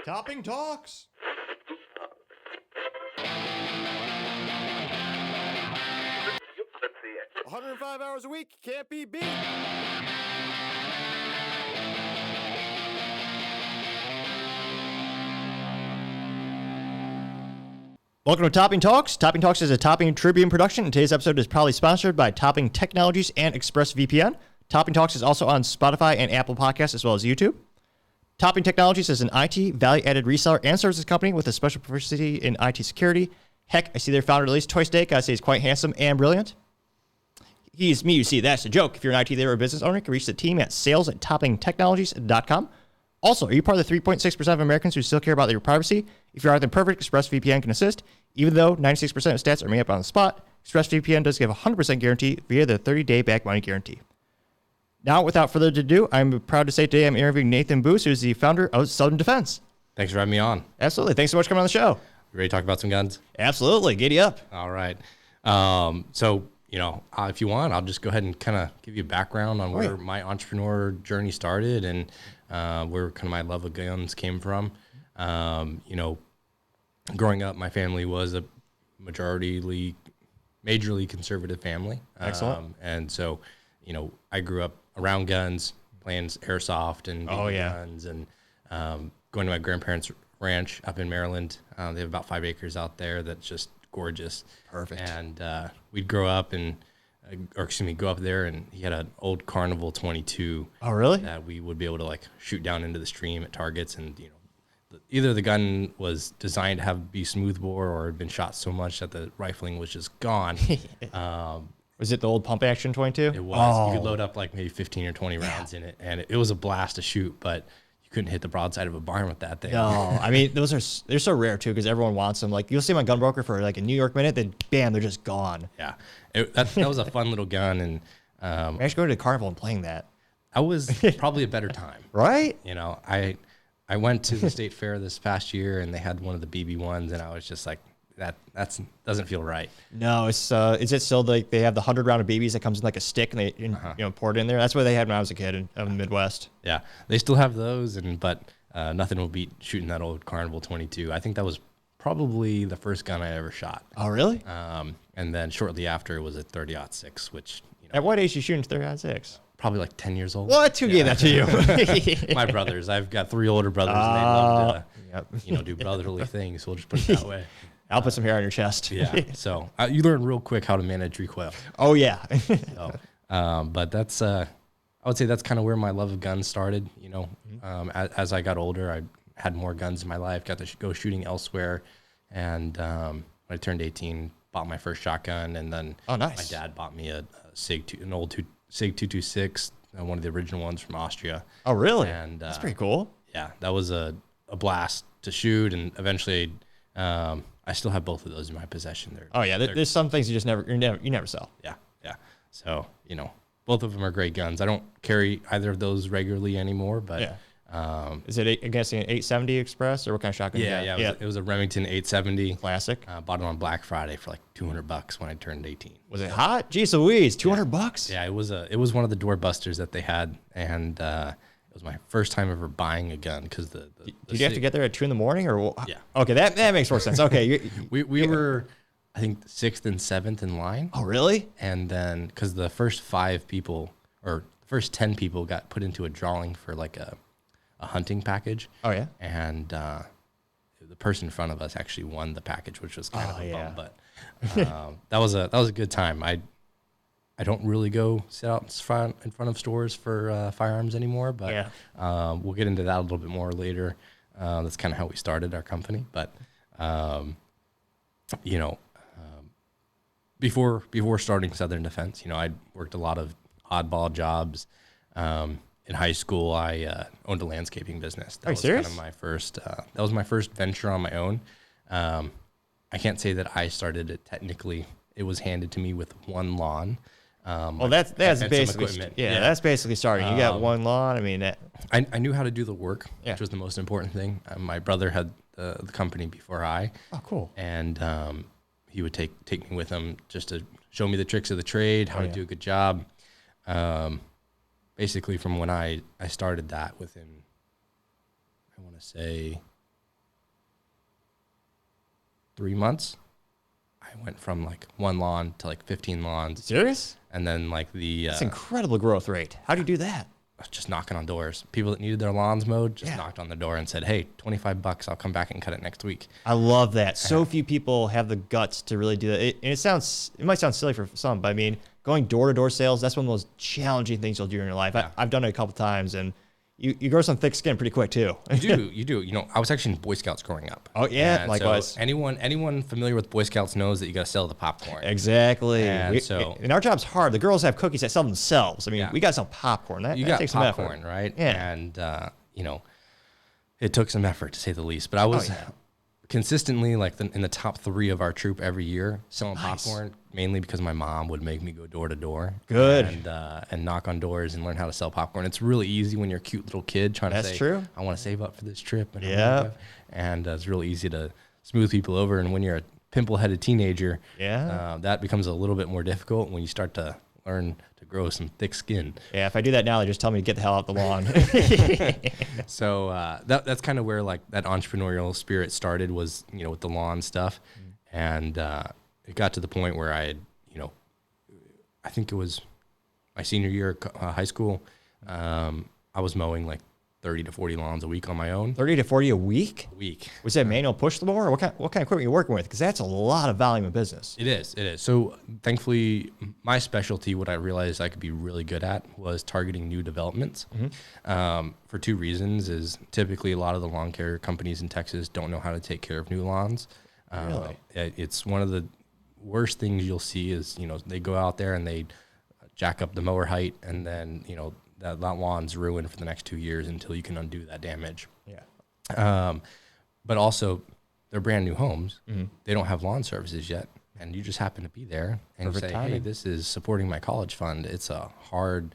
Topping Talks. 105 hours a week, can't be beat. Welcome to Topping Talks. Topping Talks is a Topping Tribune production, and today's episode is proudly sponsored by Topping Technologies and ExpressVPN. Topping Talks is also on Spotify and Apple Podcasts, as well as YouTube. Topping Technologies is an IT value-added reseller and services company with a special proficiency in IT security. Heck, I see their founder released twice a day. Gotta say he's quite handsome and brilliant. He's me, you see, that's a joke. If you're an IT leader or business owner, you can reach the team at sales@toppingtechnologies.com. Also, are you part of the 3.6% of Americans who still care about their privacy? If you are, then perfect, ExpressVPN can assist. Even though 96% of stats are made up on the spot, ExpressVPN does give a 100% guarantee via their 30-day back money guarantee. Now, without further ado, I'm proud to say today I'm interviewing Nathan Boos, who's the founder of Southern Defense. Thanks for having me on. Absolutely. Thanks so much for coming on the show. You ready to talk about some guns? Absolutely. Giddy up. All right. If you want, I'll just go ahead and kind of give you a background on where my entrepreneur journey started and where kind of my love of guns came from. Growing up, my family was a majorly conservative family. Excellent. And so, I grew up around guns, playing airsoft and guns, and going to my grandparents' ranch up in Maryland. They have about 5 acres out there that's just gorgeous. Perfect. And we'd grow up go up there, and he had an old Carnival 22. Oh, really? That we would be able to shoot down into the stream at targets, and either the gun was designed to be smooth bore or had been shot so much that the rifling was just gone. Was it the old pump action 22? It was. Oh. You could load up maybe 15 or 20 rounds in it, and it was a blast to shoot, but you couldn't hit the broadside of a barn with that thing. No, I mean, they're so rare too because everyone wants them. Like, you'll see them on Gunbroker for like a New York minute, then bam, they're just gone. Yeah, that was a fun little gun, and I actually go to the carnival and playing that. I was probably a better time, right? I went to the state fair this past year, and they had one of the BB ones, and I was just like, that doesn't feel right. No, is it still like they have the 100 round of BBs that comes in like a stick and they pour it in there? That's what they had when I was a kid in the Midwest. Yeah, they still have those, but nothing will beat shooting that old Carnival 22. I think that was probably the first gun I ever shot. Oh, really? And then shortly after it was a 30-06, which at what age are you shooting 30-06? Probably like 10 years old. What? Who gave that to you? My brothers. I've got 3 older brothers, and they love to do brotherly things. So we'll just put it that way. I'll put some hair on your chest. Yeah. So you learn real quick how to manage recoil. Oh, yeah. But that's, I would say that's kind of where my love of guns started. As I got older, I had more guns in my life, got to go shooting elsewhere. And when I turned 18, bought my first shotgun. And then my dad bought me an old SIG 226, one of the original ones from Austria. Oh, really? And that's pretty cool. Yeah, that was a blast to shoot. And eventually, I still have both of those in my possession. There's some things you never sell. Yeah. So both of them are great guns. I don't carry either of those regularly anymore, but is it an 870 Express or what kind of shotgun? It was a Remington 870 classic. Bought it on Black Friday for like $200 when I turned 18. Was it hot? Jeez Louise, $200? Yeah, it was one of the doorbusters that they had, and it was my first time ever buying a gun because did you have to get there at 2 a.m. or yeah? Okay, that makes more sense. Okay, we were, I think, 6th and 7th in line. Oh, really? And then because the first 5 people or the first 10 people got put into a drawing for like a hunting package. Oh yeah. And the person in front of us actually won the package, which was kind of a bum. But that was a good time. I don't really go sit out in front of stores for firearms anymore, but we'll get into that a little bit more later. That's kind of how we started our company. But before starting Southern Defense, I worked a lot of oddball jobs. In high school, I owned a landscaping business. Are you serious? Kind of my first. That was my first venture on my own. I can't say that I started it technically. It was handed to me with one lawn. Well, that's basically that's basically starting. You got one lawn. I mean, I knew how to do the work, which was the most important thing. My brother had the company before I. Oh, cool. And he would take me with him just to show me the tricks of the trade, how to do a good job. Basically, from when I started that within, I want to say 3 months, I went from like 1 lawn to like 15 lawns. Serious? And then like That's incredible growth rate. How do you do that? just knocking on doors. People that needed their lawns mowed just knocked on the door and said, "Hey, $25, I'll come back and cut it next week." I love that. So few people have the guts to really do that. It might sound silly for some, but I mean, going door to door sales, that's one of the most challenging things you'll do in your life. Yeah. I've done it a couple times, and you grow some thick skin pretty quick too. You do. You know, I was actually in Boy Scouts growing up. Oh yeah, and likewise. So anyone familiar with Boy Scouts knows that you got to sell the popcorn. Exactly. And our job's hard. The girls have cookies that sell themselves. I mean, Yeah. we got to sell popcorn. That you got takes popcorn, some effort. right? Yeah. And you know, it took some effort to say the least. But I was consistently like in the top 3 of our troop every year selling popcorn, mainly because my mom would make me go door to door. Good. And knock on doors and learn how to sell popcorn. It's really easy when you're a cute little kid trying to say, true. I want to save up for this trip. And it's really easy to smooth people over. And when you're a pimple-headed teenager, that becomes a little bit more difficult when you start to learn to grow some thick skin. Yeah, if I do that now, they just tell me to get the hell out the lawn. So that's kind of where like that entrepreneurial spirit started, was, you know, with the lawn stuff. And it got to the point where I had, you know, I think it was my senior year of high school. I was mowing like 30 to 40 lawns a week on my own. 30 to 40 a week? A week. Was that manual push mower? Or what kind of equipment are you working with? Because that's a lot of volume of business. It is. So thankfully, my specialty, what I realized I could be really good at, was targeting new developments. For 2 reasons: is typically a lot of the lawn care companies in Texas don't know how to take care of new lawns. Really? It's one of the worst things you'll see is, you know, they go out there and they jack up the mower height, and then, you know, that lawn's ruined for the next 2 years until you can undo that damage. Yeah. But also, they're brand new homes. They don't have lawn services yet, and you just happen to be there and Perfect say, timing. "Hey, this is supporting my college fund." It's a hard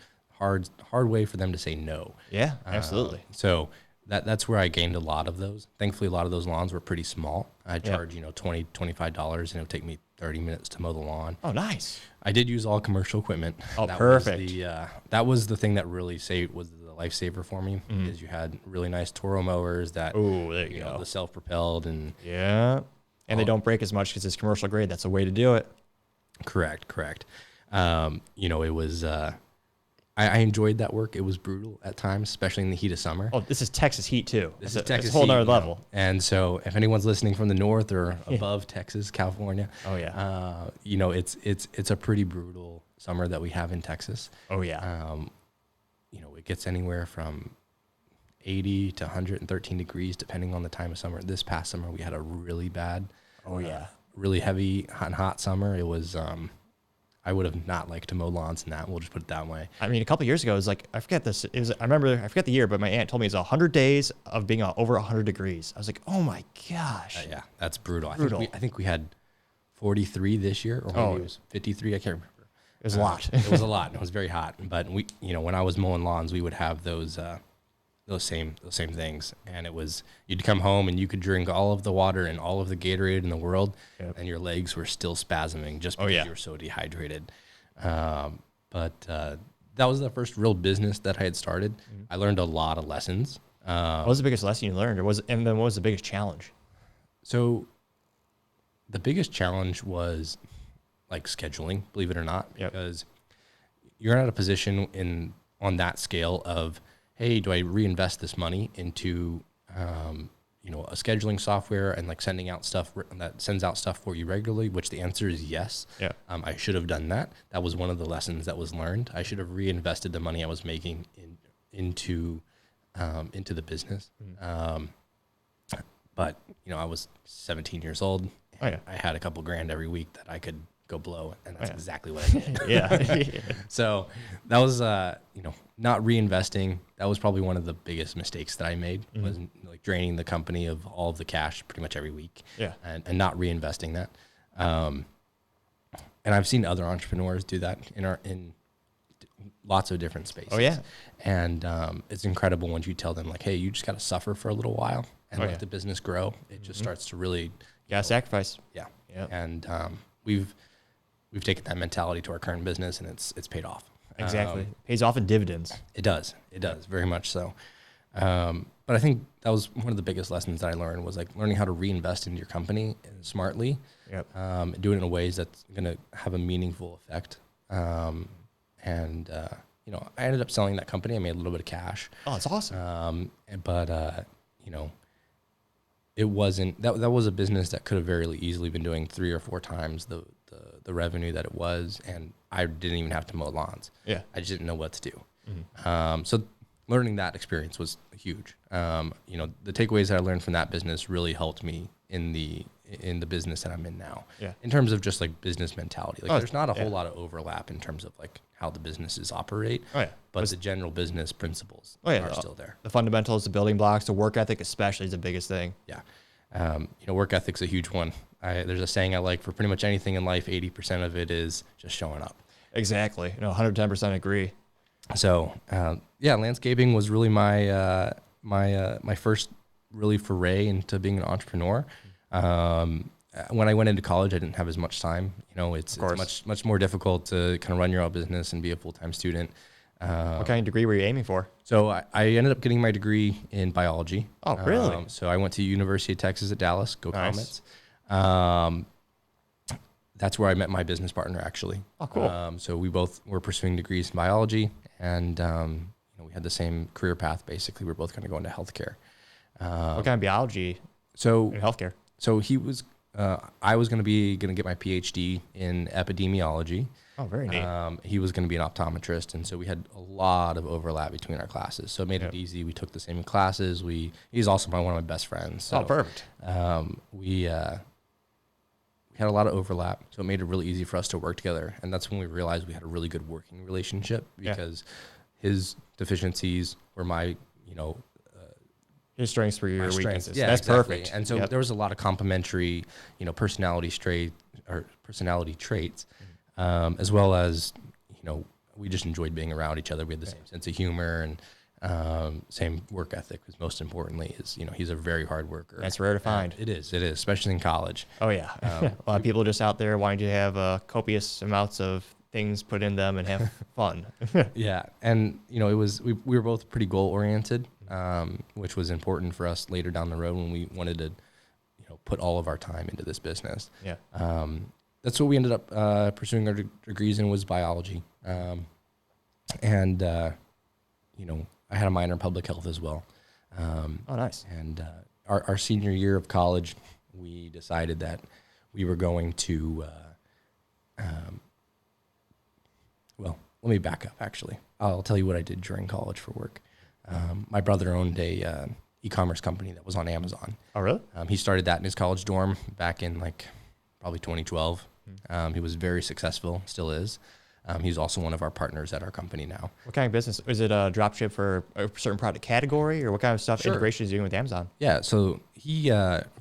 way for them to say no. Yeah, absolutely. So that's where I gained a lot of those. Thankfully, a lot of those lawns were pretty small. I charge, you know, $20, $25, and it would take me 30 minutes to mow the lawn. Oh, nice. I did use all commercial equipment. Oh, that perfect. Was that was the thing that really was the lifesaver for me, is you had really nice Toro mowers that, there you go. the self-propelled and Yeah. And they don't break as much because it's commercial grade. That's the way to do it. correct. You know, it was, I enjoyed that work. It was brutal at times, especially in the heat of summer. Oh, this is Texas heat too. This It's is Texas It's a whole heat, nother you know. level. And so if anyone's listening from the north or above Texas, California, Oh, yeah. you know, it's a pretty brutal summer that we have in Texas. Oh, yeah. You know, it gets anywhere from 80 to 113 degrees, depending on the time of summer. This past summer, we had a really bad, really heavy and hot summer. It was, I would have not liked to mow lawns in that. We'll just put it that way. I mean, a couple of years ago, it was like, I forget this. I forget the year, but my aunt told me it's 100 days of being over 100 degrees. I was like, oh my gosh. Yeah, that's brutal. Brutal. I think we had 43 this year, or maybe it was 53. I can't remember. It was a lot. It was a lot. It was very hot. But we, you know, when I was mowing lawns, we would have those same things, and it was, you'd come home and you could drink all of the water and all of the Gatorade in the world, and your legs were still spasming just because you were so dehydrated. But that was the first real business that I had started. I learned a lot of lessons. What was the biggest lesson you learned, and then what was the biggest challenge? So the biggest challenge was like scheduling, believe it or not, because you're not in a position on that scale of, hey, do I reinvest this money into, you know, a scheduling software and like sending out stuff that sends out stuff for you regularly, which the answer is yes. Yeah. I should have done that. That was one of the lessons that was learned. I should have reinvested the money I was making into the business. But, you know, I was 17 years old. I had a couple grand every week that I could go blow, and that's exactly what I did. Yeah. So that was, you know, not reinvesting. That was probably one of the biggest mistakes that I made, was like draining the company of all of the cash pretty much every week, and not reinvesting that. And I've seen other entrepreneurs do that in lots of different spaces. Oh, yeah. And it's incredible once you tell them, like, hey, you just got to suffer for a little while and let the business grow. It just starts to really, Gotta sacrifice. Yeah. Yep. And we've taken that mentality to our current business, and it's paid off. Exactly. Pays off in dividends. It does very much so. But but I think that was one of the biggest lessons that I learned was like learning how to reinvest into your company smartly, do it in ways that's going to have a meaningful effect. You know, I ended up selling that company. I made a little bit of cash. Oh, that's awesome. You know, it wasn't, that was a business that could have very easily been doing 3 or 4 times the revenue that it was. And I didn't even have to mow lawns. Yeah. I just didn't know what to do. Mm-hmm. So learning that experience was huge. You know, the takeaways that I learned from that business really helped me in the business that I'm in now. Yeah. In terms of just like business mentality, like there's not a whole lot of overlap in terms of like how the businesses operate. Oh yeah. But the general business principles are still there. The fundamentals, the building blocks, the work ethic especially is the biggest thing. Yeah. You know, work ethic's a huge one. There's a saying I like for pretty much anything in life, 80% of it is just showing up. Exactly. You know, 110% agree. So, yeah, landscaping was really my my first really foray into being an entrepreneur. When I went into college, I didn't have as much time. You know, it's much more difficult to kind of run your own business and be a full-time student. What kind of degree were you aiming for? So I ended up getting my degree in biology. Oh, really? So I went to University of Texas at Dallas. Go Comets. That's where I met my business partner, actually. Oh, cool. So we both were pursuing degrees in biology, and you know, we had the same career path. Basically, we were both going to go into healthcare. What kind of biology? In healthcare. So he was. I was going to get my PhD in epidemiology. Oh, very neat. He was going to be an optometrist, and so we had a lot of overlap between our classes. So it made it easy. We took the same classes. He's also one of my best friends. So, perfect. We had a lot of overlap, so it made it really easy for us to work together. And that's when we realized we had a really good working relationship because his deficiencies were my, you know, his strengths were your weaknesses. Yeah, that's exactly. Perfect. And so there was a lot of complementary, you know, personality traits, as well as, you know, we just enjoyed being around each other. We had the same sense of humor and same work ethic. Because most importantly, is, you know, he's a very hard worker. That's rare to find. It is, especially in college. Oh yeah, a lot of people just out there wanting to have copious amounts of things put in them and have fun. Yeah, and you know, we were both pretty goal oriented. Which was important for us later down the road when we wanted to, you know, put all of our time into this business. Yeah. That's what we ended up pursuing our degrees in, was biology. You know, I had a minor in public health as well. Oh, nice. And our senior year of college, we decided that we were going to, well, let me back up, actually. I'll tell you what I did during college for work. My brother owned a e-commerce company that was on Amazon. Oh, really? He started that in his college dorm back in like probably 2012. He was very successful, still is. He's also one of our partners at our company now. What kind of business? Is it a drop ship for a certain product category, or what kind of stuff integration is he doing with Amazon? Yeah, so he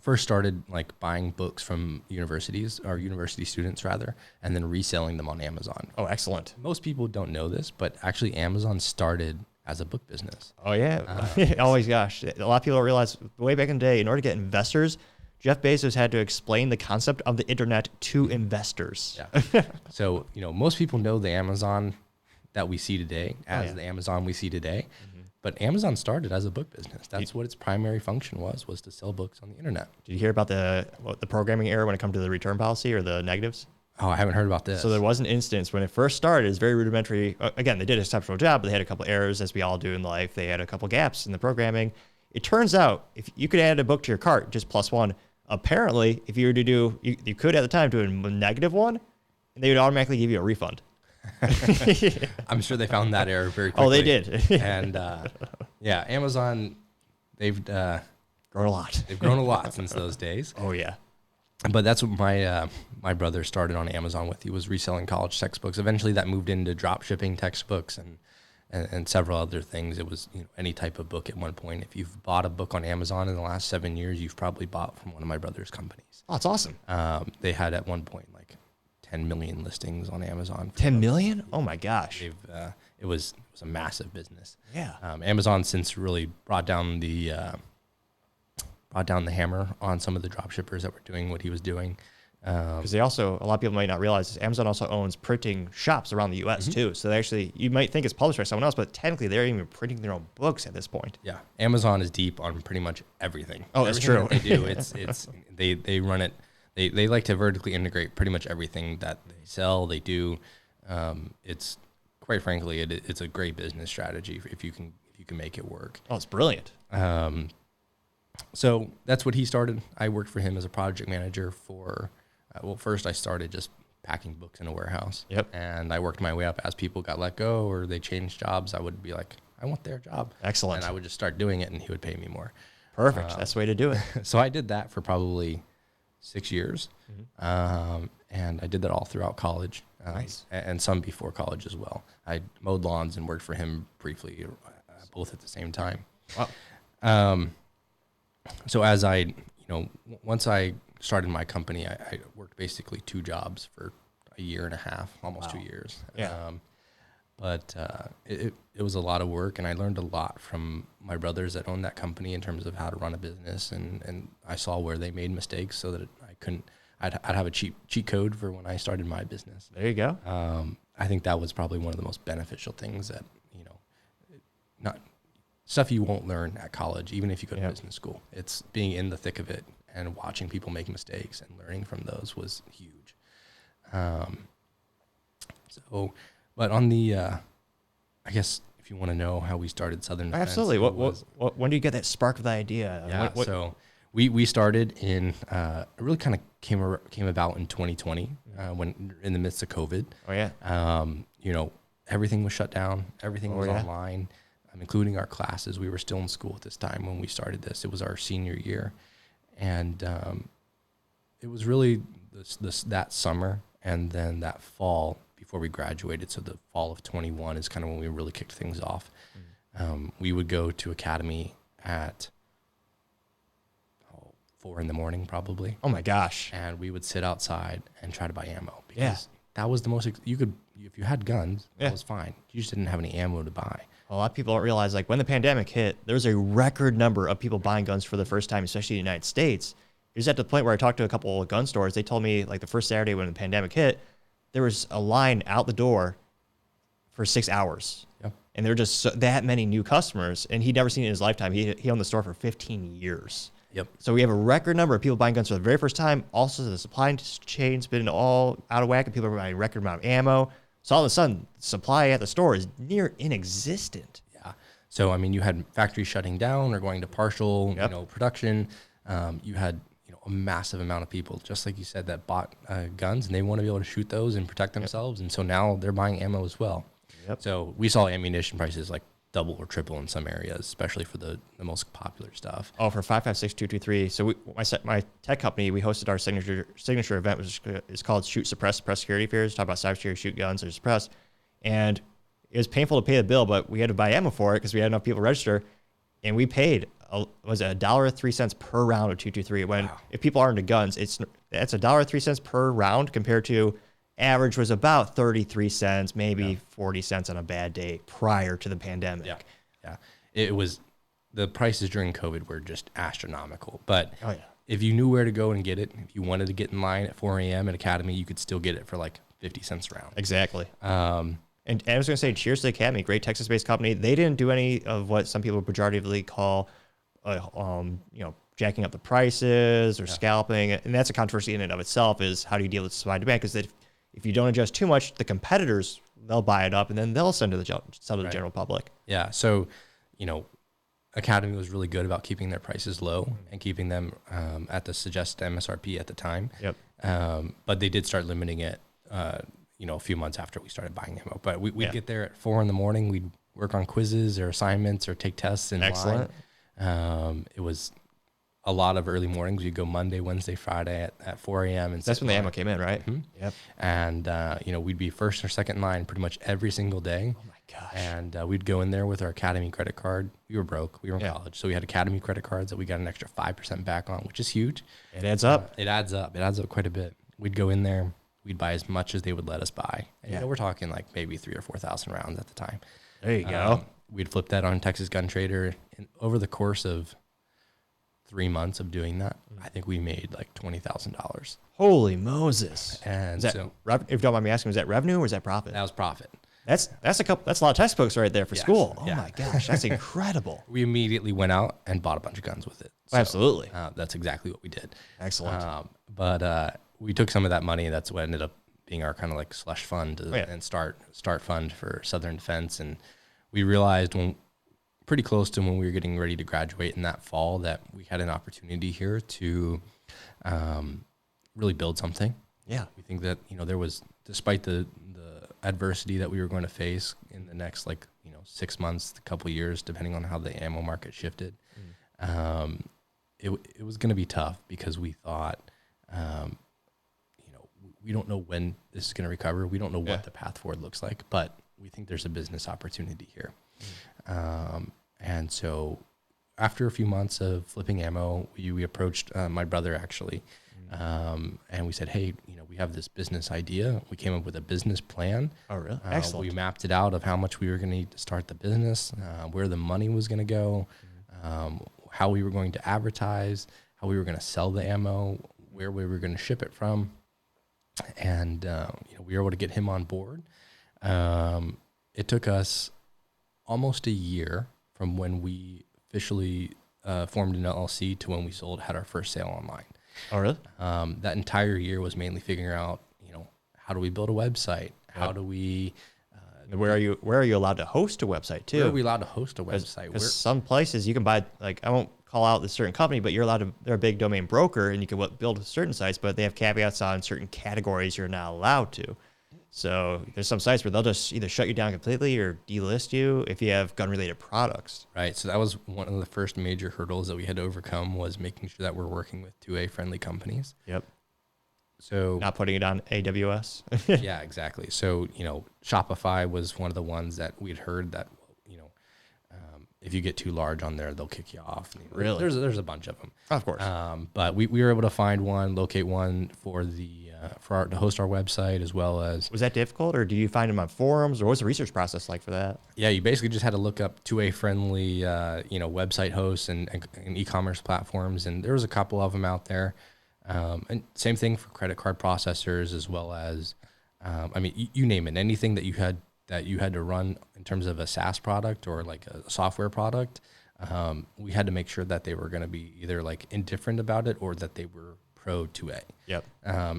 first started like buying books from universities, or university students rather, and then reselling them on Amazon. Oh, excellent. Most people don't know this, but actually Amazon started as a book business. Oh yeah. Oh my gosh. A lot of people don't realize way back in the day, in order to get investors, Jeff Bezos had to explain the concept of the internet to investors. Yeah. So, you know, most people know the Amazon that we see today as the Amazon we see today, but Amazon started as a book business. That's what its primary function was to sell books on the internet. Did you hear about the programming error when it comes to the return policy or the negatives? Oh, I haven't heard about this. So there was an instance when it first started. It's very rudimentary. Again, they did an exceptional job, but they had a couple errors, as we all do in life. They had a couple gaps in the programming. It turns out, if you could add a book to your cart, just +1, apparently, if you were to do, you could at the time do a -1, and they would automatically give you a refund. I'm sure they found that error very quickly. Oh, they did. And yeah, Amazon, they've grown a lot. They've grown a lot since those days. Oh, yeah. But that's what my brother started on Amazon with. He was reselling college textbooks. Eventually, that moved into drop shipping textbooks and several other things. It was, you know, any type of book at one point. If you've bought a book on Amazon in the last 7 years, you've probably bought from one of my brother's companies. Oh, that's awesome. They had at one point like 10 million listings on Amazon. 10 million? Oh my gosh. It was a massive business. Yeah. Amazon since really brought down the hammer on some of the drop shippers that were doing what he was doing. Because they also, a lot of people might not realize this, Amazon also owns printing shops around the U.S. too. So they actually, you might think it's published by someone else, but technically they're even printing their own books at this point. Yeah, Amazon is deep on pretty much everything. Oh, that's true. That they do, they run it. They like to vertically integrate pretty much everything that they sell. They do. It's quite frankly, it's a great business strategy if you can make it work. Oh, it's brilliant. So that's what he started. I worked for him as a project manager for. Well, first I started just packing books in a warehouse. Yep. And I worked my way up as people got let go or they changed jobs. I would be like, I want their job. Excellent. And I would just start doing it and he would pay me more. Perfect. That's the way to do it. So I did that for probably 6 years. And I did that all throughout college. Nice. And some before college as well. I mowed lawns and worked for him briefly, both at the same time. Wow. So as I, once I started my company, I worked basically 2 jobs for a year and a half, almost 2 years. Yeah. But it was a lot of work, and I learned a lot from my brothers that owned that company in terms of how to run a business, and I saw where they made mistakes so that I'd have a cheat code for when I started my business. There you go. I think that was probably one of the most beneficial things that, not stuff you won't learn at college, even if you go to business school. It's being in the thick of it and watching people make mistakes and learning from those was huge. But on the, I guess if you want to know how we started Southern Defense. Absolutely. When do you get that spark of the idea? Yeah. So we started in, it really kind of came about in 2020 when in the midst of COVID. Oh yeah. Everything was shut down. Everything was online, including our classes. We were still in school at this time when we started this. It was our senior year. And it was really that summer and then that fall before we graduated. So the fall of 21 is kind of when we really kicked things off. We would go to academy at 4 a.m. probably. Oh my gosh. And we would sit outside and try to buy ammo because that was the most, if you had guns, that was fine. You just didn't have any ammo to buy. A lot of people don't realize, like, when the pandemic hit, there was a record number of people buying guns for the first time, especially in the United States. It was at the point where I talked to a couple of gun stores. They told me, like, the first Saturday when the pandemic hit, there was a line out the door for 6 hours. Yep. And there were just that many new customers, and he'd never seen it in his lifetime. He owned the store for 15 years. Yep. So we have a record number of people buying guns for the very first time. Also, the supply chain's been all out of whack, and people are buying a record amount of ammo. So all of a sudden, supply at the store is near inexistent. Yeah. So, I mean, you had factories shutting down or going to partial, production. You had, a massive amount of people, just like you said, that bought guns and they want to be able to shoot those and protect themselves. And so now they're buying ammo as well. Yep. So we saw ammunition prices like double or triple in some areas, especially for the most popular stuff. Oh, for 5.56 223. So my tech company, we hosted our signature event, which is called Shoot Suppress Security Fairs. Talk about cybersecurity, shoot guns, or suppress. And it was painful to pay the bill, but we had to buy ammo for it because we had enough people register, and we paid was it $1.03 per round of 223. When if people are into guns, that's $1.03 per round compared to average was about 33 cents, maybe 40 cents on a bad day prior to the pandemic. Yeah. It was, the prices during COVID were just astronomical. But if you knew where to go and get it, if you wanted to get in line at 4 a.m. at Academy, you could still get it for like 50 cents a round. Exactly. And I was going to say, cheers to Academy, great Texas-based company. They didn't do any of what some people pejoratively call, jacking up the prices or scalping. And that's a controversy in and of itself, is how do you deal with supply and demand? Because if you don't adjust too much, the competitors, they'll buy it up and then they'll sell to the general public. Yeah. So, Academy was really good about keeping their prices low and keeping them at the suggested MSRP at the time. Yep. But they did start limiting it, a few months after we started buying ammo. But we'd get there at 4 a.m. We'd work on quizzes or assignments or take tests in Excellent. line. It was a lot of early mornings. We'd go Monday, Wednesday, Friday at 4 a.m. And that's when the ammo came in, right? Mm-hmm. Yep. And, we'd be first or second in line pretty much every single day. Oh, my gosh. And we'd go in there with our Academy credit card. We were broke. We were in college. So we had Academy credit cards that we got an extra 5% back on, which is huge. It adds up. It adds up. It adds up quite a bit. We'd go in there. We'd buy as much as they would let us buy. And, we're talking like maybe 3,000 or 4,000 rounds at the time. There you go. We'd flip that on Texas Gun Trader. And over the course of 3 months of doing that, I think we made like $20,000. Holy Moses! And Is that, so if you don't mind me asking, was that revenue or is that profit? that was profit. That's a lot of textbooks right there for Yes, school. Oh yeah. my gosh, that's incredible. We immediately went out and bought a bunch of guns with it. So, Absolutely. that's exactly what we did. Excellent. But we took some of that money. That's what ended up being our kind of like slush fund and start fund for Southern Defense. And we realized pretty close to when we were getting ready to graduate in that fall that we had an opportunity here to really build something. Yeah. We think that, there was, despite the adversity that we were going to face in the next 6 months, a couple years, depending on how the ammo market shifted, it was going to be tough because we thought, we don't know when this is going to recover. We don't know what the path forward looks like, but we think there's a business opportunity here. And so after a few months of flipping ammo, we approached my brother actually, and we said, hey, we have this business idea. We came up with a business plan. Oh, really? Excellent. We mapped it out of how much we were going to need to start the business, where the money was going to go, how we were going to advertise, how we were going to sell the ammo, where we were going to ship it from. And, we were able to get him on board. It took us almost a year from when we officially formed an LLC to when we had our first sale online. Oh, really? That entire year was mainly figuring out, how do we build a website? How do we... where are you allowed to host a website too? Where are we allowed to host a website? Because some places you can buy, I won't call out the certain company, but they're a big domain broker and you can build certain sites, but they have caveats on certain categories you're not allowed to. So there's some sites where they'll just either shut you down completely or delist you if you have gun-related products. Right. So that was one of the first major hurdles that we had to overcome, was making sure that we're working with 2A friendly companies. Yep. So not putting it on AWS. Yeah, exactly. So, Shopify was one of the ones that we'd heard that, if you get too large on there, they'll kick you off. Really? There's a bunch of them. Of course. But we were able to find locate one for to host our website, as well as... Was that difficult, or do you find them on forums, or what's the research process like for that? Yeah, you basically just had to look up 2A friendly, website hosts and e-commerce platforms. And there was a couple of them out there. And same thing for credit card processors, as well as, you name it, anything that you had to run in terms of a SaaS product or like a software product. We had to make sure that they were going to be either like indifferent about it or that they were pro 2A. Yep.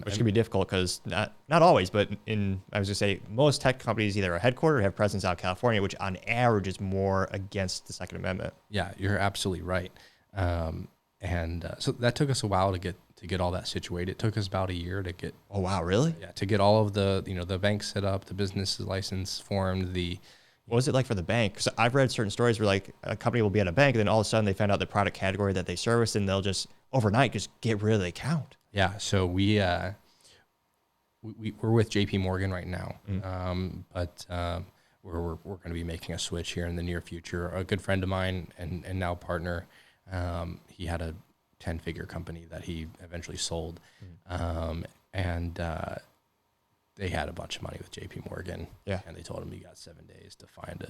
Which can be difficult because not always, but I was going to say most tech companies either are headquartered or have presence out in California, which on average is more against the Second Amendment. Yeah, you're absolutely right. So that took us a while to get all that situated. It took us about a year to get. Oh wow, really? Yeah, to get all of the the bank set up, the business license formed. What was it like for the bank? Because I've read certain stories where like a company will be at a bank and then all of a sudden they find out the product category that they service and they'll just overnight just get rid of the account. Yeah, so we're with JP Morgan right now, but we're going to be making a switch here in the near future. A good friend of mine and now partner, he had a 10-figure company that he eventually sold, and they had a bunch of money with JP Morgan. Yeah, and they told him you got 7 days to find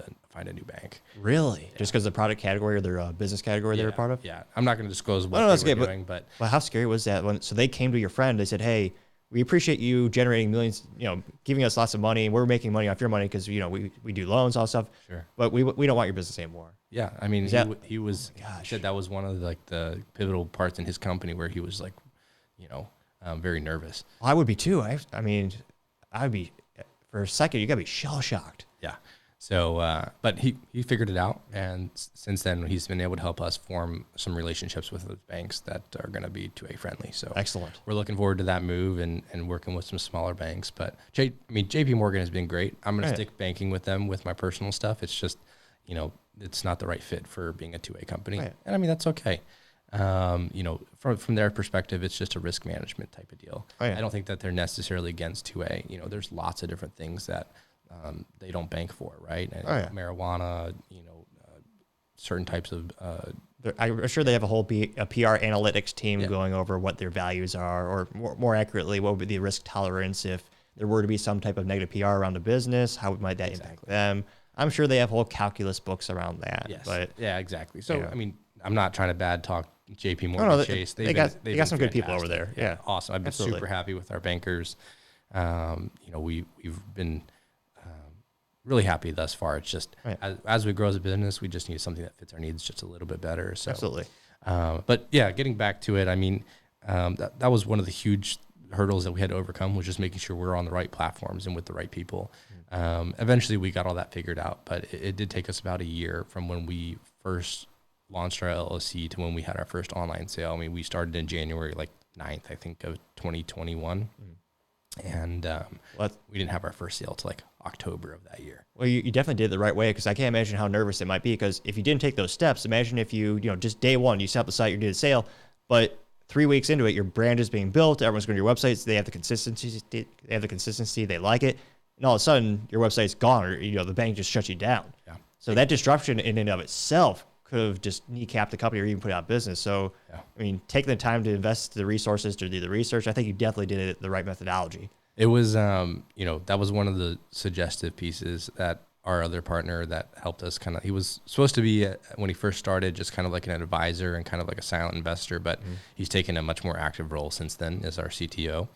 a new bank. Really? Yeah. Just because the product category or their business category they were part of? Yeah, I'm not going to disclose what they were doing, but how scary was that? So they came to your friend. They said, "Hey, we appreciate you generating millions, giving us lots of money. We're making money off your money because we do loans, all stuff. Sure, but we don't want your business anymore." Yeah, I mean, he said that was one of the pivotal parts in his company where he was like, very nervous. Well, I would be too. I would be, for a second, you gotta be shell shocked. Yeah. So, but he figured it out, and since then he's been able to help us form some relationships with those banks that are going to be 2A friendly. So excellent. We're looking forward to that move and working with some smaller banks. But JP Morgan has been great. I'm going to stick banking with them with my personal stuff. It's just, it's not the right fit for being a 2A company, and that's okay. From their perspective, it's just a risk management type of deal. I don't think that they're necessarily against 2A. There's lots of different things that they don't bank for, right? And marijuana, certain types of. I'm sure they have a PR analytics team going over what their values are, or more accurately, what would be the risk tolerance if there were to be some type of negative PR around the business. How might that impact them? I'm sure they have whole calculus books around that. Yes. But yeah, exactly. So I'm not trying to bad talk JP Oh, Morgan no, Chase. they got some good people over there. Yeah, awesome. I've been absolutely. super happy with our bankers. You know, we've been really happy thus far. It's just Right. as we grow as a business, we just need something that fits our needs just a little bit better. So, Absolutely. But yeah, getting back to it, I mean, that was one of the huge hurdles that we had to overcome, was just making sure we're on the right platforms and with the right people. Eventually we got all that figured out, but it did take us about a year from when we first launched our LLC to when we had our first online sale. I mean, we started in January, like 9th, I think, of 2021. And we didn't have our first sale till like October of that year. Well, you definitely did it the right way, because I can't imagine how nervous it might be, because if you didn't take those steps, imagine if you just day one, you set up the site, you did a sale, but 3 weeks into it, your brand is being built, everyone's going to your websites, they have the consistency, they like it, and all of a sudden your website's gone, or the bank just shuts you down. Yeah. So that disruption in and of itself could have just kneecapped the company or even put it out of business. So, Yeah. I mean, taking the time to invest the resources to do the research, I think you definitely did it the right methodology. It was, that was one of the suggestive pieces that our other partner that helped us he was supposed to be, when he first started, just kind of like an advisor and kind of like a silent investor, but he's taken a much more active role since then as our CTO.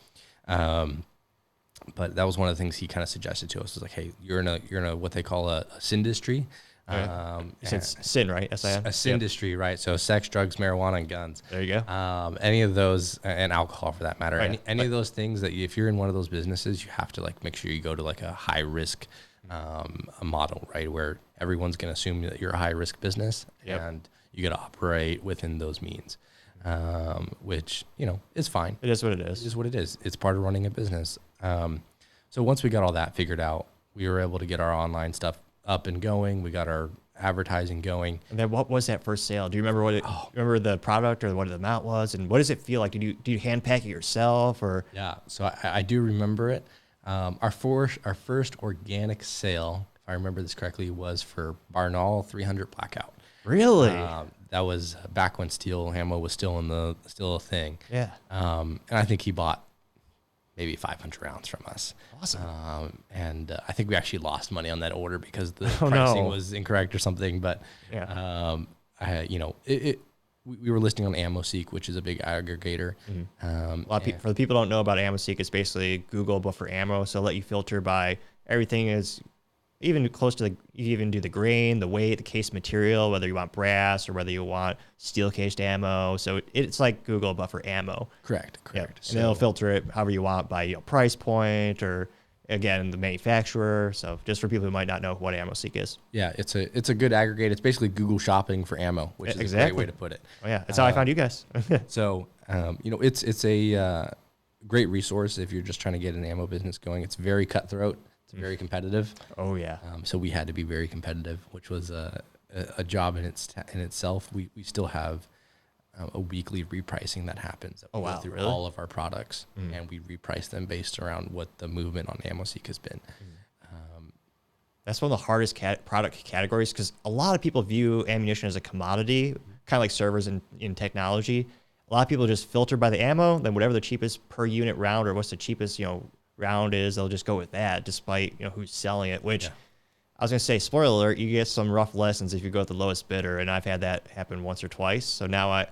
But that was one of the things he kind of suggested to us, was like, hey, you're in a what they call a syndustry. You said sin, right? S-I-N? A syndustry, right? So sex, drugs, marijuana, and guns. There you go. Any of those, and alcohol for that matter. Right. Any of those things that if you're in one of those businesses, you have to like make sure you go to like a high risk a model, right? Where everyone's going to assume that you're a high risk business, and you got to operate within those means, which, is fine. It is what it is. It is what it is. It's part of running a business. So once we got all that figured out, we were able to get our online stuff up and going. We got our advertising going. And then what was that first sale? Do you remember remember the product or what the amount was? And what does it feel like? Do you hand pack it yourself or? Yeah. So I do remember it. Our first organic sale, if I remember this correctly, was for Barnaul 300 Blackout. Really? That was back when steel ammo was still a thing. Yeah. And I think he bought maybe 500 rounds from us. Awesome. And I think we actually lost money on that order because the Oh, pricing no. was incorrect or something. But Yeah. we were listing on AmmoSeek, which is a big aggregator. A lot of people, for the people who don't know about AmmoSeek, it's basically Google but for ammo. So let you filter by everything is even close to you even do the grain, the weight, the case material, whether you want brass or whether you want steel cased ammo. So it's like Google but for ammo. Correct. Yep. And then it'll filter it however you want by price point or again the manufacturer. So just for people who might not know what AmmoSeek is. Yeah, it's a good aggregate. It's basically Google shopping for ammo, which is a great way to put it. Oh yeah, that's how I found you guys. So it's a great resource if you're just trying to get an ammo business going. It's very cutthroat. It's very competitive. Oh yeah. So we had to be very competitive, which was a job in itself. We still have a weekly repricing that happens. That we go through really? all of our products, and we reprice them based around what the movement on AmmoSeek has been. That's one of the hardest product categories because a lot of people view ammunition as a commodity, kind of like servers in technology. A lot of people just filter by the ammo, then whatever the cheapest per unit round or what's the cheapest round is, they'll just go with that, despite who's selling it. Which I was gonna say, spoiler alert, you get some rough lessons if you go with the lowest bidder, and I've had that happen once or twice. So now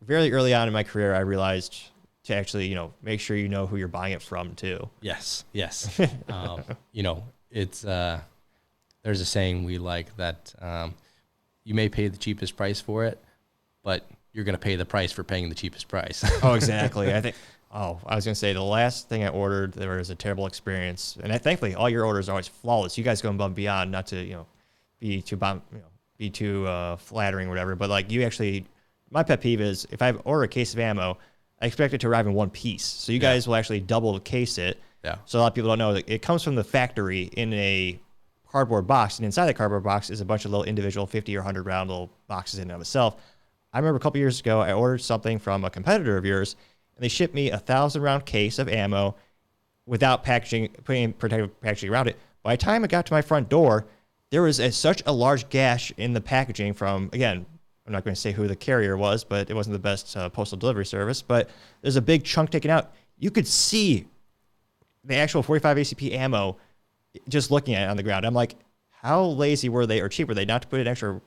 very early on in my career, I realized to actually make sure you know who you're buying it from too. Yes. It's there's a saying we like that you may pay the cheapest price for it, but you're going to pay the price for paying the cheapest price. Oh, exactly. I was going to say the last thing I ordered, there was a terrible experience. And thankfully, all your orders are always flawless. You guys go above and beyond, not to, be too flattering or whatever. But like you actually, my pet peeve is if I order a case of ammo, I expect it to arrive in one piece. So you guys will actually double case it. Yeah. So a lot of people don't know that it comes from the factory in a cardboard box. And inside that cardboard box is a bunch of little individual 50 or 100 round little boxes in and of itself. I remember a couple years ago, I ordered something from a competitor of yours, and they shipped me a 1,000-round case of ammo without putting protective packaging around it. By the time it got to my front door, there was such a large gash in the packaging from, again, I'm not going to say who the carrier was, but it wasn't the best postal delivery service, but there's a big chunk taken out. You could see the actual 45 ACP ammo just looking at it on the ground. I'm like, how lazy were they or cheap were they not to put an extra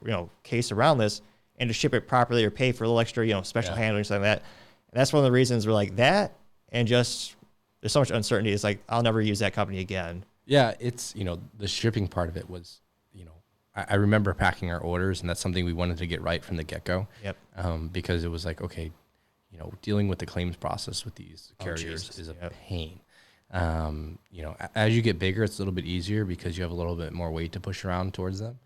case around this? and to ship it properly or pay for a little extra, special Yeah. handling or something like that. And that's one of the reasons we're like that, and just there's so much uncertainty. It's like I'll never use that company again. Yeah, it's, the shipping part of it was, I remember packing our orders, and that's something we wanted to get right from the get-go. Yep. Because it was like, okay, dealing with the claims process with these carriers Jesus. is a Yep. pain. As you get bigger, it's a little bit easier because you have a little bit more weight to push around towards them.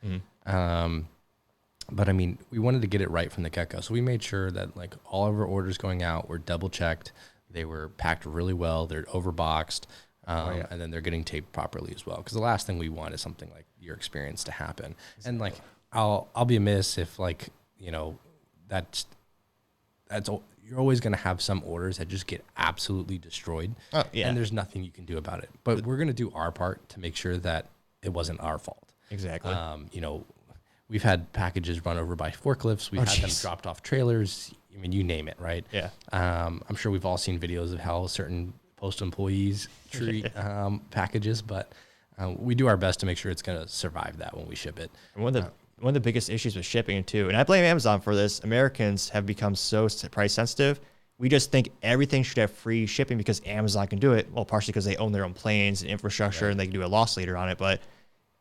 But I mean, we wanted to get it right from the get-go. So we made sure that like all of our orders going out were double checked. They were packed really well. They're overboxed. And then they're getting taped properly as well. Because the last thing we want is something like your experience to happen. Exactly. And like, I'll be amiss if like, that's you're always going to have some orders that just get absolutely destroyed. Oh, yeah. And there's nothing you can do about it. But we're going to do our part to make sure that it wasn't our fault. Exactly. We've had packages run over by forklifts. We've had them dropped off trailers. I mean, you name it, right? Yeah. I'm sure we've all seen videos of how certain postal employees treat packages, but we do our best to make sure it's going to survive that when we ship it. And one of the biggest issues with shipping too, and I blame Amazon for this, Americans have become so price sensitive. We just think everything should have free shipping because Amazon can do it. Well, partially because they own their own planes and infrastructure, and they can do a loss leader on it. But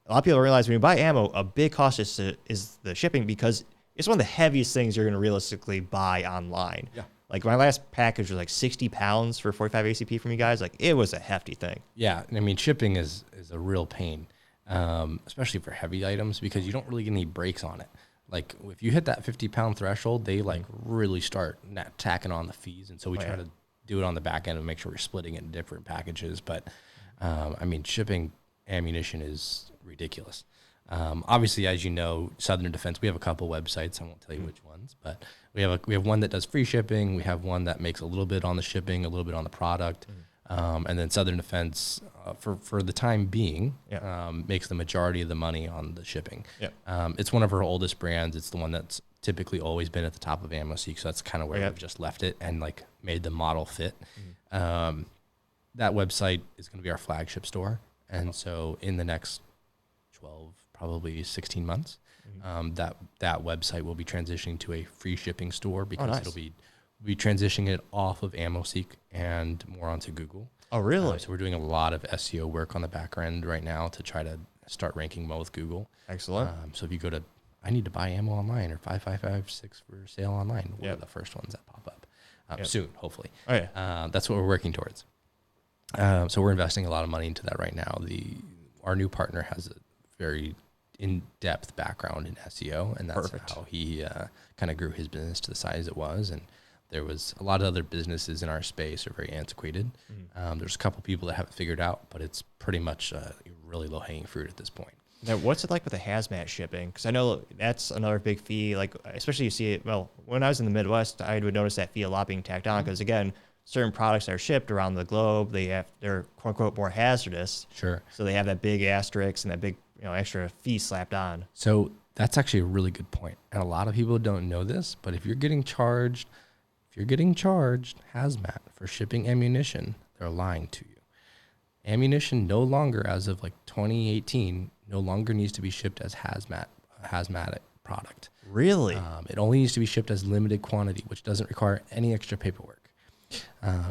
a lot of people realize when you buy ammo, a big cost is the shipping, because it's one of the heaviest things you're going to realistically buy online. Yeah. Like my last package was like 60 pounds for 45 ACP from you guys. Like it was a hefty thing. Yeah. I mean, shipping is a real pain, especially for heavy items, because you don't really get any breaks on it. Like if you hit that 50-pound threshold, they like really start tacking on the fees. And so we try to do it on the back end and make sure we're splitting it in different packages. But I mean, shipping ammunition is ridiculous. Obviously, as you know, Southern Defense, we have a couple websites. I won't tell you which ones, but we have one that does free shipping. We have one that makes a little bit on the shipping, a little bit on the product. And then Southern Defense, for the time being, makes the majority of the money on the shipping. It's one of our oldest brands. It's the one that's typically always been at the top of AmmoSeek, so that's kind of where we've just left it and like made the model fit. That website is going to be our flagship store. And so in the next 12, probably 16 months, that website will be transitioning to a free shipping store, because it'll be transitioning it off of AmmoSeek and more onto Google. Oh, really? So we're doing a lot of SEO work on the back end right now to try to start ranking more with Google. Excellent. So if you go to, I need to buy ammo online, or 5556 for sale online, what are the first ones that pop up? Soon, hopefully. Oh, yeah. That's what we're working towards. So we're investing a lot of money into that right now. Our new partner has a very in-depth background in SEO, and that's how he kind of grew his business to the size it was. And there was a lot of other businesses in our space are very antiquated. There's a couple people that have it figured out, but it's pretty much really low-hanging fruit at this point. Now, what's it like with the hazmat shipping? Because I know that's another big fee. Like, especially you see it. Well, when I was in the Midwest, I would notice that fee a lot being tacked on. Because again, certain products that are shipped around the globe, they're quote unquote more hazardous. Sure. So they have that big asterisk and that big extra fee slapped on. So that's actually a really good point, and a lot of people don't know this. But if you're getting charged hazmat for shipping ammunition, they're lying to you. Ammunition no longer, as of like 2018, no longer needs to be shipped as hazmat product. Really? It only needs to be shipped as limited quantity, which doesn't require any extra paperwork.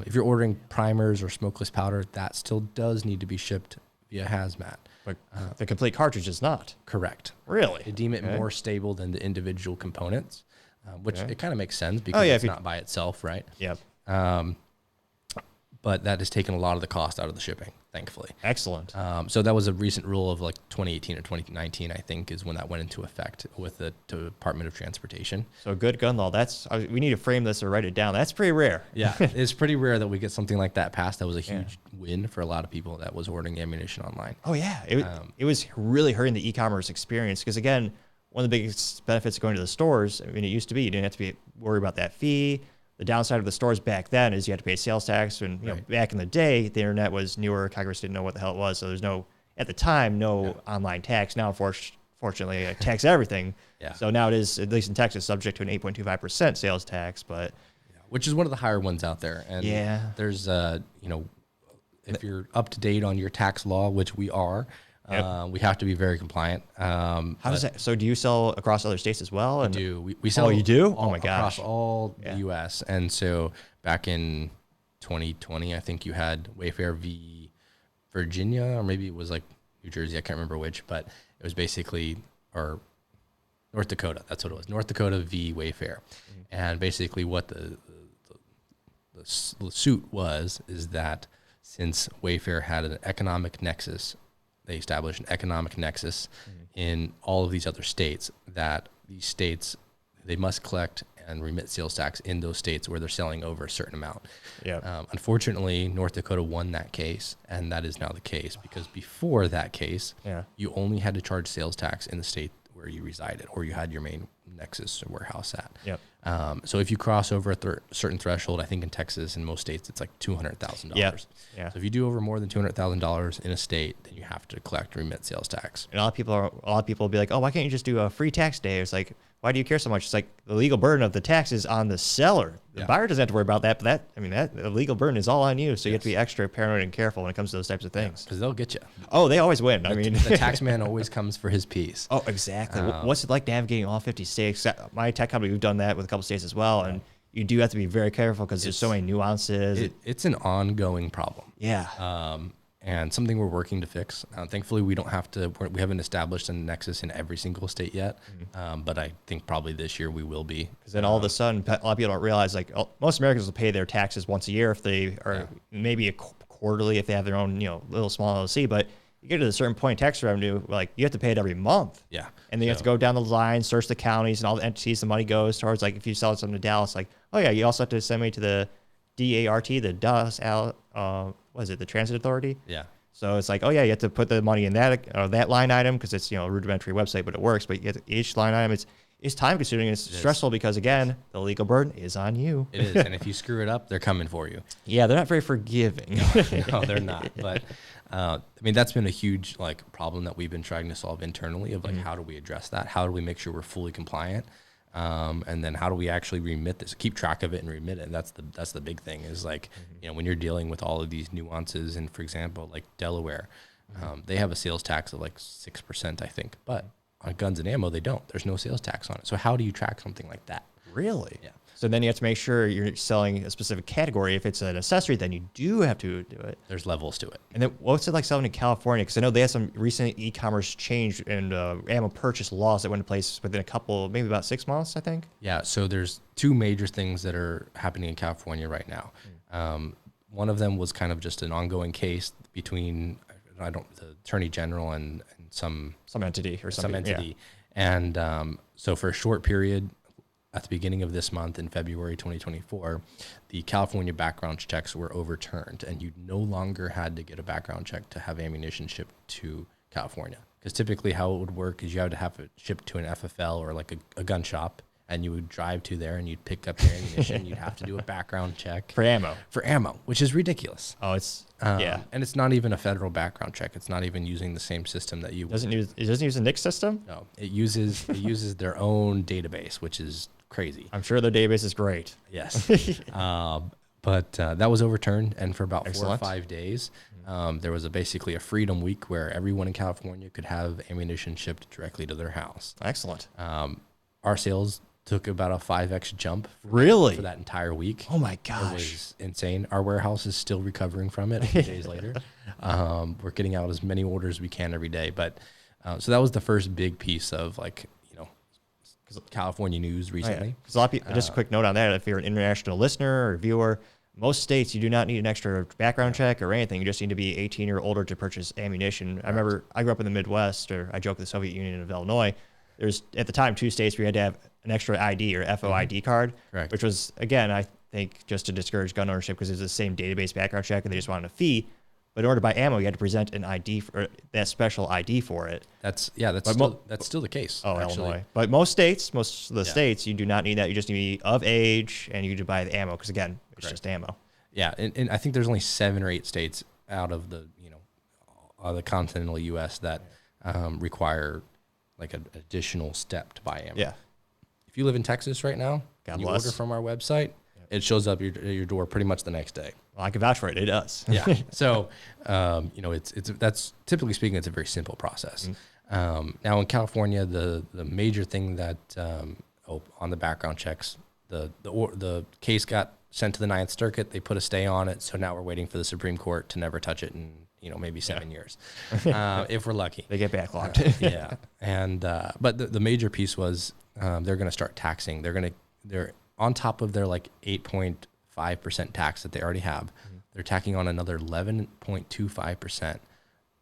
If you're ordering primers or smokeless powder, that still does need to be shipped via hazmat. But the complete cartridge is not. Correct. Really? They deem it more stable than the individual components, which it kind of makes sense because it's not by itself, right? Yep. But that has taken a lot of the cost out of the shipping, thankfully. Excellent. So that was a recent rule of like 2018 or 2019, I think, is when that went into effect with the Department of Transportation. So good gun law. We need to frame this or write it down. That's pretty rare. Yeah, it's pretty rare that we get something like that passed. That was a huge win for a lot of people that was ordering ammunition online. Oh, yeah. It was really hurting the e-commerce experience because, again, one of the biggest benefits of going to the stores, I mean, it used to be you didn't have to worry about that fee. The downside of the stores back then is you had to pay sales tax. And you know, back in the day, the internet was newer. Congress didn't know what the hell it was. So there's at the time, online tax. Now, fortunately, tax everything. So now it is, at least in Texas, subject to an 8.25% sales tax. But which is one of the higher ones out there. And there's, if you're up to date on your tax law, which we are, We have to be very compliant. How does that? So do you sell across other states as well? And we sell? Oh, you do? All, Oh my gosh! Across all the U.S. And so back in 2020, I think you had Wayfair v. Virginia, or maybe it was like New Jersey. I can't remember which, but it was basically, or North Dakota. That's what it was. North Dakota v. Wayfair. And basically what the suit is that since Wayfair had an economic nexus, they established an economic nexus in all of these other states, that these states, they must collect and remit sales tax in those states where they're selling over a certain amount. Unfortunately, North Dakota won that case, and that is now the case, because before that case, you only had to charge sales tax in the state where you resided or you had your main nexus or warehouse at. So if you cross over a certain threshold, I think in Texas and most states, it's like $200,000. So if you do over more than $200,000 in a state, then you have to collect and remit sales tax. And a lot of people will be like, oh, why can't you just do a free tax day? It's like, why do you care so much? It's like the legal burden of the tax is on the seller. The buyer doesn't have to worry about that, but that legal burden is all on you. So you have to be extra paranoid and careful when it comes to those types of things. Because they'll get you. Oh, they always win. The tax man always comes for his piece. Oh, exactly. What's it like navigating all 50 states? My tech company, we've done that with a couple states as well. And you do have to be very careful because there's so many nuances. It's an ongoing problem. Yeah. And something we're working to fix. Thankfully, we haven't established a nexus in every single state yet, but I think probably this year we will be. Because then all of a sudden, a lot of people don't realize, like, most Americans will pay their taxes once a year if they are maybe quarterly if they have their own, little small LLC. But you get to a certain point in tax revenue, like you have to pay it every month. Yeah. And then you have to go down the line, search the counties and all the entities the money goes towards. Like if you sell something to Dallas, like, oh yeah, you also have to send me to the DART, the Dallas, the Transit Authority? Yeah. So it's like, oh yeah, you have to put the money in that line item because it's a rudimentary website, but it works. But you get each line item, it's time consuming and it's stressful because again, the legal burden is on you. It is, and if you screw it up, they're coming for you. Yeah, they're not very forgiving. No, they're not. But that's been a huge problem that we've been trying to solve internally of how do we address that? How do we make sure we're fully compliant? And then how do we actually remit this, keep track of it and remit it? And that's the big thing is when you're dealing with all of these nuances and for example, like Delaware, they have a sales tax of 6%, I think, but on guns and ammo, they don't. There's no sales tax on it. So how do you track something like that? Really? Yeah. So then you have to make sure you're selling a specific category. If it's an accessory, then you do have to do it. There's levels to it. And then what's it like selling in California? Because I know they had some recent e-commerce change and ammo purchase laws that went into place within maybe about 6 months, I think. Yeah. So there's two major things that are happening in California right now. One of them was kind of just an ongoing case between the Attorney General and some entity or something. Some entity. Yeah. And so for a short period, at the beginning of this month in February 2024, the California background checks were overturned and you no longer had to get a background check to have ammunition shipped to California. Because typically how it would work is you had to have it shipped to an FFL or a gun shop and you would drive to there and you'd pick up your ammunition. You'd have to do a background check. For ammo, which is ridiculous. Oh, it's, And it's not even a federal background check. It's not even using the same system that you It doesn't use the NICS system? No, it uses their own database, which is crazy. I'm sure their database is great. Yes. But that was overturned. And for about 4 or 5 days, there was basically a freedom week where everyone in California could have ammunition shipped directly to their house. Excellent. Our sales took about a 5x jump. Really? For that entire week. Oh my gosh. It was insane. Our warehouse is still recovering from it a few days later. We're getting out as many orders as we can every day. But so that was the first big piece of California news recently. Because a lot of people, just a quick note on that, if you're an international listener or viewer, most states you do not need an extra background check or anything. You just need to be 18 or older to purchase ammunition. I remember I grew up in the Midwest, or I joke the Soviet Union of Illinois. There's at the time 2 states where you had to have an extra ID or FOID card, Correct. Which was, again, I think just to discourage gun ownership because it's the same database background check and they just wanted a fee. But in order to buy ammo, you had to present an ID or that special ID for it. That's still the case. Oh, actually. Illinois. But most of the states, you do not need that. You just need to be of age and you need to buy the ammo because again, it's just ammo. Yeah, and I think there's only 7 or 8 states out of the the continental U.S. that require an additional step to buy ammo. Yeah. If you live in Texas right now, God you bless. order from our website, it shows up your door pretty much the next day. Well, I can vouch for it. It does. Yeah. So, you know, that's typically speaking, it's a very simple process. Now in California, the major thing that, on the background checks, the case got sent to the Ninth Circuit. They put a stay on it. So now we're waiting for the Supreme Court to never touch it in, you know, maybe 7 years, if we're lucky. They get backlogged. Yeah. And, but the major piece was, they're going to start taxing. They're on top of their like 8.5% tax that they already have. They're tacking on another 11.25%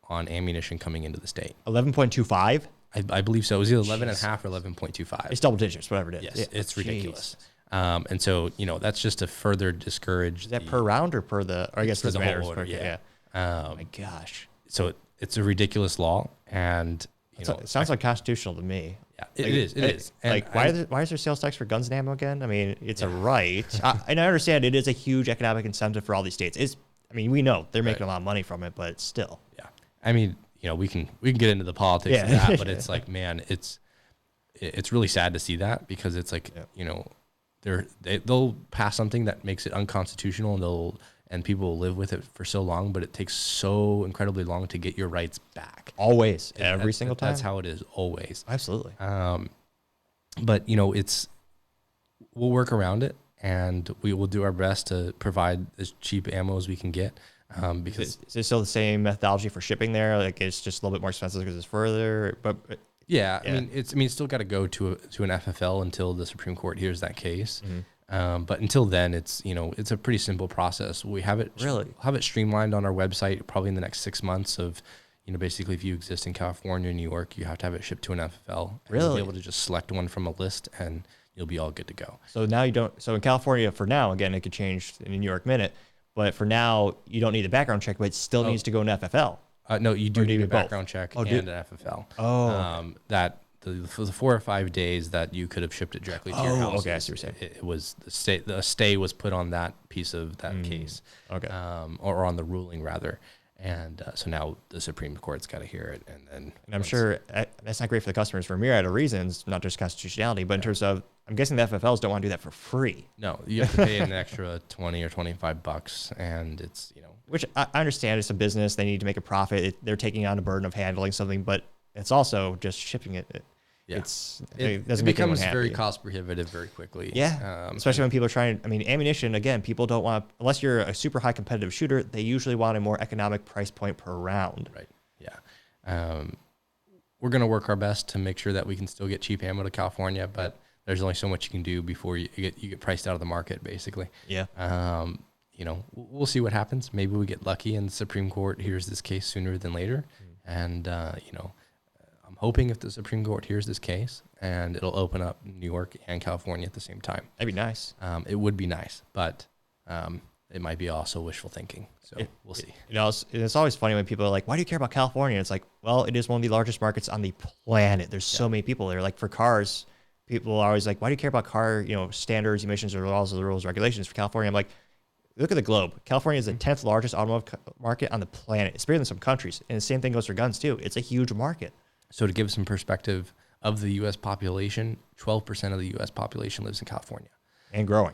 on ammunition coming into the state. 11.25? I believe so. It was either 11.5 or 11.25. It's double digits, whatever it is. Yes, Yeah. it's ridiculous. And so, you know, that's just to further discourage. Is that per round or per the, or I guess for it the matters. whole order, yeah. Oh my gosh. So it's a ridiculous law. And, you know, It sounds unconstitutional to me. yeah, it is. And Like, why is there sales tax for guns and ammo again? I mean, it's a right. And I understand it is a huge economic incentive for all these states. I mean, we know they're making a lot of money from it, but still. Yeah. I mean, you know, we can get into the politics of that, but it's like, man, it's really sad to see that, because it's like, you know, they'll pass something that makes it unconstitutional, and people will live with it for so long, but it takes so incredibly long to get your rights back. Always, every single time. That's how it is always. Absolutely. But you know, we'll work around it, and we will do our best to provide as cheap ammo as we can get. Because is it still the same methodology for shipping there? Like, it's just a little bit more expensive because it's further, but yeah. I mean, it's still got to go to an FFL until the Supreme Court hears that case. But until then, it's a pretty simple process. We have it streamlined on our website probably in the next 6 months of, you know, basically if you exist in California or New York, you have to have it shipped to an FFL. Really? You'll be able to just select one from a list and you'll be all good to go. So now you don't, so in California for now, again, it could change in a New York minute, but for now you don't need the background check, but it still needs to go in FFL. No, you do need a both? background check and an FFL. That for the 4 or 5 days that you could have shipped it directly to your house. Okay, I see what you're saying. It was the stay was put on that piece of that case. Okay. Or on the ruling rather. And so now the Supreme Court's got to hear it, and I'm sure that's not great for the customers for a myriad of reasons, not just constitutionality, but in terms of, I'm guessing the FFLs don't want to do that for free. No, you have to pay an extra $20 or $25, and it's, you know, which I understand, it's a business, they need to make a profit. They're taking on a burden of handling something, but it's also just shipping it. Yeah. It doesn't it make becomes anyone very happy. cost prohibitive very quickly. Yeah, especially when people are trying. I mean, ammunition, again, people don't want, unless you're a super high competitive shooter, they usually want a more economic price point per round. Right. Yeah. We're going to work our best to make sure that we can still get cheap ammo to California, but there's only so much you can do before you get priced out of the market, basically. Yeah. You know, we'll see what happens. Maybe we get lucky and the Supreme Court hears this case sooner than later. And, you know, I'm hoping if the Supreme Court hears this case, and it'll open up New York and California at the same time. That'd be nice. It would be nice, but it might be also wishful thinking. So we'll see. You know, it's always funny when people are like, why do you care about California? It's like, well, it is one of the largest markets on the planet. There's so many people there. Like for cars, people are always like, why do you care about car, standards, emissions, or laws, the rules, regulations for California? I'm like, look at the globe. California is the 10th largest automotive market on the planet. It's bigger than some countries. And the same thing goes for guns too. It's a huge market. So to give some perspective of the U.S. population, 12% of the U.S. population lives in California. And growing.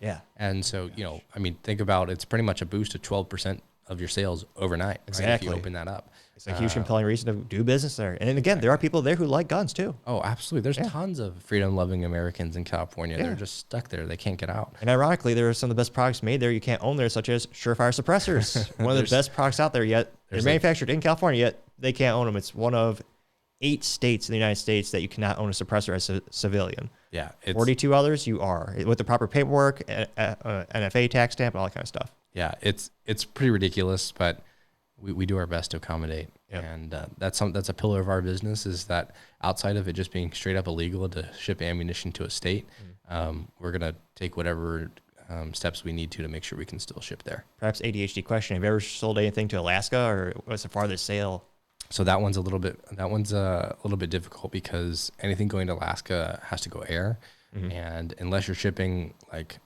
Yeah. And so, I mean, think about it's pretty much a boost of 12% of your sales overnight. Exactly. Right, if you open that up. It's a huge compelling reason to do business there. And then again, there are people there who like guns too. Oh, absolutely. There's tons of freedom-loving Americans in California. They're just stuck there. They can't get out. And ironically, there are some of the best products made there you can't own there, such as Surefire suppressors. One of the best products out there yet. They're manufactured in California, yet they can't own them. It's one of 8 states in the United States that you cannot own a suppressor as a civilian. Yeah. 42 others you are, with the proper paperwork, NFA tax stamp, and all that kind of stuff. Yeah, it's pretty ridiculous, but we do our best to accommodate. Yep. And that's a pillar of our business, is that outside of it just being straight up illegal to ship ammunition to a state, we're going to take whatever steps we need to make sure we can still ship there. Perhaps ADHD question. Have you ever sold anything to Alaska, or what's the farthest sale? So that one's a little bit difficult, because anything going to Alaska has to go air. And unless you're shipping like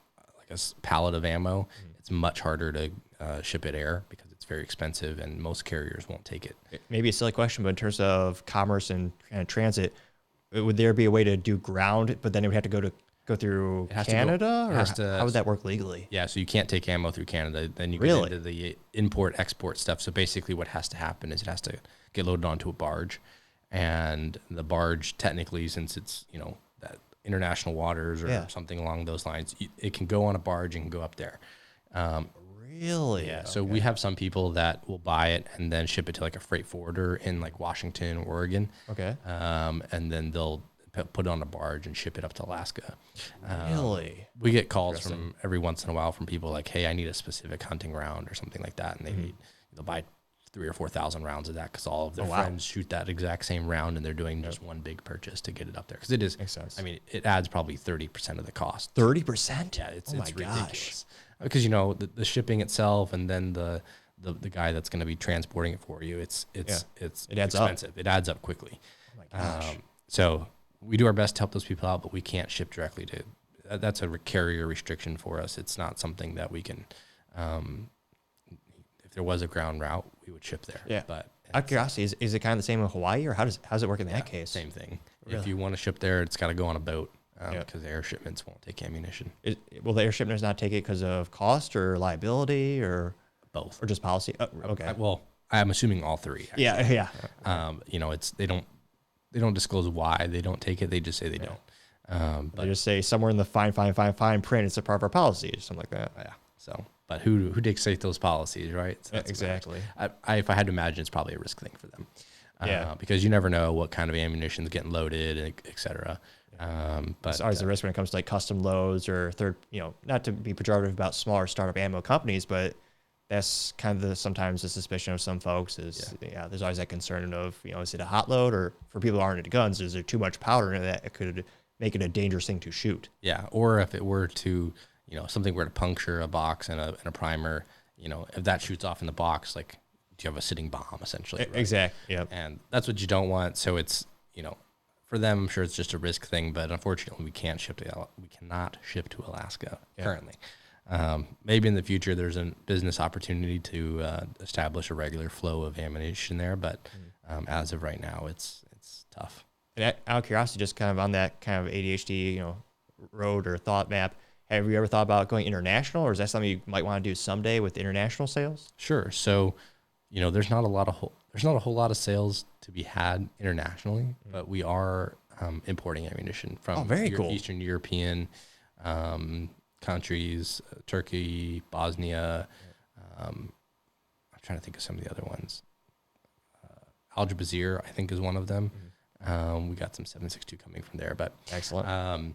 a pallet of ammo, it's much harder to ship it air, because it's very expensive and most carriers won't take it. Maybe a silly question, but in terms of commerce and transit, would there be a way to do ground, but then it would have to go to go through has to Canada, it has or to- how would that work legally? Yeah, so you can't take ammo through Canada. Then you Really? get into the import-export stuff. So basically what has to happen is it has to get loaded onto a barge. And the barge, technically, since it's, that international waters or something along those lines, it can go on a barge and go up there. Really? Yeah. So we have some people that will buy it and then ship it to like a freight forwarder in like Washington, Oregon. Okay. And then they'll put it on a barge and ship it up to Alaska. Really? We get calls from every once in a while from people like, hey, I need a specific hunting round or something like that. And they'll buy 3,000 or 4,000 rounds of that because all of their friends shoot that exact same round, and they're doing just one big purchase to get it up there. Because it is, Makes sense. I mean, it adds probably 30% of the cost. 30%? Yeah, it's Gosh. ridiculous. Because the shipping itself, and then the guy that's going to be transporting it for you, it's It adds expensive. It adds up quickly. Oh my gosh. So we do our best to help those people out, but we can't ship directly to. That's a carrier restriction for us. It's not something that we can. If there was a ground route, we would ship there. Yeah. But out of curiosity, is it kind of the same in Hawaii, or how's it work in that case? Same thing. Really? If you want to ship there, it's got to go on a boat because air shipments won't take ammunition. Will the air shipments not take it because of cost or liability or Both. just policy? Okay. I'm assuming all three. Actually. Yeah. It's they don't disclose why they don't take it. They just say they don't. But they just say somewhere in the fine print, it's a part of our policy or something like that. Yeah. So, but who dictates those policies, right? So Exactly. If I had to imagine, it's probably a risk thing for them. Because you never know what kind of ammunition is getting loaded, et cetera. But it's always a risk when it comes to like custom loads or not to be pejorative about smaller startup ammo companies, but that's kind of sometimes the suspicion of some folks is, there's always that concern of, is it a hot load, or for people who aren't into guns, is there too much powder in it that it could make it a dangerous thing to shoot? Yeah. Or if it were to, something were to puncture a box and a primer, if that shoots off in the box, like, do you have a sitting bomb essentially? Right? Exactly. Yeah. And that's what you don't want. So it's, for them, I'm sure it's just a risk thing, but unfortunately we cannot ship to Alaska currently. Maybe in the future there's a business opportunity to establish a regular flow of ammunition there, but as of right now, it's tough. And out of curiosity, just kind of on that kind of ADHD, road or thought map, have you ever thought about going international, or is that something you might want to do someday with international sales? Sure. So, there's not a whole lot of sales to be had internationally, but we are importing ammunition from Eastern European countries, Turkey, Bosnia. I'm trying to think of some of the other ones. Al Jazeera, I think, is one of them. We got some 7.62 coming from there, but excellent.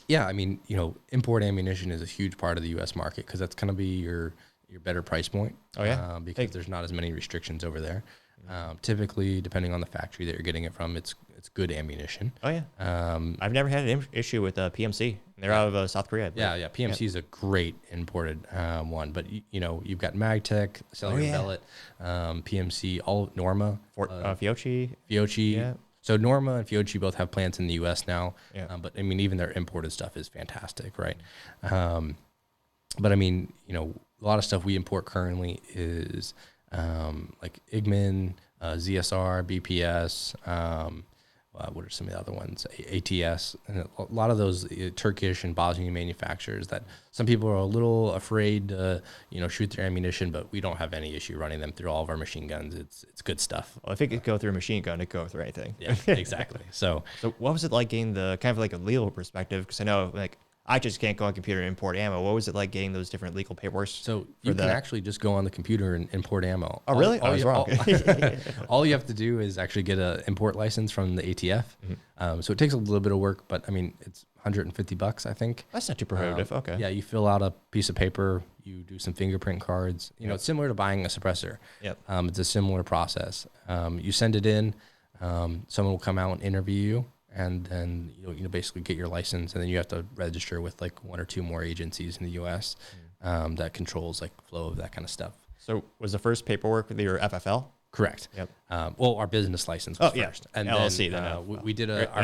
Import ammunition is a huge part of the U.S. market because that's going to be your better price point. Oh yeah, because there's not as many restrictions over there. Typically, depending on the factory that you're getting it from, it's good ammunition. Oh yeah. I've never had an issue with PMC. They're out of South Korea. Yeah. PMC is a great imported one, but you've got Magtech, Cellular Bellet, PMC, all Norma, Fiocchi. Yeah. So Norma and Fiocchi both have plants in the U.S. now. Yeah. But even their imported stuff is fantastic, right? But a lot of stuff we import currently is like Igman, ZSR, BPS. What are some of the other ones? ATS, and a lot of those Turkish and Bosnian manufacturers that some people are a little afraid to, shoot their ammunition, but we don't have any issue running them through all of our machine guns. It's good stuff. Well, if it could go through a machine gun, it could go through anything. Yeah, exactly. So what was it like getting the kind of like a legal perspective? Because I know I just can't go on computer and import ammo. What was it like getting those different legal paperwork? So you can actually just go on the computer and import ammo. Oh, really? I was wrong. All you have to do is actually get an import license from the ATF. So it takes a little bit of work, but it's $150, I think. That's not too prohibitive. Okay. Yeah, you fill out a piece of paper, you do some fingerprint cards. It's similar to buying a suppressor. Yep. It's a similar process. You send it in, someone will come out and interview you. And then you basically get your license, and then you have to register with like one or two more agencies in the U.S. That controls like flow of that kind of stuff. So was the first paperwork with your FFL? Correct. Yep. Our business license was first, and LLC. Then we did our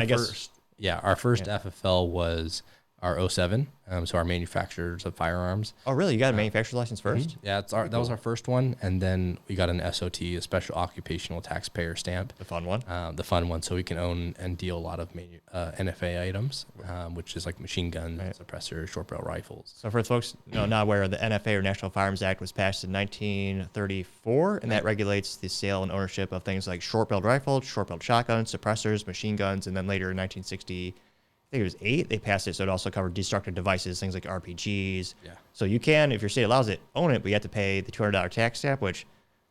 first FFL was our '07, so our manufacturers of firearms. Oh, really? You got a manufacturer's license first? Yeah, that was our first one, and then we got an SOT, a special occupational taxpayer stamp. The fun one. The fun one, so we can own and deal a lot of NFA items, which is like machine guns, suppressors, short barrel rifles. So for folks not aware, the NFA or National Firearms Act was passed in 1934, and that regulates the sale and ownership of things like short-barreled rifles, short-barreled shotguns, suppressors, machine guns, and then later in 1960, I think it was 8, they passed it, so it also covered destructive devices, things like RPGs. Yeah. So you can, if your state allows it, own it, but you have to pay the $200 tax stamp, which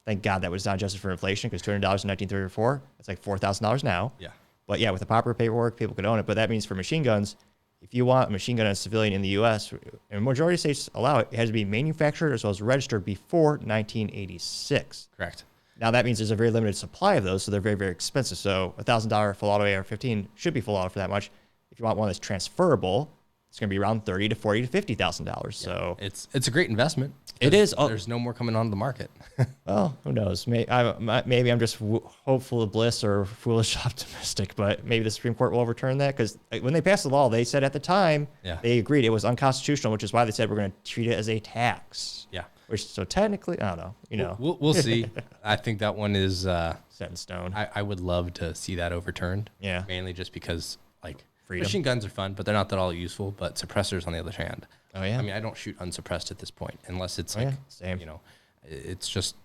thank God that was not adjusted for inflation, because $200 in 1934, it's like $4,000 now. Yeah. But yeah, with the proper paperwork, people could own it. But that means for machine guns, if you want a machine gun as a civilian in the U.S., and majority of states allow it, it has to be manufactured as well as registered before 1986. Correct. Now that means there's a very limited supply of those, so they're very, very expensive. So $1,000 full auto AR-15 should be full auto for that much. If you want one that's transferable, it's going to be around $30,000 to $40,000 to $50,000. So it's a great investment. It is. There's no more coming onto the market. Well, who knows? Maybe I'm just hopeful of bliss or foolish optimistic, but maybe the Supreme Court will overturn that, because when they passed the law, they said at the time they agreed it was unconstitutional, which is why they said we're going to treat it as a tax. Yeah. Which, so technically, I don't know. We'll see. I think that one is set in stone. I would love to see that overturned. Yeah. Mainly just because like Freedom. Machine guns are fun, but they're not that all useful. But suppressors, on the other hand, Oh yeah. I mean, I don't shoot unsuppressed at this point, unless it's Oh, like yeah. Same. you know, it's just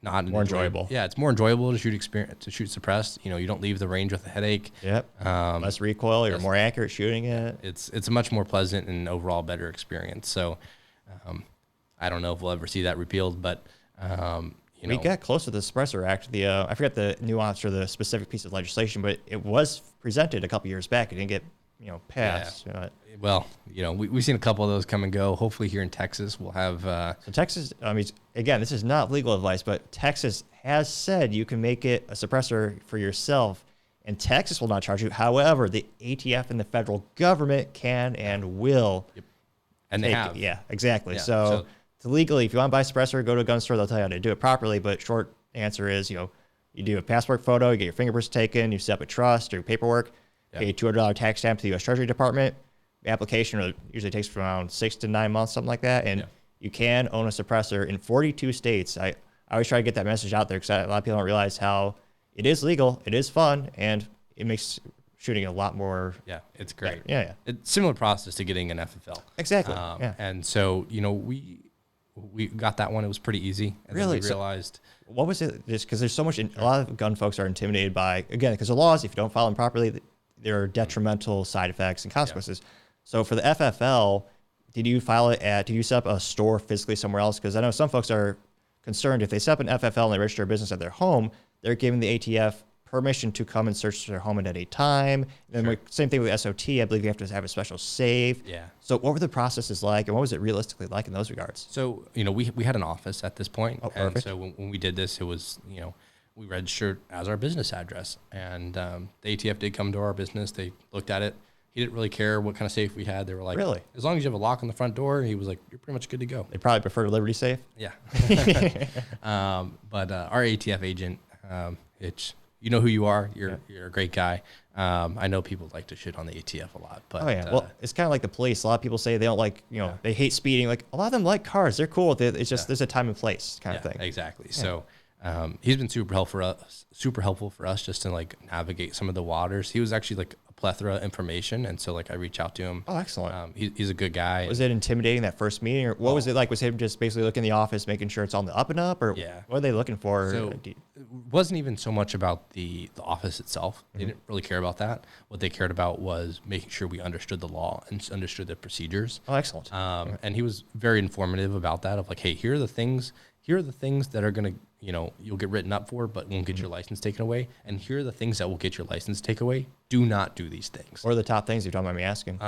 not More enjoyable. Yeah, it's more enjoyable to shoot suppressed. You know, you don't leave the range with a headache. Yep. Less recoil. You're more accurate shooting it. It's a much more pleasant and overall better experience. So, I don't know if we'll ever see that repealed, but you know, We got close to the Suppressor Act. I forget the nuance or the specific piece of legislation, but it was presented a couple years back. It didn't get passed. well, you know, we've seen a couple of those come and go. Hopefully here in Texas, we'll have. So Texas, I mean, again, this is not legal advice, but Texas has said you can make it a suppressor for yourself, and Texas will not charge you. However, the ATF and the federal government can and will. Yep. And they have. Yeah, exactly. Yeah, So to legally, if you want to buy a suppressor, go to a gun store. They'll tell you how to do it properly. But short answer is, you do a passport photo, you get your fingerprints taken, you set up a trust or paperwork, pay a $200 tax stamp to the U.S. Treasury Department. The application usually takes around 6 to 9 months, something like that. And you can own a suppressor in 42 states. I always try to get that message out there, because a lot of people don't realize how it is legal, it is fun, and it makes shooting a lot more. Yeah, it's great. Yeah. It's similar process to getting an FFL. Exactly. And so, we got that one. It was pretty easy. And Really? Then we realized. What was it? Just because there's so much, a lot of gun folks are intimidated by, again, because the laws, if you don't follow them properly, there are detrimental side effects and consequences. So for the FFL, did you set up a store physically somewhere else? Because I know some folks are concerned if they set up an FFL and they register a business at their home, they're giving the ATF permission to come and search their home at any time. And then same thing with SOT. I believe you have to have a special save. Yeah. So what were the processes like, and what was it realistically like in those regards? So, we had an office at this point. Oh, and perfect. so when we did this, it was, we registered as our business address. And the ATF did come to our business. They looked at it. He didn't really care what kind of safe we had. They were like, Really? As long as you have a lock on the front door, he was like, you're pretty much good to go. They probably prefer Liberty Safe. Yeah. But our ATF agent, it's, you know who you are. You're a great guy. I know people like to shit on the ATF a lot, but Well, it's kind of like the police. A lot of people say they don't like, they hate speeding. Like, a lot of them like cars. They're cool with it. It's just there's a time and place kind of thing. Exactly. Yeah. So he's been super helpful for us just to like navigate some of the waters. He was actually like a plethora of information, and so like I reach out to him. Oh, excellent. He's a good guy. Was it intimidating that first meeting, or what was it like? Was him just basically looking in the office, making sure it's on the up and up, or what are they looking for? So it wasn't even so much about the office itself. They didn't really care about that. What they cared about was making sure we understood the law and understood the procedures. Oh, excellent. And he was very informative about that, of like, hey, here are the things that are going to, you'll get written up for, but won't get your license taken away. And here are the things that will get your license taken away. Do not do these things. What are the top things, if you don't mind me asking?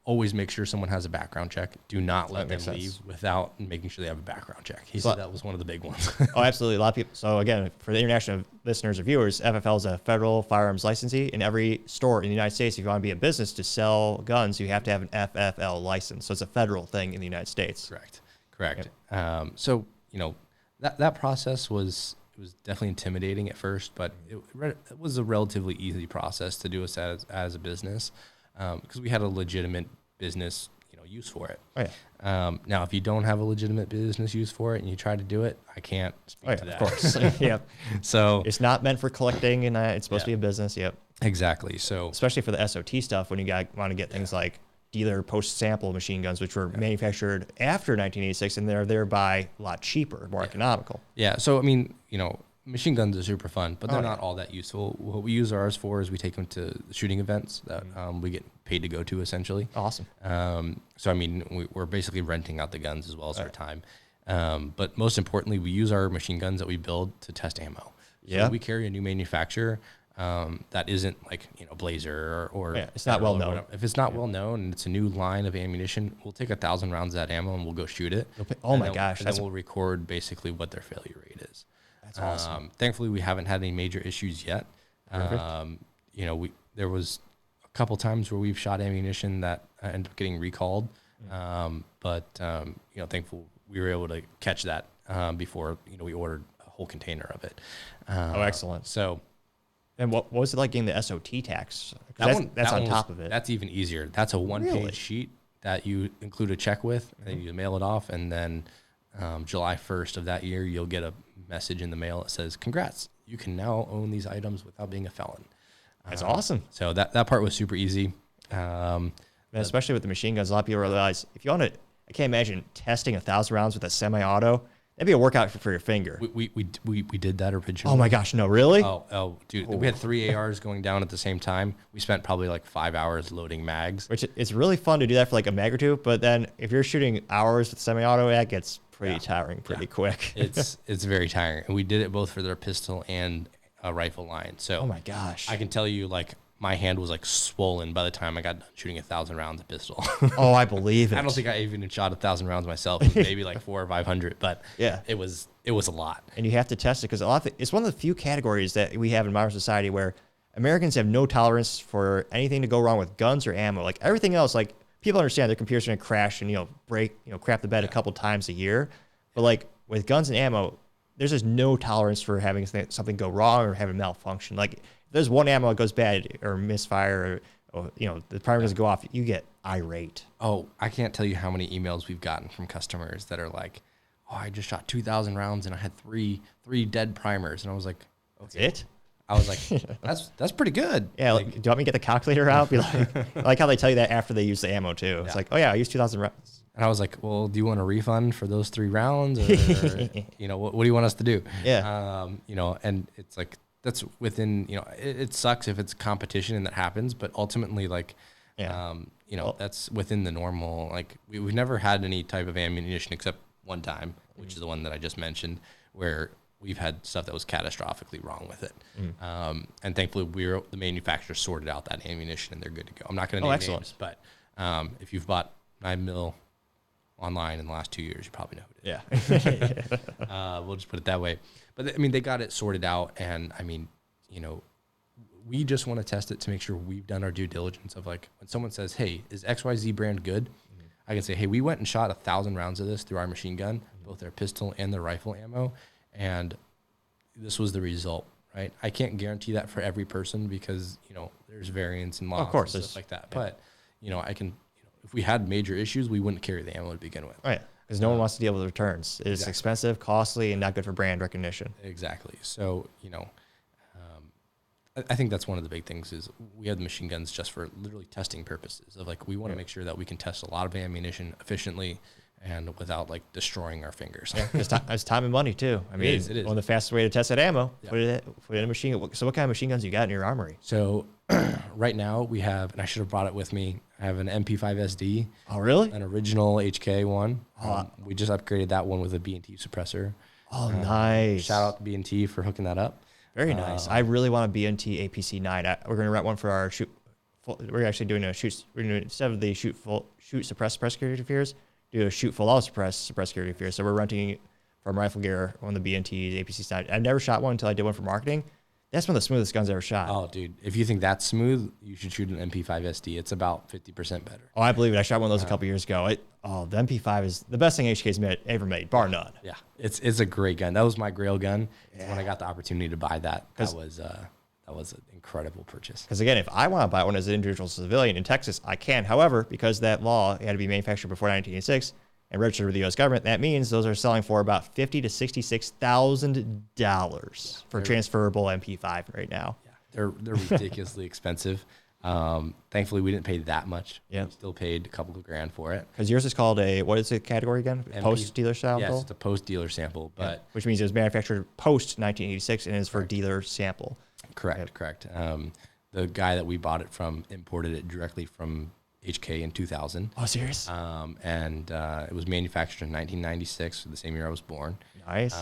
Always make sure someone has a background check. Do not let them leave without making sure they have a background check. He said that was one of the big ones. Oh, absolutely. A lot of people. So again, for the international listeners or viewers, FFL is a federal firearms licensee. In every store in the United States, if you want to be a business to sell guns, you have to have an FFL license. So it's a federal thing in the United States. Correct. Yep. So, that process was definitely intimidating at first, but it was a relatively easy process to do us as a business. because we had a legitimate business, use for it. Oh, yeah. Now, if you don't have a legitimate business use for it and you try to do it, I can't speak to that. Of course. Yep. So it's not meant for collecting, and it's supposed to be a business. Yep. Exactly. So especially for the SOT stuff, when you want to get things like dealer post-sample machine guns, which were manufactured after 1986, and they're thereby a lot cheaper, more economical. Yeah. So, I mean, machine guns are super fun, but they're not all that useful. What we use ours for is we take them to shooting events that we get paid to go to, essentially. Awesome. So, I mean, we're basically renting out the guns as well as our time. But most importantly, we use our machine guns that we build to test ammo. So we carry a new manufacturer that isn't like, Blazer or it's not well known. If it's not well known and it's a new line of ammunition, we'll take 1,000 rounds of that ammo and we'll go shoot it. Oh my gosh. And then we'll record basically what their failure rate is. That's awesome. Thankfully, we haven't had any major issues yet. There was a couple times where we've shot ammunition that ended up getting recalled. But thankful we were able to catch that before, we ordered a whole container of it. Excellent. So, and what was it like getting the SOT tax? That's on top of it. That's even easier. That's a one-page sheet that you include a check with, and then you mail it off, and then July 1st of that year, you'll get a message in the mail that says, "Congrats, you can now own these items without being a felon." That's awesome. So that part was super easy. Especially with the machine guns, a lot of people realize if you want to, I can't imagine testing 1,000 rounds with a semi-auto. That'd be a workout for your finger. We did that originally. Oh my gosh, no, really? Oh, dude, we had 3 ARs going down at the same time. We spent probably like 5 hours loading mags. Which it's really fun to do that for like a mag or two, but then if you're shooting hours with semi-auto, that gets pretty tiring pretty quick. It's very tiring, and we did it both for their pistol and a rifle line. So oh my gosh, I can tell you, like, my hand was like swollen by the time I got done shooting 1,000 rounds of pistol. Oh, I believe it. I don't think I even shot 1,000 rounds myself. It was maybe like 400 or 500, but it was a lot. And you have to test it because it's one of the few categories that we have in modern society where Americans have no tolerance for anything to go wrong with guns or ammo. Like everything else, like people understand their computer's going to crash and break, crap the bed a couple times a year, but like with guns and ammo, there's just no tolerance for having something go wrong or having malfunction. Like if there's one ammo that goes bad or misfire or the primer doesn't go off, you get irate. Oh, I can't tell you how many emails we've gotten from customers that are like, "Oh, I just shot 2,000 rounds and I had three dead primers," and I was like, "Okay." That's it? I was like, "That's pretty good." Yeah. Like, do you want me to get the calculator out? Be like, I like how they tell you that after they use the ammo too. It's like, "Oh yeah, I used 2,000 rounds." And I was like, "Well, do you want a refund for those 3 rounds, or what do you want us to do?" Yeah. And it's like that's within it sucks if it's competition and that happens, but ultimately that's within the normal. Like we've never had any type of ammunition except one time, which is the one that I just mentioned, where we've had stuff that was catastrophically wrong with it. And thankfully, the manufacturer sorted out that ammunition and they're good to go. I'm not going to name names, but if you've bought 9mm online in the last 2 years, you probably know who it is. Yeah. We'll just put it that way. But I mean, they got it sorted out, and I mean, we just want to test it to make sure we've done our due diligence of like when someone says, "Hey, is XYZ brand good?" I can say, "Hey, we went and shot 1,000 rounds of this through our machine gun, both their pistol and their rifle ammo, and this was the result." Right? I can't guarantee that for every person because there's variance in lots and stuff like that. Yeah. But I can. If we had major issues, we wouldn't carry the ammo to begin with. Right. Because no one wants to deal with returns. It's expensive, costly, and not good for brand recognition. Exactly. So, I think that's one of the big things is we have the machine guns just for literally testing purposes of like, we want to make sure that we can test a lot of ammunition efficiently and without like destroying our fingers. Yeah, it's time and money too. I mean, it is. One of the fastest way to test that ammo, put it in a machine. So what kind of machine guns you got in your armory? So right now we have, and I should have brought it with me, I have an MP5 SD. Oh, really? An original HK one. We just upgraded that one with a B&T suppressor. Oh, nice. Shout out to B&T for hooking that up. Very nice. I really want a B&T APC 9. We're going to rent one for our shoot. We're actually doing a shoot. We're doing, instead of the shoot suppress security fears, do a shoot full out suppress security fears. So we're renting from Rifle Gear one of the B&T APC 9. I've never shot one until I did one for marketing. That's one of the smoothest guns I ever shot. Oh, dude. If you think that's smooth, you should shoot an MP5 SD. It's about 50% better. Oh, I believe it. I shot one of those a couple years ago. The MP5 is the best thing HK's ever made, bar none. Yeah, it's a great gun. That was my grail gun. Yeah. When I got the opportunity to buy that, that was that was an incredible purchase. Because again, if I want to buy one as an individual civilian in Texas, I can. However, because that law had to be manufactured before 1986 and registered with the U.S. government, that means those are selling for about $50,000 to $66,000 for transferable MP5 right now. Yeah, they're ridiculously expensive. Thankfully, we didn't pay that much. Yeah, we still paid a couple of grand for it. Because yours is called a, what is the category again? Post dealer sample. Yes, it's a post dealer sample, but which means it was manufactured post 1986 and is for dealer sample. Correct. The guy that we bought it from imported it directly from HK in 2000. Oh, serious? And it was manufactured in 1996, the same year I was born. Nice.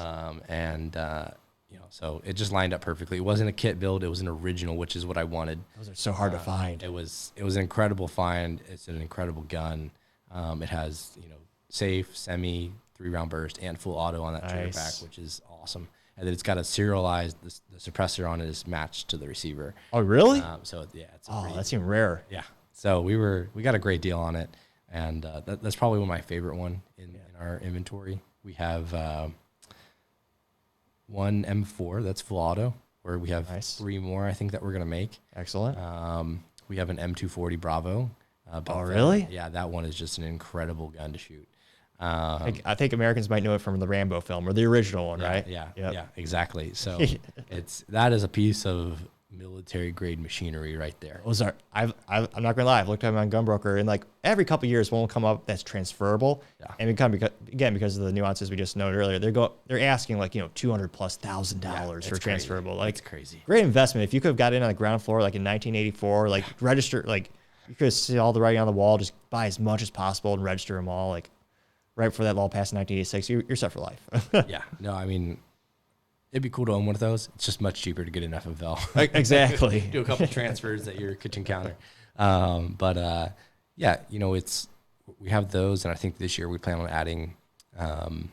So it just lined up perfectly. It wasn't a kit build; it was an original, which is what I wanted. Those are so hard to find. It was an incredible find. It's an incredible gun. It has safe, semi, 3-round burst, and full auto on that trigger pack, which is awesome. And then it's got a serialized. The suppressor on it is matched to the receiver. Oh, really? So yeah, it's that's even rare. Yeah. So we got a great deal on it, and that's probably one of my favorite one in our inventory. We have one M4 that's full auto, where we have 3 more I think that we're gonna make. Excellent. We have an M240 Bravo. Oh, really? Yeah, that one is just an incredible gun to shoot. I think Americans might know it from the Rambo film or the original one, right? Yeah, exactly. So that is a piece of military grade machinery right there. Those are, I'm not gonna lie, I've looked at them on Gunbroker, and like every couple of years one will come up that's transferable. Yeah. And because of the nuances we just noted earlier, they're asking like $200,000+ for transferable. Like, it's crazy. Great investment. If you could have got in on the ground floor like in 1984, like register, like you could see all the writing on the wall, just buy as much as possible and register them all. Like right before that law passed in 1986, you're set for life. Yeah. No, I mean, it'd be cool to own one of those. It's just much cheaper to get an FFL. Exactly. Do a couple transfers at your kitchen counter. We have those, and I think this year we plan on adding. I'm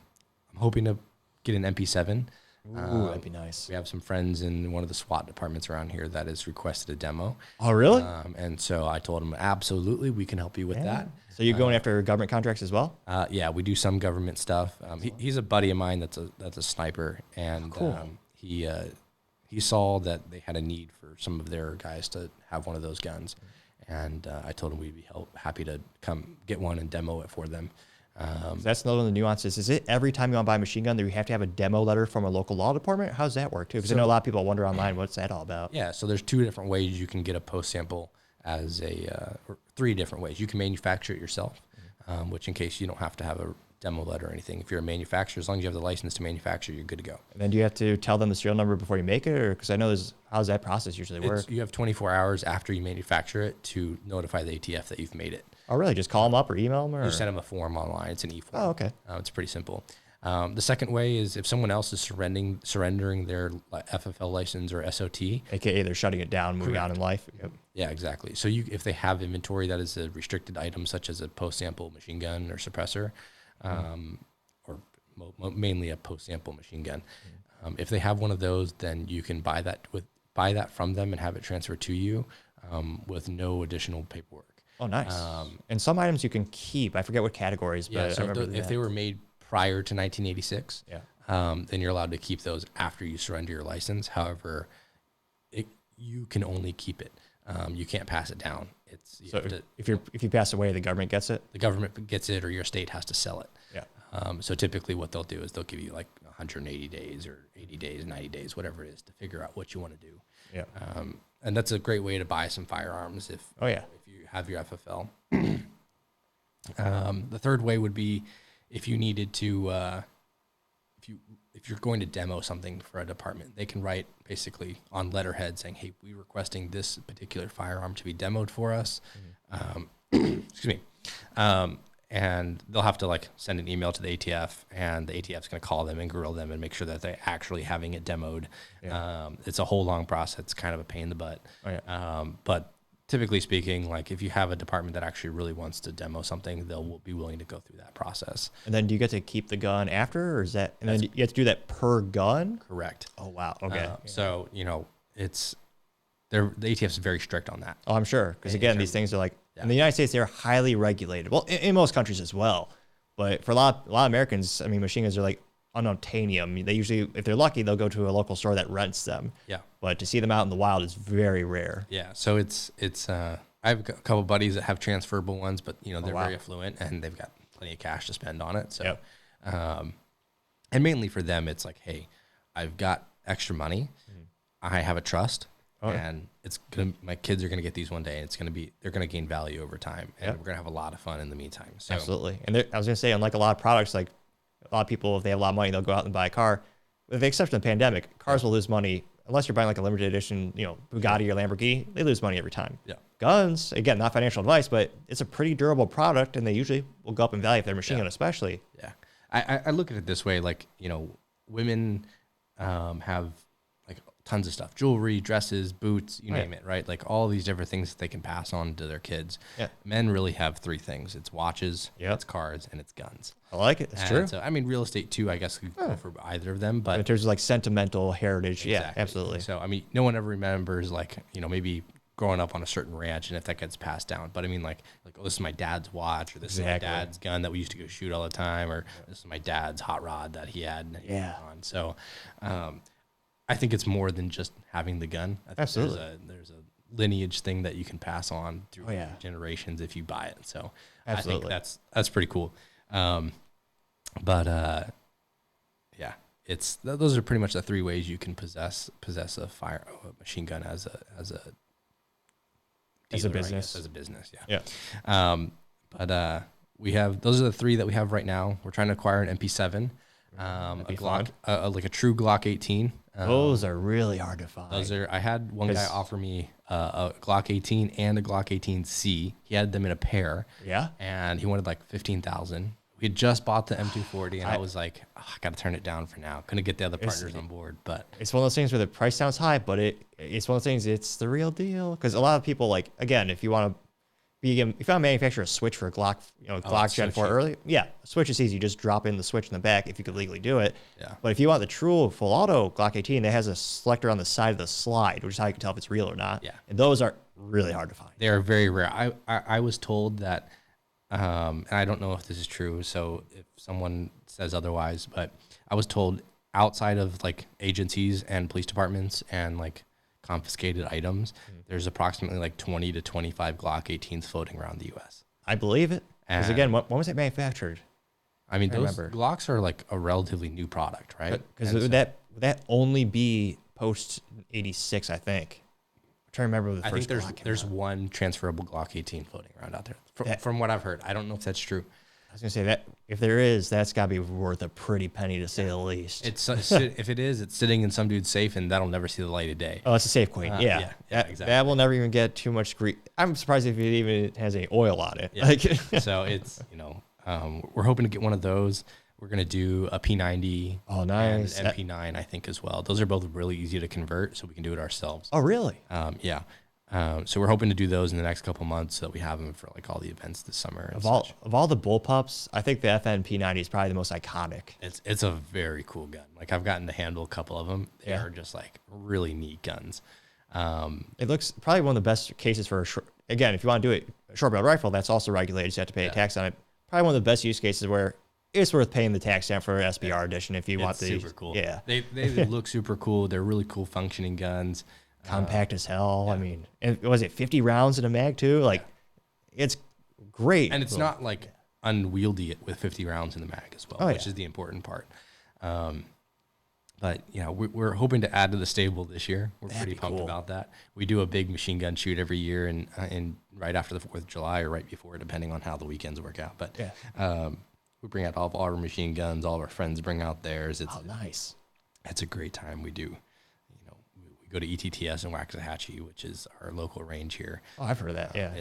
hoping to get an MP7. Ooh, that'd be nice. We have some friends in one of the SWAT departments around here that has requested a demo. Oh, really? And so I told him, absolutely, we can help you with that. So you're going after government contracts as well? Yeah, we do some government stuff. He's a buddy of mine that's a sniper, and he saw that they had a need for some of their guys to have one of those guns, and I told him we'd be happy to come get one and demo it for them. That's another one of the nuances. Is it every time you want to buy a machine gun that you have to have a demo letter from a local law department? How does that work too? Because I know a lot of people wonder online, what's that all about? Yeah, so there's 2 different ways you can get a post sample or 3 different ways. You can manufacture it yourself, which in case you don't have to have a demo letter or anything. If you're a manufacturer, as long as you have the license to manufacture, you're good to go. And then do you have to tell them the serial number before you make it? Or because I know how does that process usually work? You have 24 hours after you manufacture it to notify the ATF that you've made it. Oh, really? Just call them up or email them? Or? You send them a form online. It's an e-form. Oh, okay. It's pretty simple. The second way is if someone else is surrendering their FFL license or SOT. AKA they're shutting it down, moving on in life. Yep. Yeah, exactly. So if they have inventory that is a restricted item, such as a post-sample machine gun or suppressor, or mainly a post-sample machine gun, if they have one of those, then you can buy that from them and have it transferred to you with no additional paperwork. Oh, nice. And some items you can keep. I forget what categories, but so if they were made prior to 1986, then you're allowed to keep those after you surrender your license. However, you can only keep it. You can't pass it down. If you pass away, the government gets it? The government gets it, or your state has to sell it. Yeah. So typically what they'll do is they'll give you like 180 days or 80 days, 90 days, whatever it is, to figure out what you want to do. Yeah. And that's a great way to buy some firearms if you have your FFL. The third way would be if you needed to, if you're going to demo something for a department, they can write basically on letterhead saying, hey, we're requesting this particular firearm to be demoed for us. Excuse me. And they'll have to like send an email to the ATF, and the ATF is going to call them and grill them and make sure that they're actually having it demoed. Yeah. It's a whole long process. It's kind of a pain in the butt. Oh, yeah. But typically speaking, like if you have a department that actually really wants to demo something, they'll be willing to go through that process. And then do you get to keep the gun after, or is that, and then you have to do that per gun? Correct. Oh, wow. Okay. So, it's, the ATF is very strict on that. Oh, I'm sure. Because again, these things are like, in the United States, they're highly regulated. Well, in most countries as well. But for a lot of Americans, I mean, machine guns are like unobtainium. They usually, if they're lucky, they'll go to a local store that rents them. Yeah. But to see them out in the wild is very rare. Yeah. So it's I have a couple buddies that have transferable ones, but you know, they're wow. very affluent and they've got plenty of cash to spend on it. So, Yep. And mainly for them, it's like, hey, I've got extra money. I have a trust, and my kids are gonna get these one day. And they're gonna gain value over time, and we're gonna have a lot of fun in the meantime. So. Absolutely. And I was gonna say, unlike a lot of products, like a lot of people, if they have a lot of money, they'll go out and buy a car. With the exception of the pandemic, cars will lose money unless you're buying like a limited edition, Bugatti or Lamborghini. They lose money every time. Yeah. Guns, again, not financial advice, but it's a pretty durable product, and they usually will go up in value if they're machine gun, especially. Yeah. I look at it this way, like, women have like tons of stuff, jewelry, dresses, boots, you name it, right? Like all these different things that they can pass on to their kids. Yeah. Men really have three things. It's watches, Yep. it's cars, and it's guns. I like it. It's true. So, I mean, real estate too, I guess could go for either of them, but In terms of like sentimental heritage, yeah, Exactly. absolutely. So, I mean, no one ever remembers like, maybe growing up on a certain ranch and if that gets passed down. But I mean, like, oh, this is my dad's watch, or this is my dad's gun that we used to go shoot all the time, or this is my dad's hot rod that he had on. So, I think it's more than just having the gun. I think Absolutely. There's a lineage thing that you can pass on through generations if you buy it. So Absolutely. I think that's pretty cool. Yeah, those are pretty much the three ways you can possess a machine gun as a dealer, business. as a business. Yeah. Those are the three that we have right now. We're trying to acquire an MP7, a Glock, like a true Glock 18. Those are really hard to find. I had one guy offer me a Glock 18 and a Glock 18C. He had them in a pair. Yeah. And he wanted like 15,000. We had just bought the M240, and I was like, I got to turn it down for now. Couldn't get the other partners on board, but it's one of those things where the price sounds high, but it's one of those things. It's the real deal, because a lot of people, like, again, if you want to if you want to manufacture a switch for a Glock, Glock Gen 4 early, switch is easy. You just drop in the switch in the back if you could legally do it. Yeah. But if you want the true full auto Glock 18, that has a selector on the side of the slide, which is how you can tell if it's real or not. Yeah. And those are really hard to find. They are very rare. I was told that. And I don't know if this is true, so if someone says otherwise, but I was told outside of like agencies and police departments and like confiscated items, there's approximately like 20 to 25 Glock 18s floating around the U.S. I believe it. Because again, when was it manufactured? I mean, those Glocks are like a relatively new product, right? Because would that only be post 86, I think. I'm trying to remember the I first think there's one transferable Glock 18 floating around out there. From what I've heard, I don't know if that's true. I was gonna say that if there is, that's got to be worth a pretty penny to say the least. If it is, it's sitting in some dude's safe, and that'll never see the light of day. Oh, it's a safe queen. Exactly. That will never even get too much grief. I'm surprised if it even has any oil on it. Yeah. So it's we're hoping to get one of those. We're gonna do a P90. Oh, nice. And an MP9, I think, as well. Those are both really easy to convert, so we can do it ourselves. Oh, really? Yeah. So we're hoping to do those in the next couple months, so that we have them for like all the events this summer. Of all the bullpups, I think the FN P90 is probably the most iconic. It's a very cool gun. Like, I've gotten to handle a couple of them. They are just like really neat guns. It looks probably one of the best cases for again, if you want to do it, a short barrel rifle, that's also regulated, so you have to pay a tax on it. Probably one of the best use cases where it's worth paying the tax down for SBR edition if you want the super cool. Yeah, they look super cool. They're really cool functioning guns. Compact as hell. I mean, and was it 50 rounds in a mag too? Like, it's great. And it's not like unwieldy with 50 rounds in the mag as well, which is the important part. But we're hoping to add to the stable this year. We're pretty pumped about that. We do a big machine gun shoot every year, and right after the 4th of July or right before, depending on how the weekends work out. But we bring out all of our machine guns. All of our friends bring out theirs. It's nice. It's a great time. We do. We go to ETTS in Waxahachie, which is our local range here. Oh, I've heard of that. Yeah,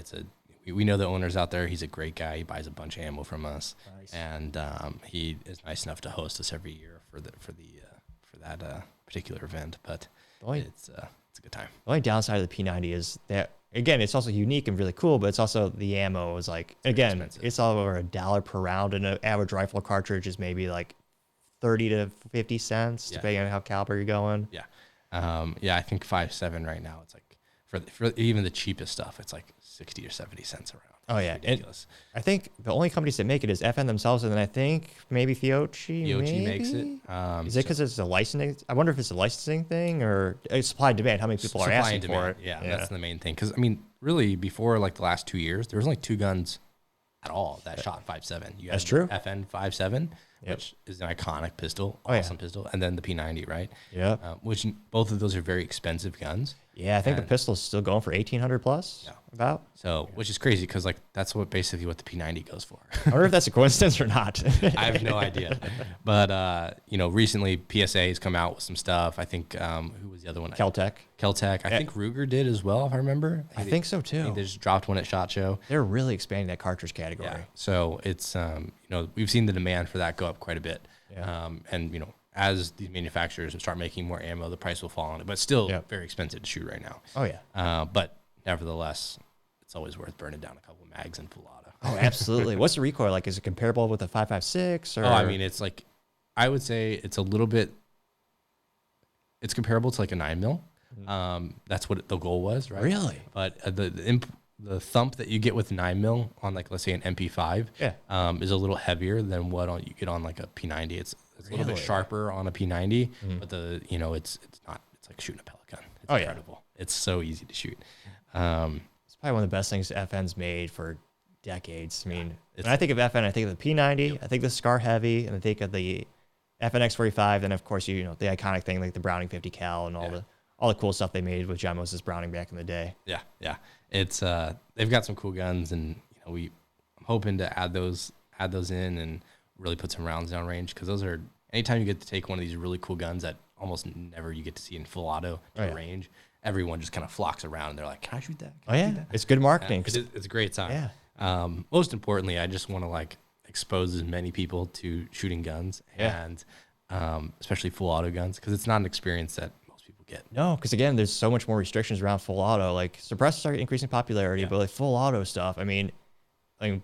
we know the owner's out there. He's a great guy. He buys a bunch of ammo from us, nice. And he is nice enough to host us every year for that particular event. But it's a good time. The only downside of the P90 is that, again, it's also unique and really cool, but it's also the ammo is like, again, it's all over $1 per round, and an average rifle cartridge is maybe like 30 to 50 cents, depending on how caliber you're going. Yeah. I think 5.7 right now. It's like for even the cheapest stuff, it's like 60 or 70 cents around. Oh yeah, ridiculous. I think the only companies that make it is FN themselves, and then I think maybe Fiocchi. Fiocchi makes it. Is it because it's a licensing? I wonder if it's a licensing thing or supply and demand. How many people are asking for it? Yeah, that's the main thing. Because I mean, really, before like the last 2 years, there was only 2 guns at all that shot 5.7. That's true. FN 5.7, which is an iconic pistol, awesome pistol, and then the P90, right? Yeah. Which both of those are very expensive guns. Yeah, I think the pistol's still going for 1,800 plus. Yeah. About. So, which is crazy because like that's basically what the P90 goes for. I wonder if that's a coincidence or not. I have no idea. But recently PSA has come out with some stuff. I think who was the other one? Keltec. I think Ruger did as well, if I remember. I think so too. I think they just dropped one at SHOT Show. They're really expanding that cartridge category. Yeah. So it's we've seen the demand for that go up quite a bit. Yeah. And as these manufacturers start making more ammo, the price will fall on it. But still very expensive to shoot right now. Oh yeah. But nevertheless, it's always worth burning down a couple of mags in full auto. Oh, absolutely. What's the recoil like? Is it comparable with a 5.56? Or? Oh, I mean, it's like, I would say it's a little bit, it's comparable to like a 9mm. That's what the goal was, right? Really? But the thump that you get with 9mm on like, let's say an MP5 is a little heavier than what you get on like a P90. It's a little bit sharper on a P90, but it's not, it's like shooting a pellet gun. It's incredible. It's so easy to shoot. It's probably one of the best things FN's made for decades. I mean, when I think of FN, I think of the P90, I think the Scar Heavy, and I think of the FNX45. Then of course, the iconic thing like the Browning 50 cal and all the cool stuff they made with John Moses Browning back in the day. Yeah, yeah. It's they've got some cool guns, and I'm hoping to add those in and really put some rounds down range, because those are, anytime you get to take one of these really cool guns that almost never you get to see in full auto to range, everyone just kind of flocks around and they're like, can I shoot that? Can I shoot that? It's good marketing. It's a great time. Yeah. Most importantly, I just want to like expose as many people to shooting guns and especially full auto guns, because it's not an experience that most people get. No, because again, there's so much more restrictions around full auto. Like suppressors are increasing popularity, but like full auto stuff, I mean,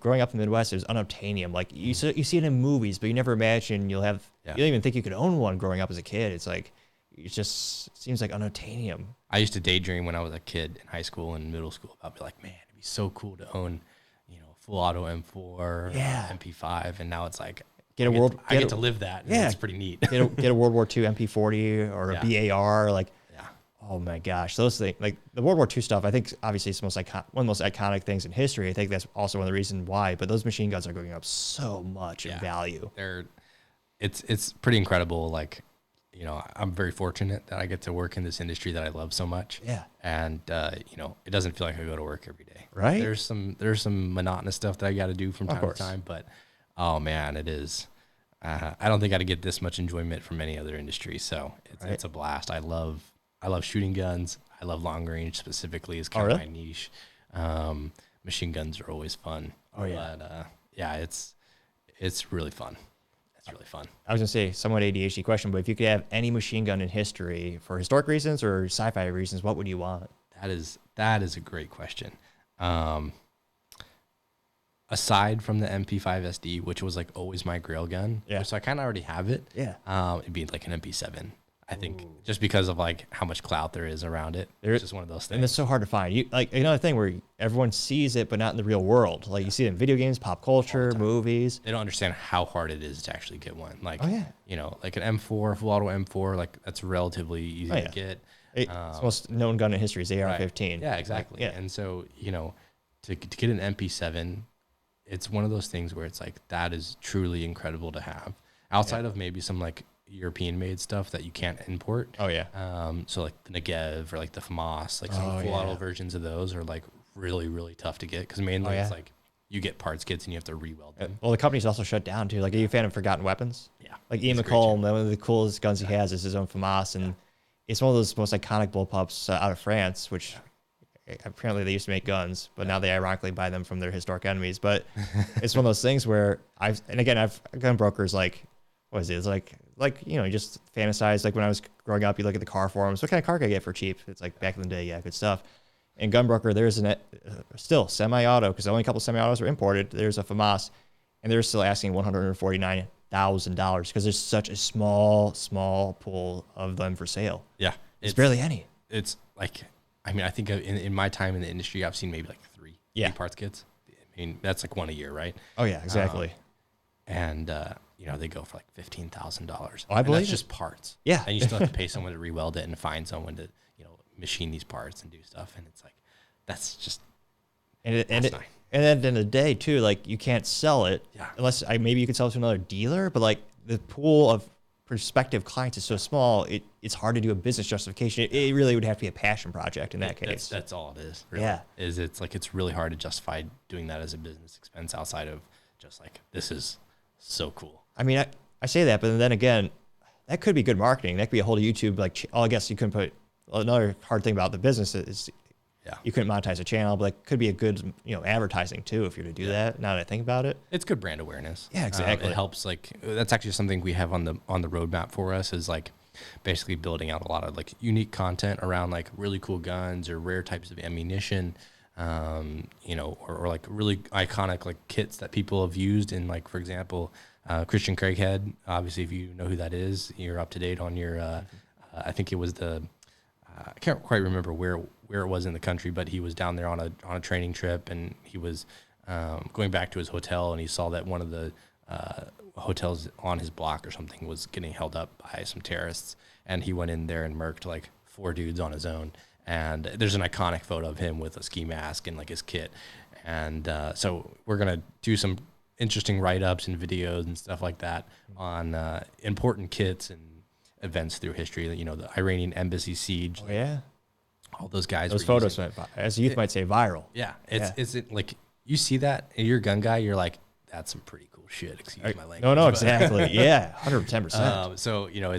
growing up in the Midwest, there's unobtainium. Like you see it in movies, but you never imagine you'll have. You don't even think you could own one growing up as a kid. It's like it just seems like unobtainium. I used to daydream when I was a kid in high school and middle school about, be like, man, it'd be so cool to own, full auto M4, or MP5, and now it's like I get to live that. Yeah, it's pretty neat. get a World War II MP40 or a BAR, like. Oh my gosh, those things, like the World War II stuff, I think obviously it's one of the most iconic things in history. I think that's also one of the reasons why. But those machine guns are going up so much in value. It's pretty incredible. Like, I'm very fortunate that I get to work in this industry that I love so much. Yeah. And it doesn't feel like I go to work every day. Right. There's some monotonous stuff that I got to do from time to time, but oh man, it is. I don't think I'd get this much enjoyment from any other industry. So it's a blast. I love shooting guns. I love long range specifically, is kind of my niche. Machine guns are always fun. Oh yeah. But it's really fun. It's really fun. I was gonna say somewhat ADHD question, but if you could have any machine gun in history for historic reasons or sci-fi reasons, what would you want? That is a great question. Aside from the MP5 SD, which was like always my grail gun, so I kind of already have it. Yeah. It'd be like an MP7. I think just because of like how much clout there is around it. It's just one of those things. And it's so hard to find. You like another thing where everyone sees it, but not in the real world. Like you see it in video games, pop culture, movies. They don't understand how hard it is to actually get one. Like, like an M4, full auto M4, like that's relatively easy to get. It's the most known gun in history is the AR-15. Right. Yeah, exactly. And so, to get an MP7, it's one of those things where it's like, that is truly incredible to have. Outside of maybe some like European made stuff that you can't import. Oh yeah. So like the Negev or like the FAMAS, like some full auto versions of those are like really, really tough to get, because mainly it's like you get parts kits and you have to re-weld them. Well, the company's also shut down too. Like, are you a fan of Forgotten Weapons? Yeah. Like Ian McCall, one of the coolest guns he has is his own FAMAS, and it's one of those most iconic bullpups out of France, which apparently they used to make guns, but now they ironically buy them from their historic enemies. But it's one of those things where I've gun brokers like, what is it? It's like you just fantasize. Like when I was growing up, you look at the car forums. What kind of car can I get for cheap? It's like back in the day, good stuff. And Gunbroker, there's still semi-auto, because only a couple of semi-autos were imported. There's a FAMAS, and they're still asking $149,000 because there's such a small pool of them for sale. Yeah, it's barely any. It's like I mean, I think in my time in the industry, I've seen maybe like three parts kits. I mean, that's like one a year, right? Oh yeah, exactly. And you know, they go for like $15,000. Oh, I believe that's it. just parts. Yeah. And you still have to pay someone to re-weld it and find someone to, you know, machine these parts and do stuff. And it's like, that's just, and then at the end of the day too, like you can't sell it unless maybe you could sell it to another dealer, but like the pool of prospective clients is so small, it's hard to do a business justification. It really would have to be a passion project in that case. That's all it is. Really. Yeah. It's like, it's really hard to justify doing that as a business expense outside of just like, this is so cool. I mean, I say that, but then again, that could be good marketing. That could be a whole YouTube, like, I guess you couldn't put, another hard thing about the business is you couldn't monetize a channel, but like could be a good, you know, advertising too, if you're to do that. Now that I think about it, it's good brand awareness. Yeah, exactly. It helps. Like, that's actually something we have on the roadmap for us, is like basically building out a lot of like unique content around like really cool guns or rare types of ammunition, you know, or like really iconic like kits that people have used in, like, for example, Christian Craighead. Obviously, if you know who that is, you're up to date on your, I think it was I can't quite remember where it was in the country, but he was down there on a training trip, and he was going back to his hotel, and he saw that one of the hotels on his block or something was getting held up by some terrorists, and he went in there and murked like 4 dudes on his own. And there's an iconic photo of him with a ski mask and like his kit. And so we're gonna do some interesting write-ups and videos and stuff like that on important kits and events through history. You know, the Iranian embassy siege. Oh yeah, all those guys. Those photos went, as youth might say, viral. Yeah, it's like you see that, and you're a gun guy, you're like, that's some pretty cool shit. Excuse my language. No, exactly. Yeah, 110%. So you know,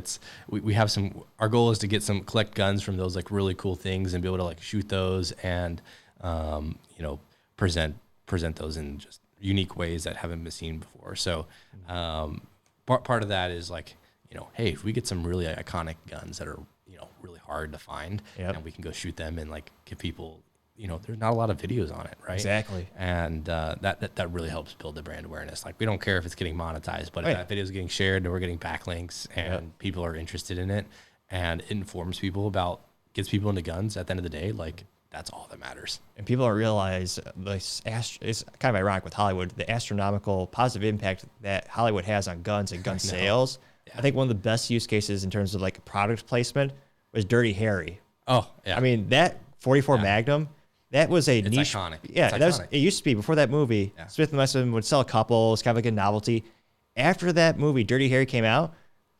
we have some. Our goal is to collect guns from those like really cool things and be able to like shoot those and you know, present those in just unique ways that haven't been seen before. So part of that is like, you know, hey, if we get some really iconic guns that are, you know, really hard to find, and we can go shoot them and like give people, you know, there's not a lot of videos on it, right? Exactly. And that really helps build the brand awareness. Like, we don't care if it's getting monetized, but if that video is getting shared and we're getting backlinks and people are interested in it, and it informs people gets people into guns at the end of the day, like, that's all that matters. And people don't realize it's kind of ironic with Hollywood, the astronomical positive impact that Hollywood has on guns and gun sales. Yeah. I think one of the best use cases in terms of like product placement was Dirty Harry. Oh, yeah. I mean, that 44 Magnum, that was a niche. Iconic. Yeah, it used to be before that movie. Yeah. Smith & Wesson would sell a couple. It's kind of like a novelty. After that movie, Dirty Harry came out,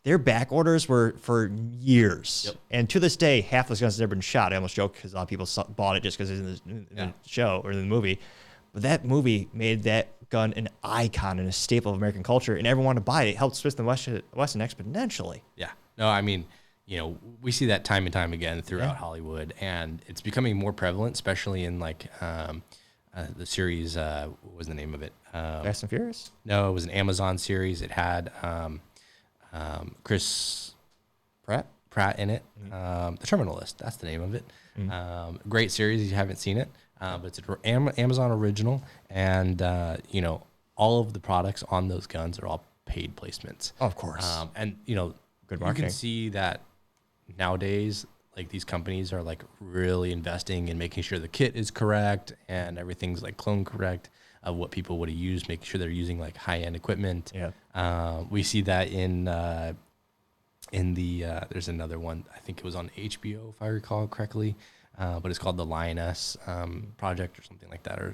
their back orders were for years. Yep. And to this day, half those guns have never been shot. I almost joke because a lot of people bought it just because it's in the show or in the movie. But that movie made that gun an icon and a staple of American culture, and everyone wanted to buy it. It helped Smith & Wesson exponentially. Yeah. No, I mean, you know, we see that time and time again throughout Hollywood, and it's becoming more prevalent, especially in like the series. What was the name of it? Fast and Furious? No, it was an Amazon series. It had Chris Pratt in it. The Terminal List. That's the name of it. Great series if you haven't seen it. But it's an Amazon original, and you know, all of the products on those guns are all paid placements. Of course. And you know, good marketing. You can see that nowadays, like, these companies are like really investing in making sure the kit is correct and everything's like clone correct of what people would have used, making sure they're using like high-end equipment. Yeah. We see that in the there's another one, I think it was on HBO if I recall correctly, but it's called the Lioness Project or something like that, or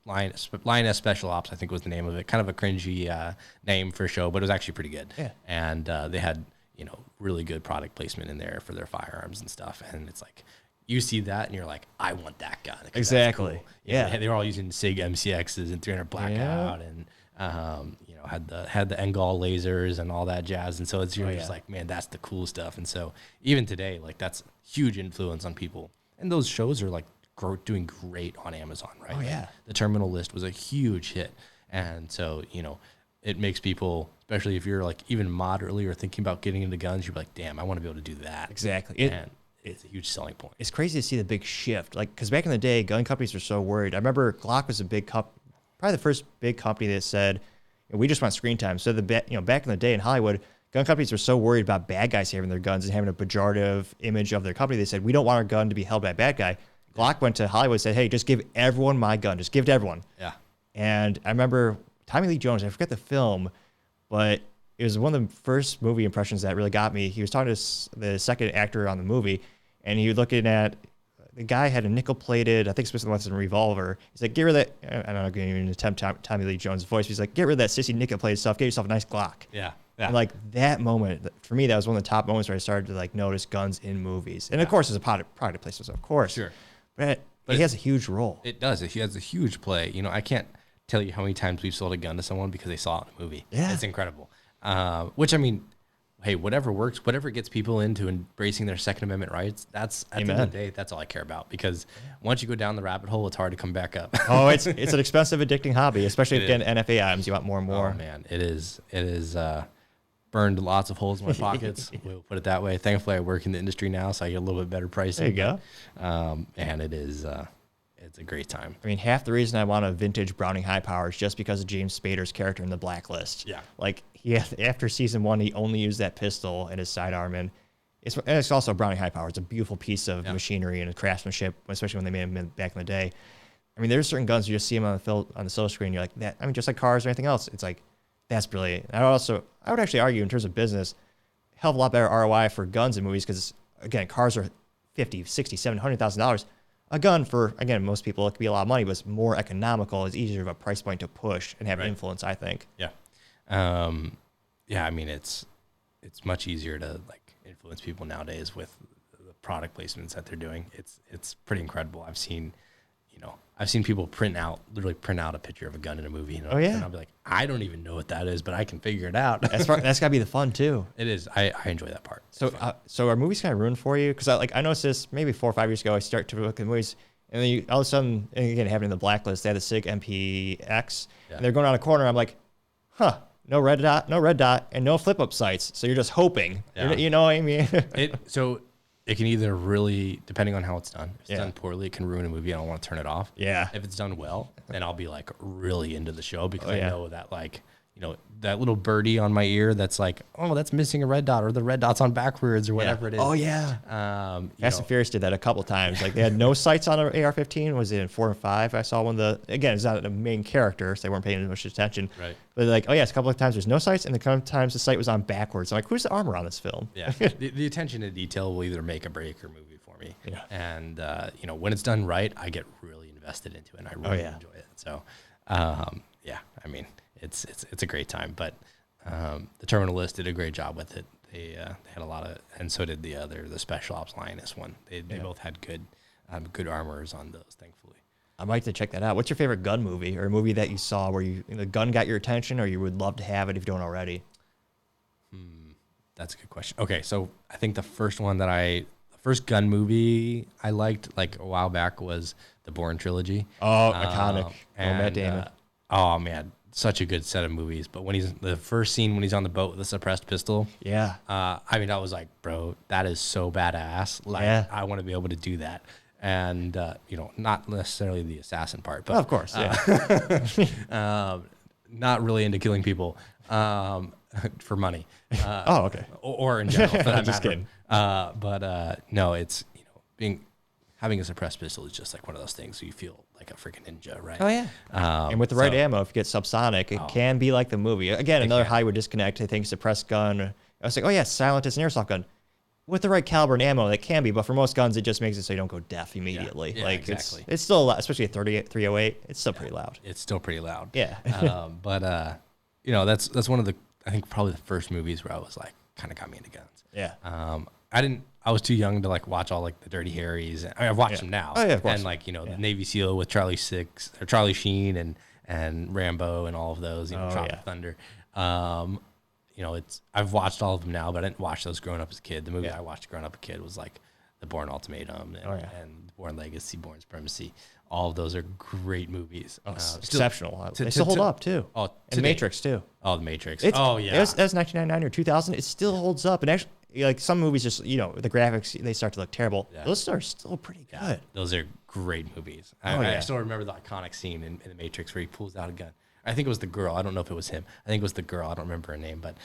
Lioness Special Ops, I think was the name of it. Kind of a cringy name for a show, but it was actually pretty good. Yeah. And they had, you know, really good product placement in there for their firearms and stuff. And it's like, you see that and you're like, I want that gun. Exactly. Cool. Yeah. They were all using SIG MCXs and 300 blackout and you know, had the Engol lasers and all that jazz. And so it's just like, man, that's the cool stuff. And so even today, like, that's huge influence on people. And those shows are like doing great on Amazon, right? Oh yeah. Like, the Terminal List was a huge hit. And so, you know, it makes people, especially if you're like even moderately or thinking about getting into guns, you're like, damn, I want to be able to do that. Exactly. And it's a huge selling point. It's crazy to see the big shift. Like, because back in the day, gun companies were so worried. I remember Glock was a big company, probably the first big company that said, we just want screen time. So back in the day in Hollywood, gun companies were so worried about bad guys having their guns and having a pejorative image of their company. They said, we don't want our gun to be held by a bad guy. Glock went to Hollywood and said, hey, just give everyone my gun. Just give it to everyone. Yeah. And I remember Tommy Lee Jones, I forget the film, but it was one of the first movie impressions that really got me. He was talking to the second actor on the movie, and he was looking at the guy had a nickel-plated, I think specifically wants a revolver. He's like, get rid of that. I'm not going to even attempt Tommy Lee Jones' voice. He's like, get rid of that sissy nickel-plated stuff. Get yourself a nice Glock. Yeah. And like that moment, for me, that was one of the top moments where I started to like notice guns in movies. And of course, it's a product placement, of course. Sure. But it has a huge role. It does. It has a huge play. You know, I can't tell you how many times we've sold a gun to someone because they saw it in a movie. Yeah. It's incredible. Which, I mean, hey, whatever works, whatever gets people into embracing their Second Amendment rights, that's at the end of the day, that's all I care about. Because once you go down the rabbit hole, it's hard to come back up. Oh, it's an expensive, addicting hobby, especially if you get NFA items. You want more and more. Oh, man, it is. It is burned lots of holes in my pockets. We'll put it that way. Thankfully, I work in the industry now, so I get a little bit better pricing. There you go. And it is, it's a great time. I mean, half the reason I want a vintage Browning high power is just because of James Spader's character in The Blacklist. Yeah. Like, after season 1, he only used that pistol and his sidearm, and it's also a Browning high power. It's a beautiful piece of machinery and craftsmanship, especially when they made them back in the day. I mean, there's certain guns you just see them on the silver screen. You're like, that. I mean, just like cars or anything else. It's like, that's brilliant. I would actually argue in terms of business, hell of a lot better ROI for guns in movies because, again, cars are $50, $60, $70, $100,000. A gun for, again, most people, it could be a lot of money, but it's more economical. It's easier of a price point to push and have influence, I think. Yeah. Yeah, I mean, it's much easier to like influence people nowadays with the product placements that they're doing. It's pretty incredible. I've seen people literally print out a picture of a gun in a movie. And I'll be like, I don't even know what that is, but I can figure it out. That's got to be the fun too. It is. I enjoy that part. So are movies kind of ruined for you? Because I noticed this maybe 4 or 5 years ago. I start to look at movies, and then all of a sudden, and again, having the Blacklist, they had the SIG MPX, and they're going around a corner. I'm like, huh. No red dot, and no flip up sights. So you're just hoping. Yeah. You know what I mean? So it can either really, depending on how it's done. If it's done poorly, it can ruin a movie. I don't want to turn it off. Yeah. If it's done well, then I'll be like really into the show because I know that that little birdie on my ear that's like, oh, that's missing a red dot, or the red dot's on backwards, or whatever it is. Oh yeah. Fast and Furious did that a couple times. Like they had no sights on an AR-15. Was it in 4 and 5? I saw one of again, it's not the main character, so they weren't paying as much attention. Right. But like, oh yes, a couple of times there's no sights, and a couple of times the sight was on backwards. I'm like, who's the armor on this film? Yeah. the attention to detail will either make or break a movie for me. Yeah. And when it's done right, I get really invested into it, and I really enjoy it. So, yeah, I mean, it's a great time. But the Terminalist did a great job with it. They had a lot of, and so did the Special Ops Lioness one. They both had good armors on those, thankfully. I'd like to check that out. What's your favorite gun movie, or a movie that you saw where the gun got your attention, or you would love to have it if you don't already? That's a good question. Okay, so I think the first gun movie I liked like a while back was the Bourne trilogy. Oh, iconic. Matt Damon. Oh man, such a good set of movies. But the first scene when he's on the boat with the suppressed pistol. Yeah. I mean, I was like, bro, that is so badass. Like, I want to be able to do that. And not necessarily the assassin part, but of course, not really into killing people for money. Oh, okay. Or in general, for that just matter. kidding. But no, it's having a suppressed pistol is just like one of those things where you feel like a freaking ninja, right? Oh yeah. And with the right ammo, if you get subsonic, it can be like the movie. Again, another Hollywood disconnect. I think suppressed gun. I was like, oh yeah, silent as an airsoft gun. With the right caliber and ammo, that can be, but for most guns, it just makes it so you don't go deaf immediately. Yeah, like exactly. It's still loud, especially a 308. It's still pretty loud. It's still pretty loud. Yeah. But that's one of the, I think probably the first movies where I was like, kind of got me into guns. Yeah. I was too young to like watch all like the Dirty Harrys. I mean, I've watched them now. Oh yeah, of course. And like the Navy SEAL with Charlie Sheen and Rambo and all of those. Tropic Thunder. I've watched all of them now, but I didn't watch those growing up as a kid. The movie I watched growing up a kid was like The Bourne Ultimatum and Bourne Legacy, Bourne Supremacy. All of those are great movies. Exceptional. They still hold up too. Oh, and Matrix too. Oh, The Matrix. That was 1999 or 2000. It still holds up. And actually, like some movies, just the graphics they start to look terrible. Yeah. Those are still pretty good. Those are great movies. I still remember the iconic scene in The Matrix where he pulls out a gun. I think it was the girl. I don't know if it was him. I think it was the girl. I don't remember her name, but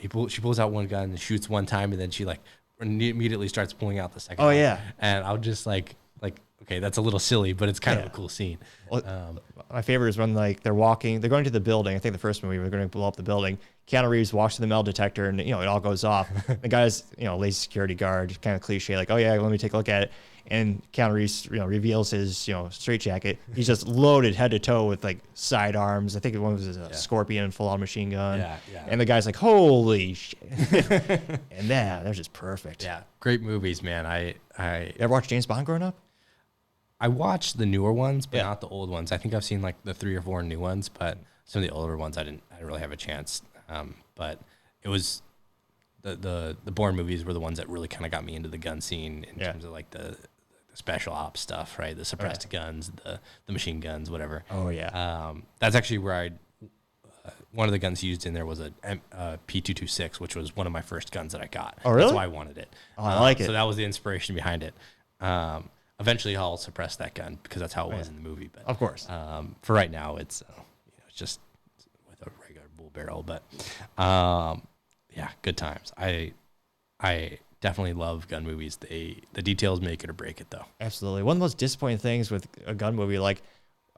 she pulls out one gun and shoots one time, and then she like immediately starts pulling out the second. Oh one. yeah. And I'll just like okay, that's a little silly, but it's kind of a cool scene. Well, my favorite is when like they're going to the building. I think the first movie, we're going to blow up the building. Keanu Reeves walks to the metal detector, and it all goes off. The guy's lazy security guard, kind of cliche, like, oh yeah, let me take a look at it. And Keanu Reeves reveals his straitjacket. He's just loaded head to toe with like sidearms. I think one was a Scorpion full on machine gun. Yeah. And the guy's like, holy shit. And they're just perfect. Yeah, great movies, man. I You ever watch James Bond growing up? I watched the newer ones, but Yeah. not the old ones. I think I've seen like the 3 or 4 new ones, but some of the older ones I didn't really have a chance. But it was the Bourne movies were the ones that really kind of got me into the gun scene in terms of like the special ops stuff, right? The suppressed guns, the machine guns, whatever. Oh yeah. That's actually where one of the guns used in there was a P226, which was one of my first guns that I got. Oh really? That's why I wanted it. Oh, I like it. So that was the inspiration behind it. Eventually, I'll suppress that gun because that's how it was in the movie. But of course, for right now, it's it's just with a regular bull barrel. But yeah, good times. I definitely love gun movies. The details make it or break it, though. absolutely. One of the most disappointing things with a gun movie, like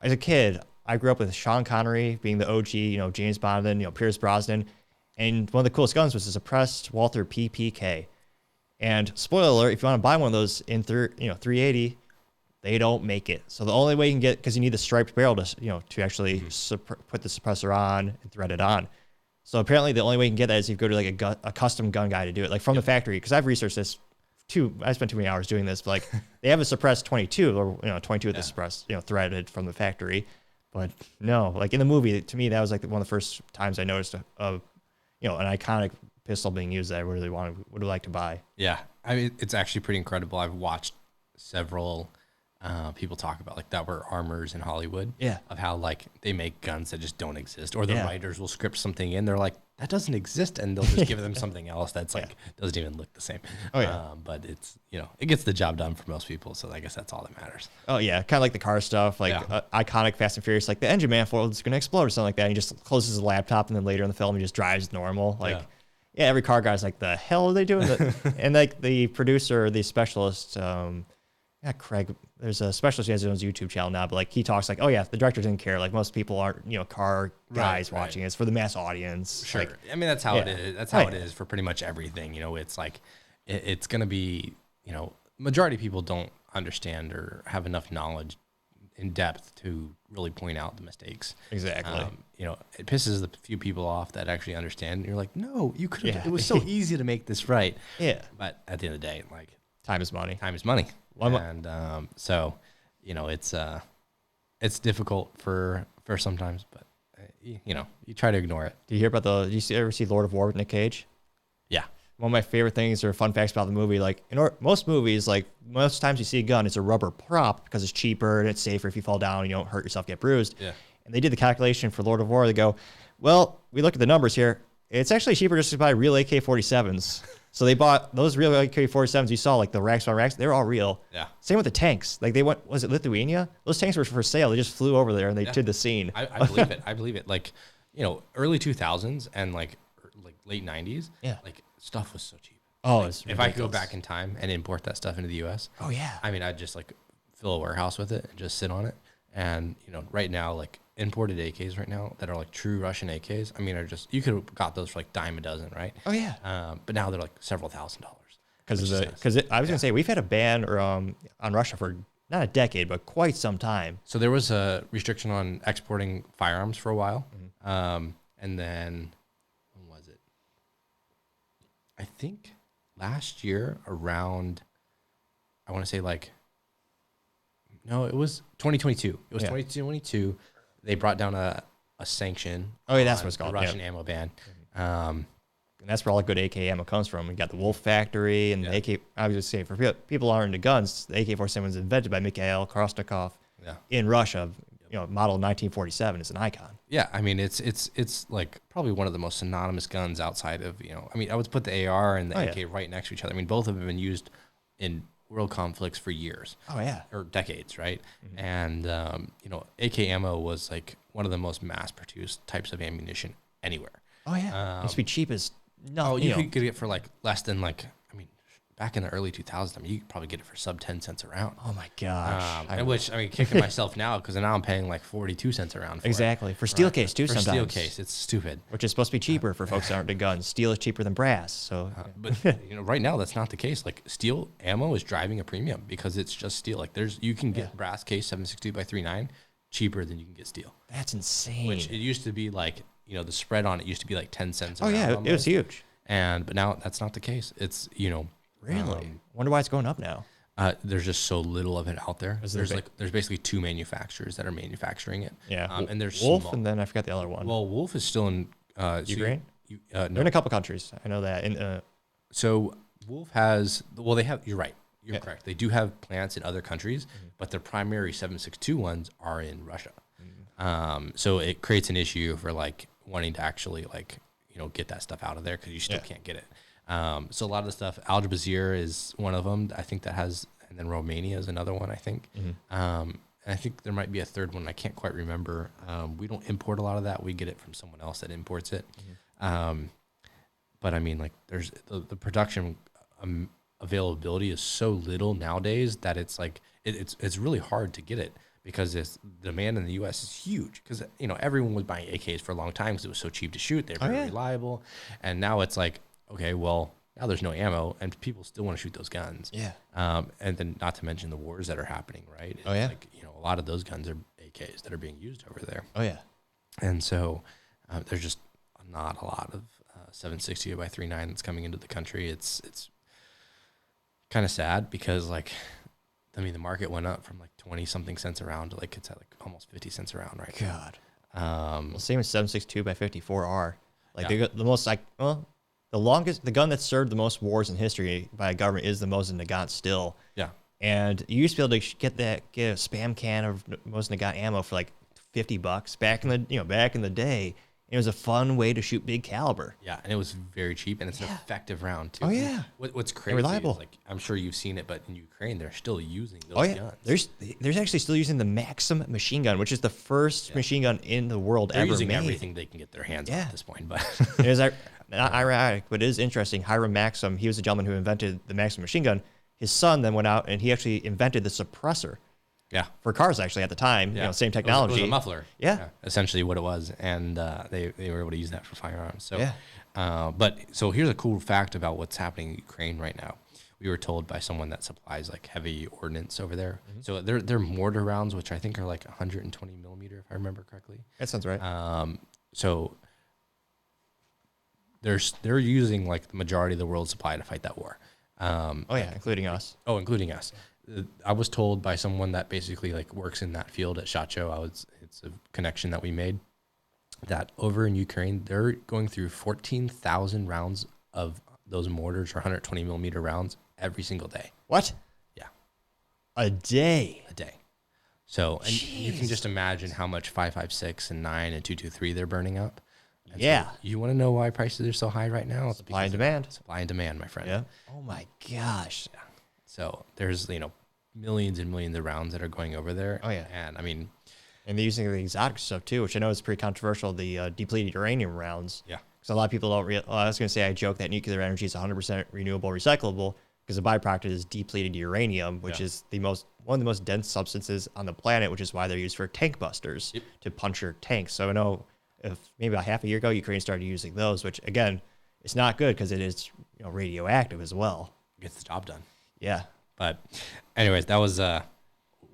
as a kid, I grew up with Sean Connery being the OG, James Bond, then Pierce Brosnan, and one of the coolest guns was the suppressed Walther PPK. And spoiler alert, if you want to buy one of those in 380, they don't make it. So the only way you can get, because you need the striped barrel to actually put the suppressor on and thread it on. So apparently the only way you can get that is if you go to like a custom gun guy to do it, like from the factory. Because I've researched this I spent too many hours doing this, but like they have a suppressed 22 or 22 with the suppressed threaded from the factory. But no, like in the movie, to me that was like one of the first times I noticed an iconic pistol being used that I really would like to buy. Yeah, I mean it's actually pretty incredible. I've watched several people talk about like that were armors in Hollywood. Yeah, of how like they make guns that just don't exist, or the writers will script something in. They're like that doesn't exist, and they'll just give them something else that's like doesn't even look the same. Oh yeah, but it's it gets the job done for most people. So I guess that's all that matters. Oh yeah, kind of like the car stuff, like iconic Fast and Furious, like the engine manifold is going to explode or something like that. And he just closes his laptop, and then later in the film he just drives normal. Like yeah, every car guy's like, the hell are they doing? And like the producer, the specialist, Craig, there's a specialist who has his own YouTube channel now, but like he talks like, oh yeah, the director didn't care. Like most people aren't, car guys watching it. It's for the mass audience. Sure. Like, I mean, that's how it is. That's how it is for pretty much everything. It's like, it's going to be, majority of people don't understand or have enough knowledge in depth to really point out the mistakes. Exactly. It pisses the few people off that actually understand. And you're like, no, you could have, it was so easy to make this right. Yeah. But at the end of the day, like time is money. Time is money. So, it's difficult for sometimes, but you try to ignore it. Do you hear about did you ever see Lord of War with Nick Cage? Yeah. One of my favorite things or fun facts about the movie, like most movies, like most times you see a gun, it's a rubber prop because it's cheaper and it's safer if you fall down and you don't hurt yourself, get bruised. Yeah. And they did the calculation for Lord of War. They go, well, we look at the numbers here. It's actually cheaper just to buy real AK-47s. So they bought those real AK-47s you saw, like the racks on racks. They're all real. Yeah. Same with the tanks. Like they went, was it Lithuania? Those tanks were for sale. They just flew over there and they did the scene. I believe it. I believe it. Like, early 2000s and like late 90s. Yeah. Like stuff was so cheap. Oh, like, if I could go back in time and import that stuff into the U.S. Oh yeah. I mean, I'd just like fill a warehouse with it and just sit on it. And right now, like imported AKs right now that are like true Russian AKs. I mean, you could have got those for like dime a dozen, right? Oh yeah. But now they're like several $1,000s. Because I was gonna say we've had a ban on Russia for not a decade, but quite some time. So there was a restriction on exporting firearms for a while, and then when was it? I think last year around, I want to say like, no, it was 2022. It was 2022. They brought down a sanction. Oh yeah, that's what it's called. The Russian ammo ban. And that's where all the good AK ammo comes from. We got the Wolf Factory and the AK. I was just saying, for people who aren't into guns, the AK-47 was invented by Mikhail Krasnikov in Russia. Model 1947 is an icon. Yeah, I mean it's like probably one of the most synonymous guns outside of I mean I would put the AR and the AK right next to each other. I mean both of them have been used in world conflicts for years. Oh yeah. Or decades, right? And AK ammo was like one of the most mass-produced types of ammunition anywhere. Oh yeah. It must be cheap as no. Oh, you could get it for like less than like, I mean, back in the early 2000s, I mean, you could probably get it for sub 10 cents a round. Oh my gosh. Which, I mean, kicking myself now because now I'm paying like 42 cents a round for exactly. it. For steel case too For sometimes. steel case, it's stupid. Which is supposed to be cheaper for folks that aren't into guns. Steel is cheaper than brass. So But right now that's not the case. Like steel ammo is driving a premium because it's just steel. Like you can get brass case 7.62 by 3.9 cheaper than you can get steel. that's insane. Which it used to be like, the spread on it used to be like 10 cents a oh round yeah, it was almost. huge. But now that's not the case. It's Really? Wonder why it's going up now. there's just so little of it out there. Is there There's basically two manufacturers that are manufacturing it. Yeah. And there's Wolf, small. and then I forgot the other one. Well, Wolf is still in Ukraine? No. They're in a couple countries. I know that. So Wolf has, they have, you're right. You're correct. They do have plants in other countries, but their primary 7.62 ones are in Russia. So it creates an issue for like wanting to actually like, get that stuff out of there because you still can't get it. So a lot of the stuff, Al Jazeera is one of them. I think that has, and then Romania is another one, I think. And I think there might be a third one. I can't quite remember. We don't import a lot of that. We get it from someone else that imports it. But I mean, like there's the production availability is so little nowadays that it's like, it's really hard to get it because the demand in the U.S. is huge because, everyone was buying AKs for a long time because it was so cheap to shoot. They're very reliable. And now it's like, okay, well, now there's no ammo and people still want to shoot those guns. Yeah. And then not to mention the wars that are happening, right? It's like, a lot of those guns are AKs that are being used over there. Oh, yeah. And so there's just not a lot of 7.60 by 3.9 that's coming into the country. It's kind of sad because like, I mean, the market went up from like 20 something cents a round to like, it's at like almost 50 cents a round right God. now. Well, same as 7.62 by 54R. Like they got the most, like, well, the gun that served the most wars in history by a government is the Mosin Nagant still. Yeah. And you used to be able to get a spam can of Mosin Nagant ammo for like $50 back in the day. It was a fun way to shoot big caliber. Yeah, and it was very cheap, and it's an effective round too. Oh yeah. What's crazy? And reliable. Is, like, I'm sure you've seen it, but in Ukraine they're still using those guns. There's actually still using the Maxim machine gun, which is the first machine gun in the world They're ever using made. everything they can get their hands on at this point. But it is not ironic, but it is interesting. Hiram Maxim, he was the gentleman who invented the Maxim machine gun. His son then went out and he actually invented the suppressor. Yeah, for cars actually at the time, same technology. It was a muffler. Yeah, essentially what it was, and they were able to use that for firearms. So, but here's a cool fact about what's happening in Ukraine right now. We were told by someone that supplies like heavy ordnance over there. So they're mortar rounds, which I think are like 120 millimeter, if I remember correctly. That sounds right. So they're using like the majority of the world's supply to fight that war. Including us. Oh, including us. I was told by someone that basically like works in that field at SHOT Show. It's a connection that we made that over in Ukraine, they're going through 14,000 rounds of those mortars or 120 millimeter rounds every single day. What? Yeah. A day. So, and you can just imagine how much 5.56 and 9 and 2.23 they're burning up. And so you want to know why prices are so high right now? Supply and demand. Supply and demand, my friend. Yeah. Oh my gosh. Yeah. So there's, millions and millions of rounds that are going over there. Oh, yeah. And I mean, and they're using the exotic stuff too, which I know is pretty controversial, the depleted uranium rounds. Yeah. Because a lot of people don't realize, I was going to say, I joke that nuclear energy is 100% renewable, recyclable, because the byproduct is depleted uranium, which is one of the most dense substances on the planet, which is why they're used for tank busters to puncture tanks. So I know if maybe about half a year ago, Ukraine started using those, which again, it's not good because it is radioactive as well. Gets the job done. Yeah. But anyways, that was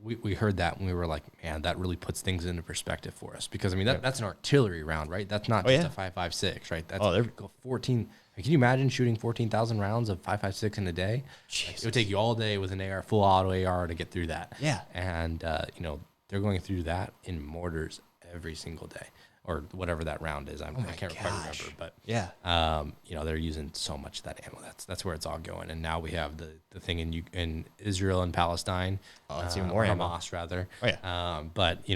we heard that and we were like, man, that really puts things into perspective for us because I mean that's an artillery round, right? That's not just a 5.56, right? That's go 14. Can you imagine shooting 14,000 rounds of 5.56 in a day? Like, it would take you all day with an AR, full auto AR to get through that. Yeah. And they're going through that in mortars every single day. Or whatever that round is. I can't quite remember, but they're using so much of that ammo. That's where it's all going. And now we have the thing in Israel and Palestine. Oh, it's even more ammo. Hamas rather. Oh yeah. But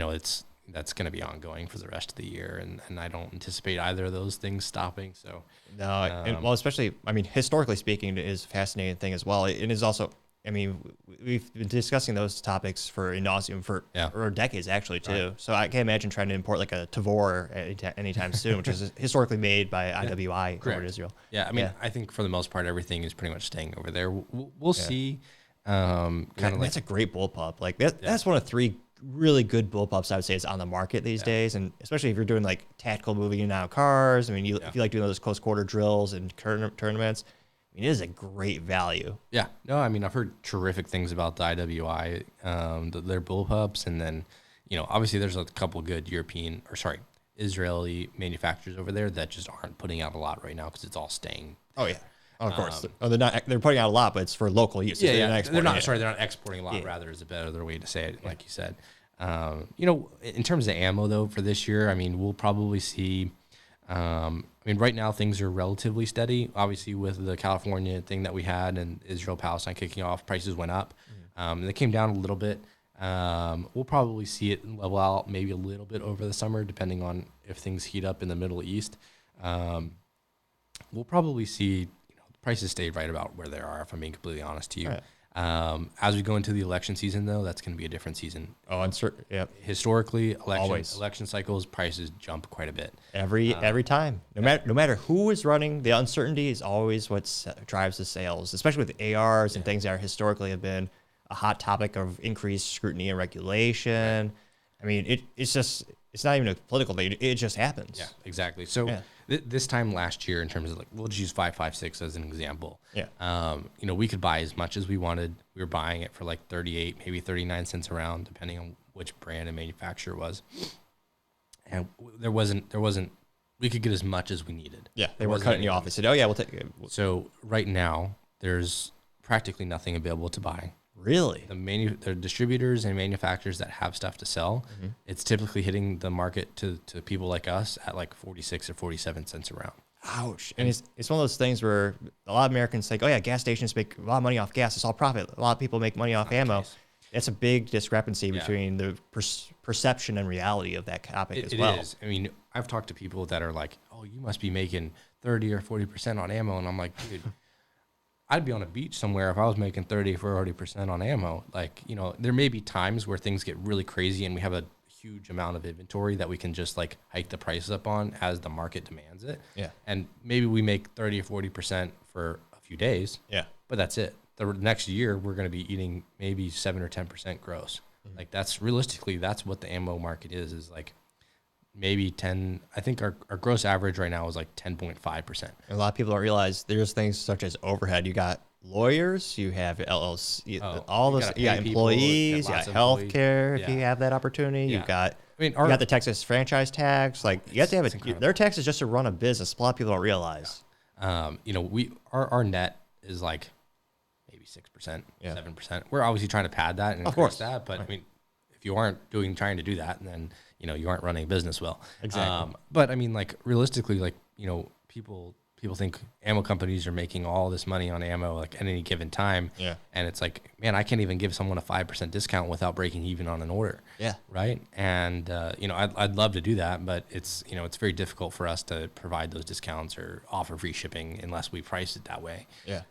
that's going to be ongoing for the rest of the year, and I don't anticipate either of those things stopping. So no, especially historically speaking, it is a fascinating thing as well. It is also I mean, we've been discussing those topics for in nauseam for decades actually too. Right. So I can't imagine trying to import like a Tavor anytime soon, which is historically made by IWI over in Israel. Yeah, I mean, I think for the most part, everything is pretty much staying over there. We'll see. That's a great bullpup. Like that's one of 3 really good bullpups I would say is on the market these days, and especially if you're doing like tactical moving in and out of cars. I mean, if you like doing those close quarter drills and tournaments. I mean, it is a great value. Yeah. No, I mean, I've heard terrific things about the IWI, their bullpups. And then, obviously there's a couple good Israeli manufacturers over there that just aren't putting out a lot right now because it's all staying. Oh, yeah. Oh, of course. They're putting out a lot, but it's for local use. Yeah, they're not exporting a lot, rather is a better way to say it, like you said. In terms of ammo, though, for this year, I mean, we'll probably see... right now things are relatively steady. Obviously, with the California thing that we had and Israel-Palestine kicking off, prices went up. They came down a little bit. We'll probably see it level out maybe a little bit over the summer, depending on if things heat up in the Middle East. We'll probably see the prices stay right about where they are, if I'm being completely honest to you. Right. As we go into the election season, though, that's going to be a different season. Oh, uncertain. Yeah. Historically, election cycles, prices jump quite a bit every time. No matter who is running, the uncertainty is always what drives the sales, especially with ARs and things that historically have been a hot topic of increased scrutiny and regulation. Right. I mean, it's not even a political thing. It just happens. Yeah, exactly. So this time last year, in terms of like, we'll just use 5.56 as an example. Yeah. We could buy as much as we wanted. We were buying it for like 38, maybe 39 cents around, depending on which brand and manufacturer it was. And there wasn't. We could get as much as we needed. Yeah, they were cutting you off. They said, "Oh yeah, we'll take it." So right now, there's practically nothing available to buy. Really? The distributors and manufacturers that have stuff to sell, it's typically hitting the market to people like us at like 46 or 47 cents around. Ouch. And it's one of those things where a lot of Americans think, oh yeah, gas stations make a lot of money off gas. It's all profit. A lot of people make money off ammo. It's a big discrepancy between the perception and reality of that topic as well. It is. I mean, I've talked to people that are like, oh, you must be making 30 or 40% on ammo. And I'm like, dude, I'd be on a beach somewhere if I was making 30 or 40% on ammo. Like, there may be times where things get really crazy and we have a huge amount of inventory that we can just like hike the prices up on as the market demands it. Yeah. And maybe we make 30 or 40% for a few days. Yeah. But that's it. The next year, we're going to be eating maybe 7 or 10% gross. Like that's what the ammo market is like maybe 10. I think our gross average right now is like 10.5%. A lot of people don't realize there's things such as overhead. You got lawyers, you have LLC, all this. You got employees, you got healthcare if you have that opportunity. You've got. you got the Texas franchise tax. Like you have to have their taxes just to run a business. A lot of people don't realize. Our net is like maybe 6%, 7%. We're obviously trying to pad that and increase that, but I mean, if you aren't trying to do that, then you aren't running a business well. Exactly. But I mean, like realistically, like people think ammo companies are making all this money on ammo like at any given time. Yeah. And it's like, man, I can't even give someone a 5% discount without breaking even on an order. Yeah. Right. And I'd love to do that, but it's it's very difficult for us to provide those discounts or offer free shipping unless we price it that way. Yeah.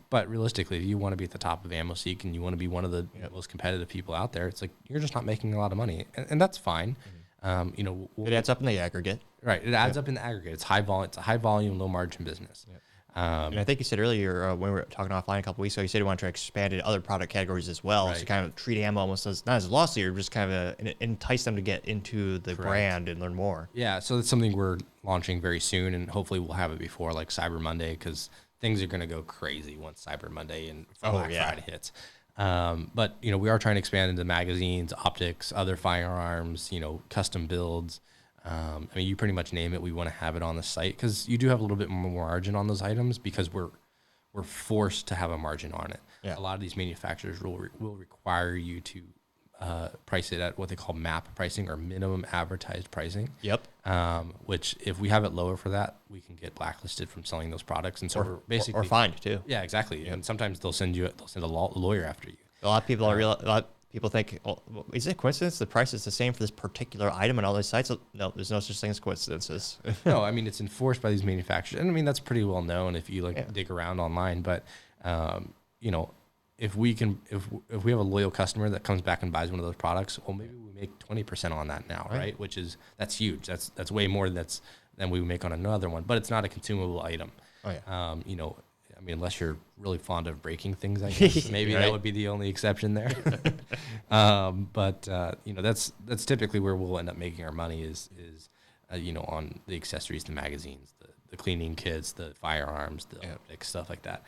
But realistically, if you want to be at the top of AmmoSeek and you want to be one of the most competitive people out there, it's like you're just not making a lot of money, and that's fine. It adds up in the aggregate. Right. It adds up in the aggregate. It's high volume. It's a high volume, low margin business. Yep. And I think you said earlier when we were talking offline a couple weeks ago, you said you wanted to expand it to other product categories as well. Right. So kind of treat ammo almost as not as a loss leader, just kind of entice them to get into the brand and learn more. Yeah. So it's something we're launching very soon, and hopefully we'll have it before like Cyber Monday, because things are going to go crazy once Cyber Monday and Black Friday hits. But we are trying to expand into magazines, optics, other firearms, custom builds. I mean, you pretty much name it. We want to have it on the site because you do have a little bit more margin on those items because we're forced to have a margin on it. Yeah. A lot of these manufacturers will require you to price it at what they call MAP pricing, or minimum advertised pricing. Yep. Which if we have it lower for that, we can get blacklisted from selling those products, and so we're basically or fined too. Yeah, exactly. Yep. And sometimes they'll send a lawyer after you. A lot of people people think, is it a coincidence the price is the same for this particular item on all these sites? No, there's no such thing as coincidences. No, I mean, it's enforced by these manufacturers. And I mean, that's pretty well known if you dig around online. But, if we have a loyal customer that comes back and buys one of those products, well, maybe we make 20% on that now, right? That's huge. That's way more than we would make on another one, but it's not a consumable item. Oh yeah. You know, I mean, unless you're really fond of breaking things, I guess maybe that would be the only exception there. But you know, that's typically where we'll end up making our money is you know, on the accessories, the magazines, the cleaning kits, the firearms, the optics, stuff like that.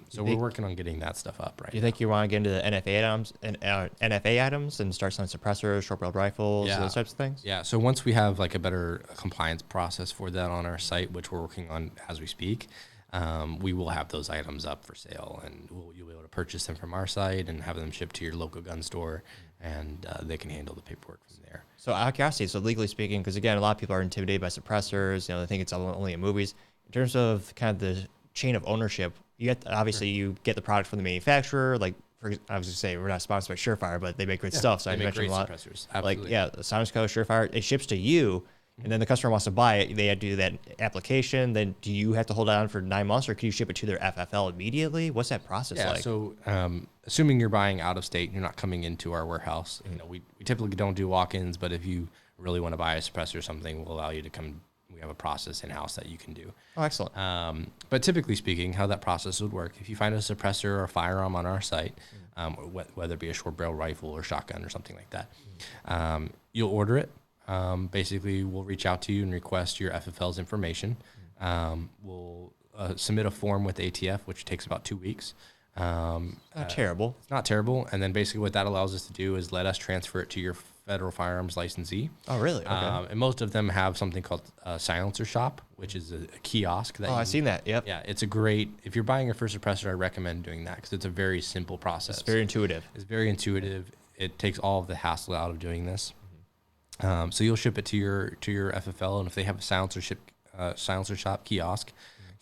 So we're working on getting that stuff up, right? Do you think you want to get into the NFA items and start selling suppressors, short-barreled rifles, those types of things? Yeah. So once we have like a better compliance process for that on our site, which we're working on as we speak, we will have those items up for sale, and you'll be able to purchase them from our site and have them shipped to your local gun store, and they can handle the paperwork from there. So out of curiosity, so legally speaking, because again, a lot of people are intimidated by suppressors, you know, they think it's only in movies. In terms of kind of the chain of ownership, you get the product from the manufacturer. Like, I was going to say, we're not sponsored by Surefire, but they make great stuff. So I mentioned a lot. Suppressors. Like, the Sonosco, Surefire, it ships to you, and then the customer wants to buy it. They have to do that application. Then do you have to hold it on for 9 months, or can you ship it to their FFL immediately? What's that process like? So assuming you're buying out of state, you're not coming into our warehouse. You know, we typically don't do walk-ins, but if you really want to buy a suppressor or something, we'll allow you to come. We have a process in-house that you can do. Oh, excellent. But typically speaking, how that process would work, if you find a suppressor or a firearm on our site, whether it be a short barrel rifle or shotgun or something like that, you'll order it. Basically, we'll reach out to you and request your FFL's information. We'll submit a form with ATF, which takes about 2 weeks. Not terrible. It's not terrible. And then basically what that allows us to do is let us transfer it to your federal firearms licensee. Oh, really? Okay. And most of them have something called a silencer shop, which is a kiosk. I've seen that. Yep. Yeah, it's a great, if you're buying your first suppressor, I recommend doing that because it's a very simple process. It's very intuitive. It's very intuitive. It takes all of the hassle out of doing this. So you'll ship it to your FFL, and if they have a silencer shop kiosk,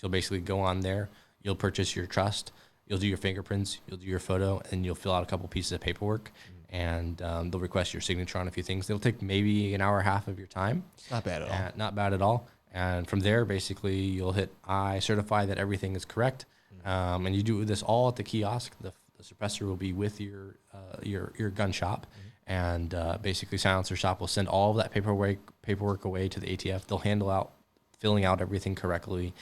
you'll basically go on there. You'll purchase your trust. You'll do your fingerprints. You'll do your photo, and you'll fill out a couple pieces of paperwork. And they'll request your signature on a few things. It'll take maybe an hour and a half of your time. It's not bad at all. Not bad at all. And from there, basically, you'll hit I certify that everything is correct. And you do this all at the kiosk. The suppressor will be with your gun shop. And basically, Silencer Shop will send all of that paperwork away to the ATF. They'll handle out filling out everything correctly,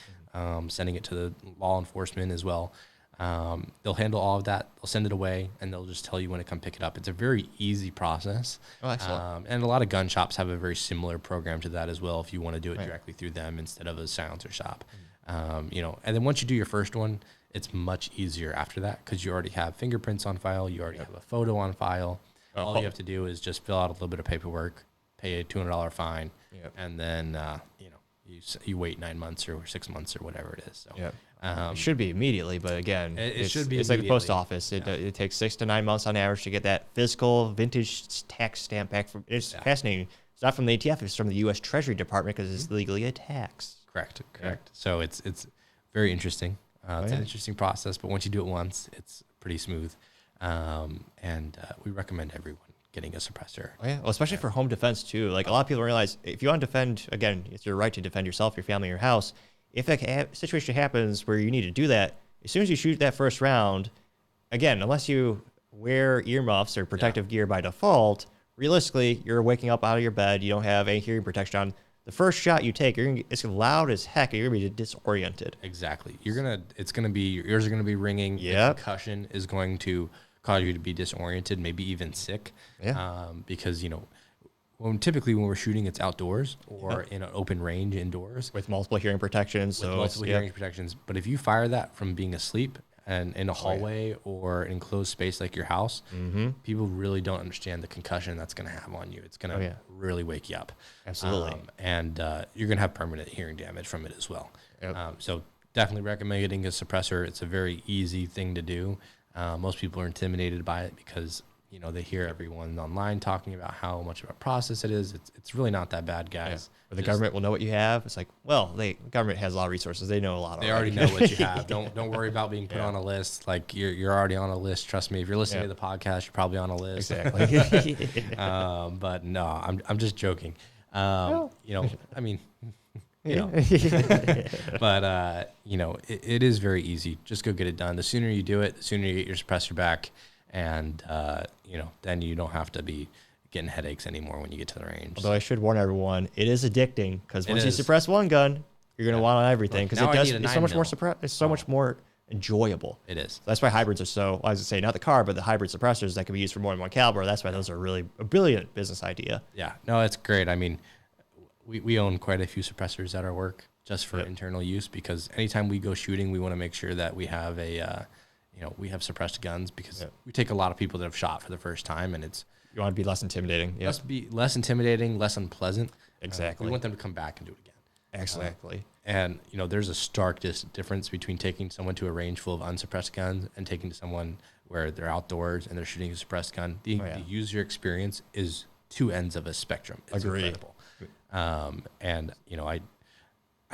sending it to the law enforcement as well. They'll handle all of that. They'll send it away, and they'll just tell you when to come pick it up. It's a very easy process. Oh, excellent. And a lot of gun shops have a very similar program to that as well if you want to do it directly through them instead of a silencer shop. You know, and then once you do your first one, it's much easier after that because you already have fingerprints on file. You already have a photo on file. All you have to do is just fill out a little bit of paperwork, pay a $200 fine, and then, you know, you wait 9 months or 6 months or whatever it is. So, it should be immediately, but again, it should be. It's like the post office. It takes 6 to 9 months on average to get that physical vintage tax stamp back. It's fascinating. It's not from the ATF; it's from the U.S. Treasury Department because it's legally a tax. Correct. So it's very interesting. It's an interesting process, but once you do it once, it's pretty smooth. And we recommend everyone getting a suppressor. Oh, yeah. Well, especially for home defense too. Like a lot of people realize if you want to defend, again, it's your right to defend yourself, your family, your house. If that situation happens where you need to do that, as soon as you shoot that first round, again, unless you wear earmuffs or protective gear by default, realistically, you're waking up out of your bed. You don't have any hearing protection on. The first shot you take, it's loud as heck. You're gonna be disoriented. Exactly. Your ears are gonna be ringing. The concussion is going to cause you to be disoriented, maybe even sick. Because you know, typically when we're shooting, it's outdoors or in an open range indoors with multiple hearing protections. Hearing protections. But if you fire that from being asleep and in a hallway or an enclosed space like your house, people really don't understand the concussion that's going to have on you. It's going to really wake you up. Absolutely. And you're going to have permanent hearing damage from it as well. So definitely recommend getting a suppressor. It's a very easy thing to do. Most people are intimidated by it because, you know, they hear everyone online talking about how much of a process it is. It's really not that bad, guys. Or the government will know what you have. It's like, well, the government has a lot of resources. They know a lot. They already know what you have. Don't worry about being put on a list. Like you're already on a list. Trust me. If you're listening to the podcast, you're probably on a list. Exactly. But no, I'm just joking. You know, I mean, you know. But you know, it is very easy. Just go get it done. The sooner you do it, the sooner you get your suppressor back, and you know, then you don't have to be getting headaches anymore when you get to the range. Although I should warn everyone, it is addicting because once you suppress one gun, you're gonna want everything because it's so much more It's so much more enjoyable. It is. So that's why hybrids are so. I was gonna say not the car, but the hybrid suppressors that can be used for more than one caliber. That's why those are really a brilliant business idea. Yeah. No, it's great. I mean, we own quite a few suppressors at our work just for internal use, because anytime we go shooting, we want to make sure that we have a you know, we have suppressed guns, because we take a lot of people that have shot for the first time, and it's. You want to be less intimidating. Yeah. Must be less intimidating, less unpleasant. Exactly. We want them to come back and do it again. Exactly. And, you know, there's a stark difference between taking someone to a range full of unsuppressed guns and taking to someone where they're outdoors and they're shooting a suppressed gun. The user experience is two ends of a spectrum. It's incredible. And, you know, I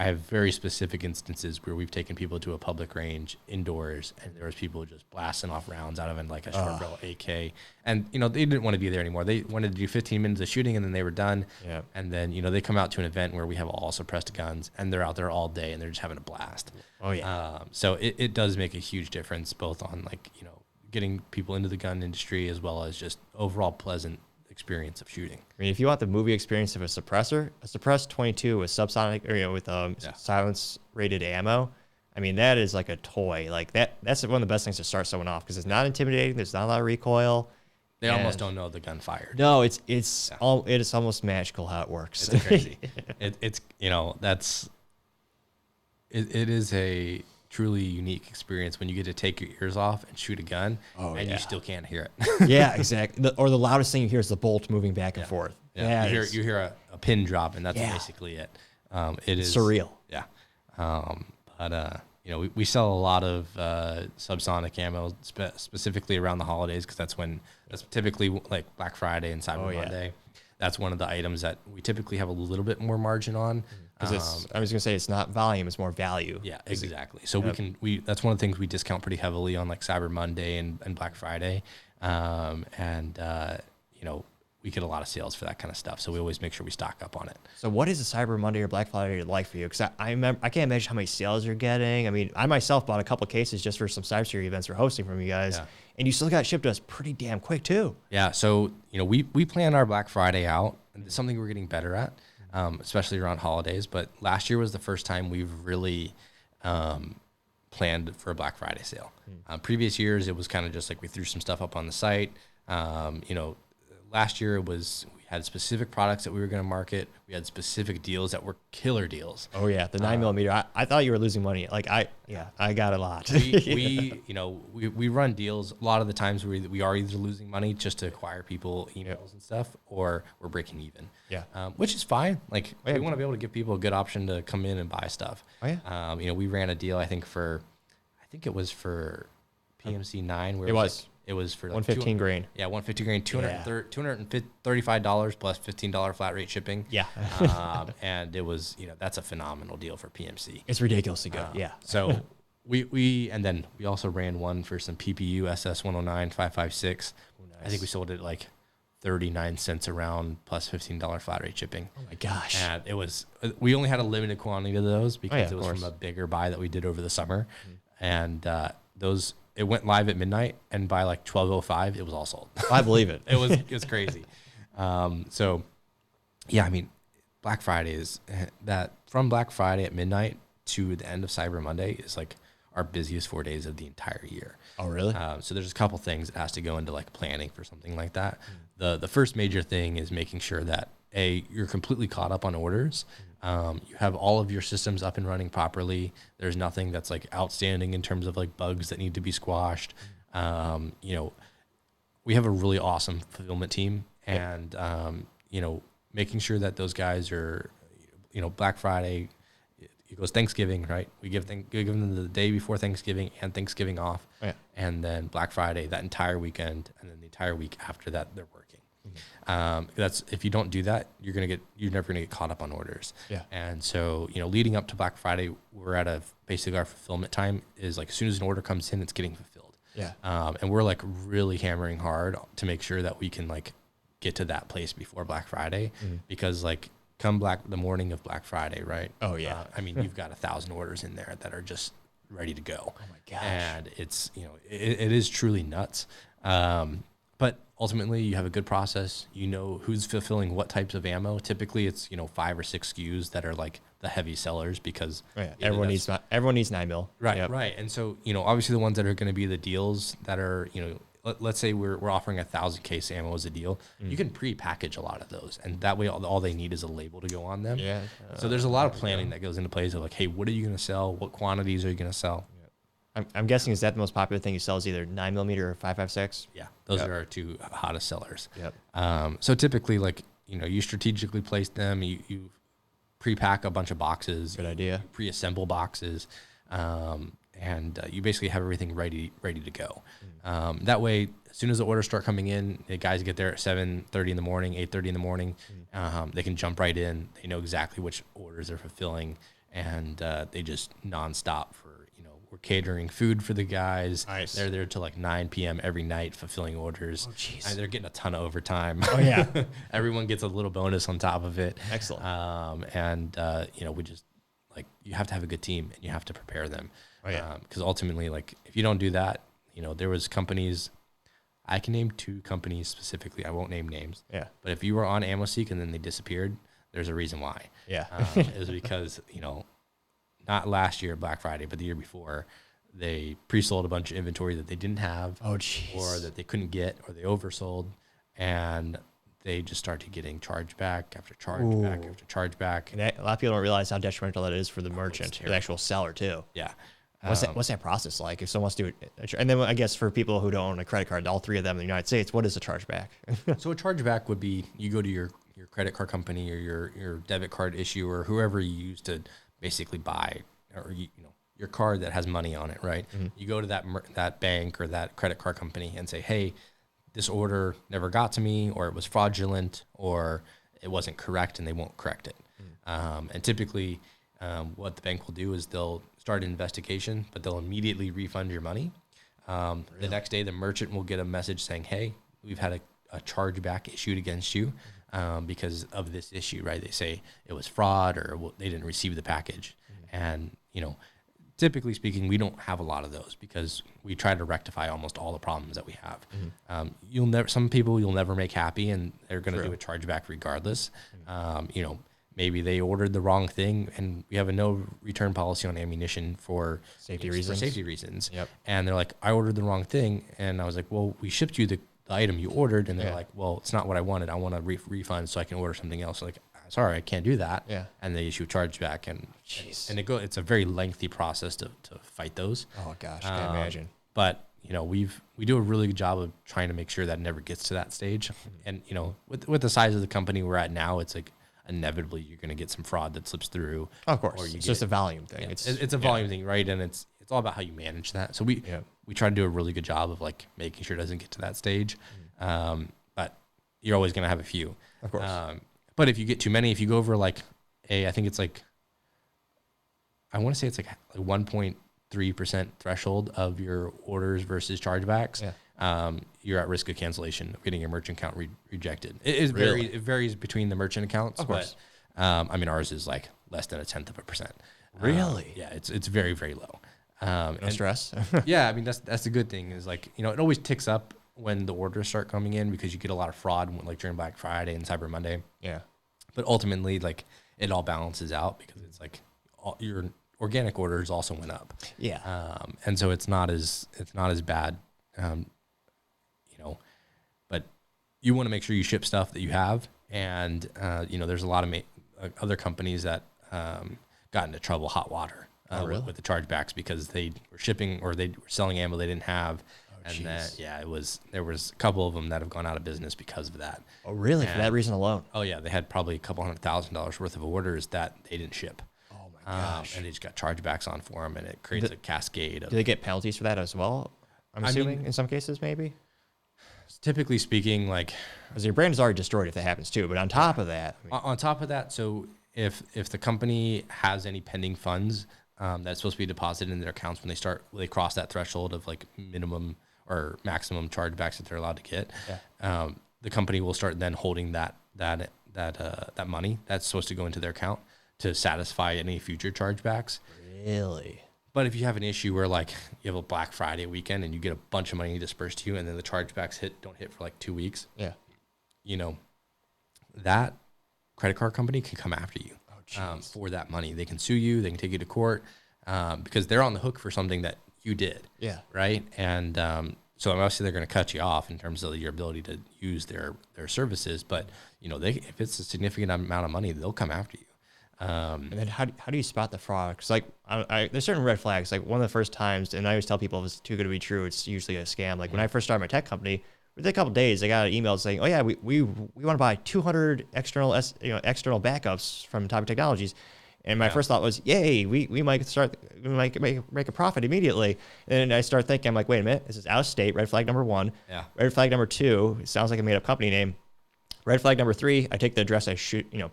have very specific instances where we've taken people to a public range indoors, and there was people just blasting off rounds out of it, like a short barrel AK. And, you know, they didn't want to be there anymore. They wanted to do 15 minutes of shooting, and then they were done. Yeah. And then, you know, they come out to an event where we have all suppressed guns, and they're out there all day, and they're just having a blast. Oh, yeah. So it does make a huge difference, both on, like, you know, getting people into the gun industry as well as just overall pleasant experience of shooting. I mean, if you want the movie experience of a suppressed 22 with subsonic, or, you know, with silence rated ammo, I mean, that is like a toy. Like that's one of the best things to start someone off, because it's not intimidating. There's not a lot of recoil. They almost don't know the gun fired. No, it's almost magical how it works. It's crazy. It's you know, it is a truly unique experience when you get to take your ears off and shoot a gun, and you still can't hear it. Yeah, exactly. Or the loudest thing you hear is the bolt moving back and forth. Yeah, you hear a pin drop, and that's basically it. It is surreal. Yeah. But you know, we sell a lot of subsonic ammo, specifically around the holidays, because that's typically like Black Friday and Cyber Monday. That's one of the items that we typically have a little bit more margin on. Because I was gonna say, it's not volume; it's more value. Yeah, exactly. So that's one of the things we discount pretty heavily on, like Cyber Monday and Black Friday, you know, we get a lot of sales for that kind of stuff. So we always make sure we stock up on it. So what is a Cyber Monday or Black Friday like for you? Because I can't imagine how many sales you're getting. I mean, I myself bought a couple cases just for some cybersecurity events we're hosting from you guys, and you still got shipped to us pretty damn quick too. Yeah. So, you know, we plan our Black Friday out, and it's something we're getting better at. Especially around holidays. But last year was the first time we've really planned for a Black Friday sale. Previous years, it was kind of just like we threw some stuff up on the site. You know, last year we had specific products that we were going to market. We had specific deals that were killer deals. Oh yeah, the 9mm. I thought you were losing money. Like I got a lot. we you know, we run deals a lot of the times we are either losing money just to acquire people emails and stuff, or we're breaking even. Yeah. Which is fine. Like we want to be able to give people a good option to come in and buy stuff. Oh yeah. You know, we ran a deal I think it was for PMC 9 where it was for like $115 grand. Yeah, $150 grand, $235 plus $15 flat rate shipping. Yeah. And it was, you know, that's a phenomenal deal for PMC. It's ridiculously good. Yeah. So and then we also ran one for some PPU SS 109 556. Oh, nice. I think we sold it like 39 cents a round plus $15 flat rate shipping. Oh my gosh. And we only had a limited quantity of those because it was from a bigger buy that we did over the summer. And it went live at midnight, and by like 12:05, it was all sold. I believe it. It was crazy. So, yeah, I mean, Black Friday is that from Black Friday at midnight to the end of Cyber Monday is like our busiest 4 days of the entire year. Oh, really? So there's a couple things that has to go into like planning for something like that. The first major thing is making sure that you're completely caught up on orders. You have all of your systems up and running properly. There's nothing that's like outstanding in terms of like bugs that need to be squashed. You know, we have a really awesome fulfillment team, and you know, making sure that those guys are, you know, Black Friday, it goes Thanksgiving, right? We give them the day before Thanksgiving and Thanksgiving off, and then Black Friday that entire weekend, and then the entire week after that they're working. That's if you don't do that, you're never gonna get caught up on orders. Yeah. And so, you know, leading up to Black Friday, we're at basically our fulfillment time is like as soon as an order comes in, it's getting fulfilled. Yeah. And we're like really hammering hard to make sure that we can like get to that place before Black Friday, because like come the morning of Black Friday, right? Oh, yeah. I mean, you've got 1,000 orders in there that are just ready to go. Oh my gosh. And it's, it is truly nuts. But ultimately you have a good process, who's fulfilling what types of ammo. Typically it's, 5 or 6 SKUs that are like the heavy sellers because everyone needs 9mm. Right. Yep. Right. And so, obviously the ones that are going to be the deals that are, let's say we're offering 1,000 case ammo as a deal. You can pre-package a lot of those, and that way all they need is a label to go on them. Yeah. So there's a lot of planning that goes into place of like, hey, what are you going to sell? What quantities are you going to sell? I'm guessing, is that the most popular thing you sell is either 9mm or 5.56? Yeah, those are our 2 hottest sellers. Yep. So typically, like, you strategically place them. You pre-pack a bunch of boxes. Good idea. Pre-assemble boxes, and you basically have everything ready to go. That way, as soon as the orders start coming in, the guys get there at 7:30 in the morning, 8:30 in the morning. They can jump right in. They know exactly which orders they're fulfilling, and they just nonstop for. We're catering food for the guys. Nice. They're there till like 9 p.m. every night fulfilling orders. Oh, jeez. And they're getting a ton of overtime. Oh, yeah. Everyone gets a little bonus on top of it. Excellent. We just, like, you have to have a good team and you have to prepare them. Oh, yeah. Because ultimately, like, if you don't do that, there was companies, I can name 2 companies specifically. I won't name names. Yeah. But if you were on AmmoSeek and then they disappeared, there's a reason why. Yeah. It was because, not last year, Black Friday, but the year before, they pre-sold a bunch of inventory that they didn't have. Oh, jeez. Or that they couldn't get, or they oversold, and they just started getting chargeback after chargeback after chargeback. And a lot of people don't realize how detrimental that is for the merchant, or the actual seller, too. Yeah. What's that process like if someone wants to do it? And then I guess for people who don't own a credit card, all 3 of them in the United States, what is a chargeback? So a chargeback would be you go to your credit card company or your debit card issuer, whoever you use to basically buy, or your card that has money on it, right? You go to that bank or that credit card company and say, hey, this order never got to me, or it was fraudulent, or it wasn't correct, and they won't correct it. And typically what the bank will do is they'll start an investigation, but they'll immediately refund your money. Really? The next day, the merchant will get a message saying, hey, we've had a chargeback issued against you because of this issue, right? They say it was fraud, or they didn't receive the package. And, typically speaking, we don't have a lot of those because we try to rectify almost all the problems that we have. Some people you'll never make happy, and they're going to do a chargeback regardless. Maybe they ordered the wrong thing, and we have a no return policy on ammunition for safety reasons. Yep. And they're like, I ordered the wrong thing. And I was like, well, we shipped you the item you ordered. And they're like, well, it's not what I wanted. I want a refund so I can order something else. Like, sorry, I can't do that. Yeah. And they issue a chargeback, and it's a very lengthy process to fight those. Oh gosh, I can't imagine. But we do a really good job of trying to make sure that it never gets to that stage. And with the size of the company we're at now, it's like inevitably you're going to get some fraud that slips through. Of course, it's just a volume thing. Yeah, it's a volume thing, right? And it's all about how you manage that. So we try to do a really good job of like making sure it doesn't get to that stage. But you're always going to have a few, of course. But if you get too many, if you go over like I think it's like, I want to say it's like 1.3% threshold of your orders versus chargebacks. You're at risk of cancellation, of getting your merchant account rejected. It varies between the merchant accounts. Of course. But, ours is like less than 0.1%. Really? Yeah, it's very, very low. No stress. Yeah, that's the good thing is like, it always ticks up when the orders start coming in because you get a lot of fraud like during Black Friday and Cyber Monday. Yeah. But ultimately, like, it all balances out because it's like your organic orders also went up. Yeah. And so it's not as bad. But you want to make sure you ship stuff that you have. And, there's a lot of other companies that got into trouble, hot water, really? with the chargebacks because they were shipping or they were selling ammo they didn't have. And geez. There was a couple of them that have gone out of business because of that. Oh, really? For that reason alone? Oh, yeah. They had probably $200,000 worth of orders that they didn't ship. Oh, my gosh. And they just got chargebacks on for them, and it creates a cascade. Do they get penalties for that as well? I'm assuming in some cases, maybe? Typically speaking, like... Because your brand is already destroyed if that happens, too. But on top of that... On top of that, so if the company has any pending funds that's supposed to be deposited in their accounts when they cross that threshold of like minimum or maximum chargebacks that they're allowed to get, the company will start then holding that that money that's supposed to go into their account to satisfy any future chargebacks. Really? But if you have an issue where like you have a Black Friday weekend and you get a bunch of money dispersed to you, and then the chargebacks don't hit for like 2 weeks, yeah, you know, that credit card company can come after you for that money. They can sue you. They can take you to court because they're on the hook for something that you did. Yeah. Right. And so obviously they're going to cut you off in terms of your ability to use their services. But, you know, if it's a significant amount of money, they'll come after you. And then how do you spot the fraud? Because like there's certain red flags. Like one of the first times, and I always tell people if it's too good to be true, it's usually a scam. Like when I first started my tech company, within a couple of days, I got an email saying, "Oh yeah, we want to buy 200 external backups from Topic Technologies." And my first thought was, "Yay, we might make a profit immediately." And then I start thinking, I'm like, "Wait a minute, this is out of state." Red flag number 1. Yeah. Red flag number 2. It sounds like a made up company name. Red flag number 3. I take the address, I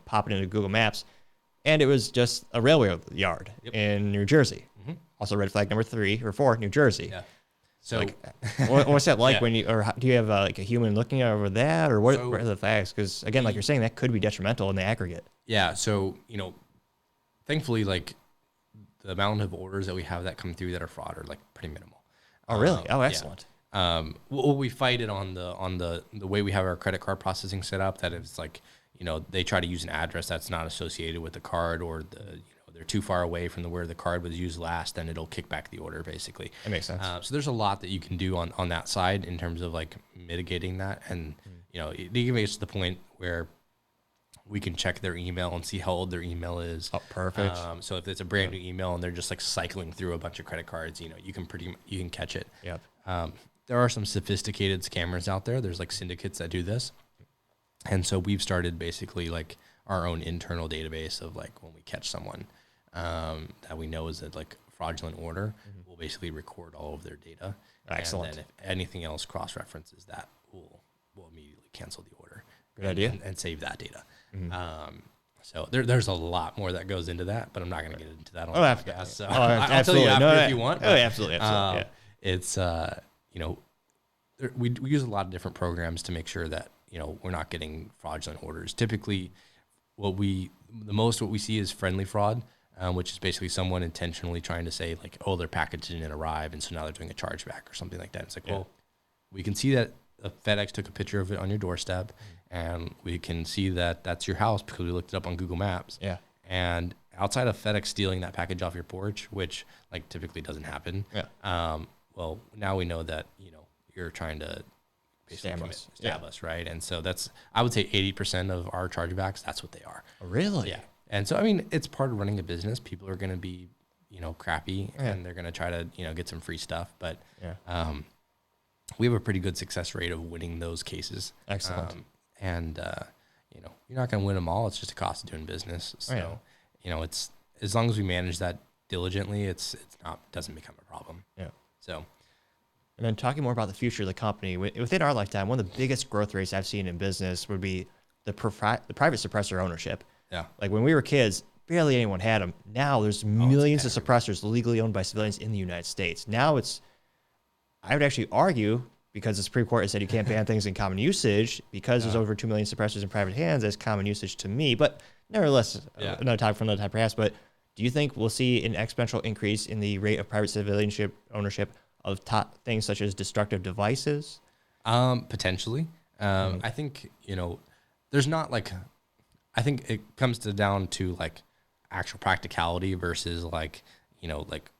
pop it into Google Maps. And it was just a railway yard in New Jersey. Mm-hmm. Also, red flag number 3 or 4, New Jersey. Yeah. So, like, what's that like when do you have like a human looking over that, or what are the facts? Because again, like you're saying, that could be detrimental in the aggregate. Yeah. So thankfully, like the amount of orders that we have that come through that are fraud are like pretty minimal. Oh, really? Oh, excellent. Yeah. We fight it on the way we have our credit card processing set up. That it's like, they try to use an address that's not associated with the card, or they're too far away from where the card was used last, then it'll kick back the order basically. That makes sense. So there's a lot that you can do on that side in terms of like mitigating that. And, it even gets to the point where we can check their email and see how old their email is. Oh, perfect. So if it's a brand new email and they're just like cycling through a bunch of credit cards, you can catch it. Yep. There are some sophisticated scammers out there. There's like syndicates that do this. And so we've started basically like our own internal database of like when we catch someone that we know is a like fraudulent order, we'll basically record all of their data. Excellent. And then if anything else cross-references that, we'll immediately cancel the order. Good idea. And save that data. So there's a lot more that goes into that, but I'm not going to get into that on the podcast. So I'll tell you after if you want. But, absolutely. Yeah. It's we use a lot of different programs to make sure that we're not getting fraudulent orders. Typically, what we see is friendly fraud, which is basically someone intentionally trying to say like, oh, their package didn't arrive, and so now they're doing a chargeback or something like that. It's like, well, we can see that FedEx took a picture of it on your doorstep, and we can see that that's your house because we looked it up on Google Maps. Yeah. And outside of FedEx stealing that package off your porch, which like typically doesn't happen. Yeah. Well, now we know that you're trying to stab us, right? And so I would say 80% of our chargebacks, that's what they are. Oh, really? Yeah. And so, I mean, it's part of running a business. People are going to be, crappy, and they're going to try to, get some free stuff. But we have a pretty good success rate of winning those cases. Excellent. You're not going to win them all. It's just a cost of doing business. So, it's as long as we manage that diligently, doesn't become a problem. Yeah. So. And then talking more about the future of the company, within our lifetime, one of the biggest growth rates I've seen in business would be the private suppressor ownership. Yeah. Like when we were kids, barely anyone had them. Now there's millions of suppressors legally owned by civilians in the United States. Now I would actually argue, because the Supreme Court has said you can't ban things in common usage, because there's over 2 million suppressors in private hands as common usage to me. But nevertheless, another topic for another time perhaps. But do you think we'll see an exponential increase in the rate of private civilian ownership of things such as destructive devices? Potentially. I think, there's not like, I think it comes down to like actual practicality versus like, like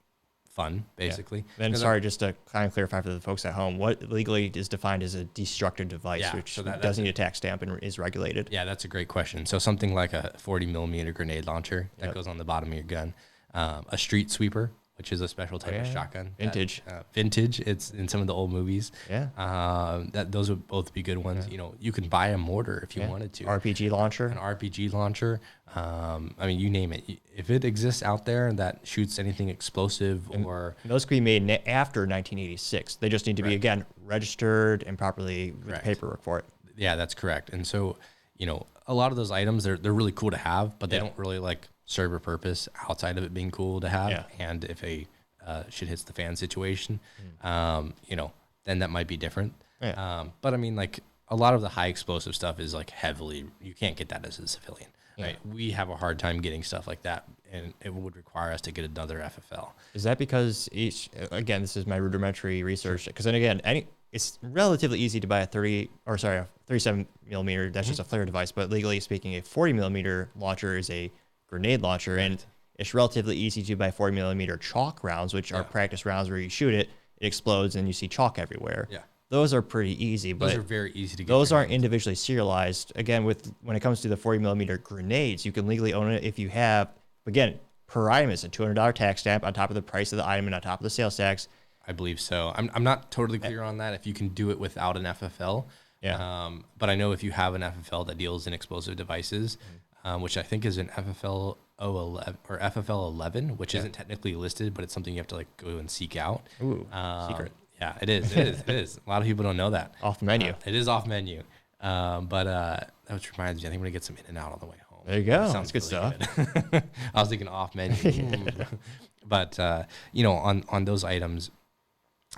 fun, basically. Then sorry, just to kind of clarify for the folks at home, what legally is defined as a destructive device, which doesn't need a tax stamp and is regulated? Yeah, that's a great question. So something like a 40 millimeter grenade launcher that goes on the bottom of your gun, a street sweeper, which is a special type of shotgun. Vintage. Vintage. It's in some of the old movies. Yeah. Those would both be good ones. You can buy a mortar if you wanted to. RPG launcher. An RPG launcher. I mean, you name it. If it exists out there that shoots anything explosive or... Those can be made after 1986. They just need to be, again, registered and properly with paperwork for it. Yeah, that's correct. And so, a lot of those items, they're really cool to have, but they don't really like serve a purpose outside of it being cool to have. And if a shit hits the fan situation, then that might be different. But I mean, like a lot of the high explosive stuff is like heavily, you can't get that as a civilian, right? We have a hard time getting stuff like that, and it would require us to get another FFL. Is that because again, this is my rudimentary research, because then again, it's relatively easy to buy a 37 millimeter. That's just a flare device, but legally speaking, a 40 millimeter launcher is a grenade launcher, and it's relatively easy to buy 40 millimeter chalk rounds, which are practice rounds where you shoot it, it explodes, and you see chalk everywhere. Yeah. Those are pretty easy, but those are very easy to get. Those aren't individually serialized. Again, when it comes to the 40 millimeter grenades, you can legally own it if you have, again, per item is a $200 tax stamp on top of the price of the item and on top of the sales tax. I believe so. I'm not totally clear on that, if you can do it without an FFL. Yeah. But I know if you have an FFL that deals in explosive devices, which I think is an FFL 011 or FFL 11, which isn't technically listed, but it's something you have to like go and seek out. Ooh, secret. Yeah, it is. It is. A lot of people don't know that. Off menu. It is off menu. But that reminds me, I think I'm gonna get some In-N-Out on the way home. There you go. Sounds That's good really stuff. Good. I was thinking off menu. But you know, on those items,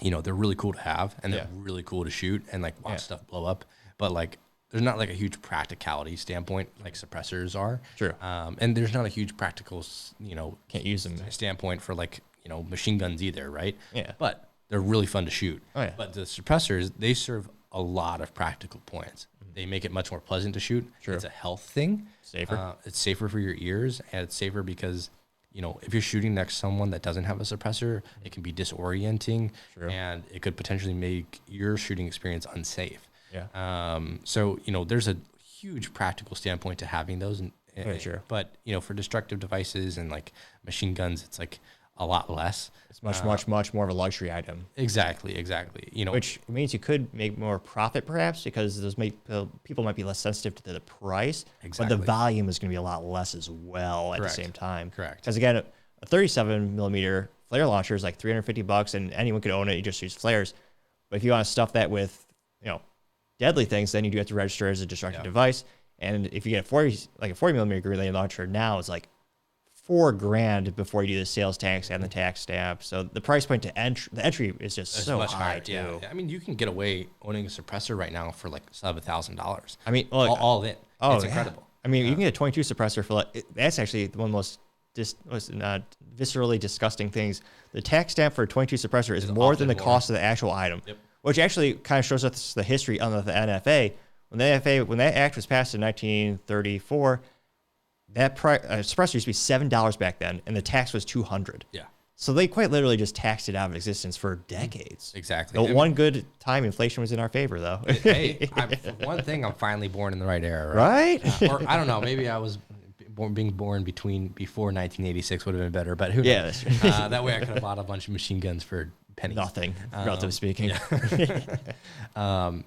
you know, they're really cool to have, and they're really cool to shoot and like watch stuff blow up. But like, there's not like a huge practicality standpoint like suppressors are. True. And there's not a huge practical, you know, Can't use them. standpoint for like, you know, machine guns either, right? Yeah. But they're really fun to shoot. Oh, yeah. But the suppressors, they serve a lot of practical points. They make it much more pleasant to shoot. True. It's a health thing. Safer. It's safer for your ears, and it's safer because, you know, if you're shooting next to someone that doesn't have a suppressor, it can be disorienting. True. And it could potentially make your shooting experience unsafe. Yeah. So, you know, there's a huge practical standpoint to having those. Sure. But, you know, for destructive devices and like machine guns, it's like a lot less. It's much more of a luxury item. Exactly. You know, Which means you could make more profit perhaps, because those people might be less sensitive to the price, Exactly. but the volume is going to be a lot less as well at Correct. the same time. Correct. Because again, a 37 millimeter flare launcher is like $350, and anyone could own it. You just use flares. But if you want to stuff that with, you know, deadly things, then you do have to register as a destructive device. And if you get a 40 millimeter grenade launcher now, it's like $4,000 before you do the sales tax and the tax stamp. So the price point to the entry is just it's so much high higher. too. Yeah. I mean, you can get away owning a suppressor right now for like sub $1,000. I mean, look, all in. Oh, It's yeah. incredible. I mean, you can get a 22 suppressor for like, that's actually one of the most viscerally disgusting things. The tax stamp for a 22 suppressor is more than the cost of the actual item, which actually kind of shows us the history under the NFA. When that act was passed in 1934, that suppressor used to be $7 back then, and the tax was $200. Yeah. So they quite literally just taxed it out of existence for decades. Exactly. The one good time inflation was in our favor, though. Hey, for one thing, I'm finally born in the right era, right? Right? Or I don't know, maybe I was being born before 1986 would have been better, but who knows? Yeah, that way I could have bought a bunch of machine guns for pennies. nothing, relatively speaking. But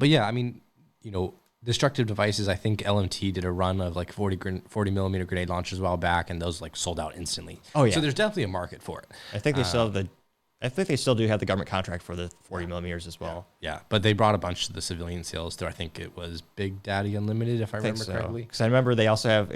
yeah, I mean, you know, destructive devices, I think LMT did a run of like 40 millimeter grenade launchers a while back, and those like sold out instantly. Oh, yeah. So there's definitely a market for it. I think they still do have the government contract for the 40 millimeters as well. Yeah, but they brought a bunch to the civilian sales through, I think it was Big Daddy Unlimited, if I remember correctly. Because I remember they also have,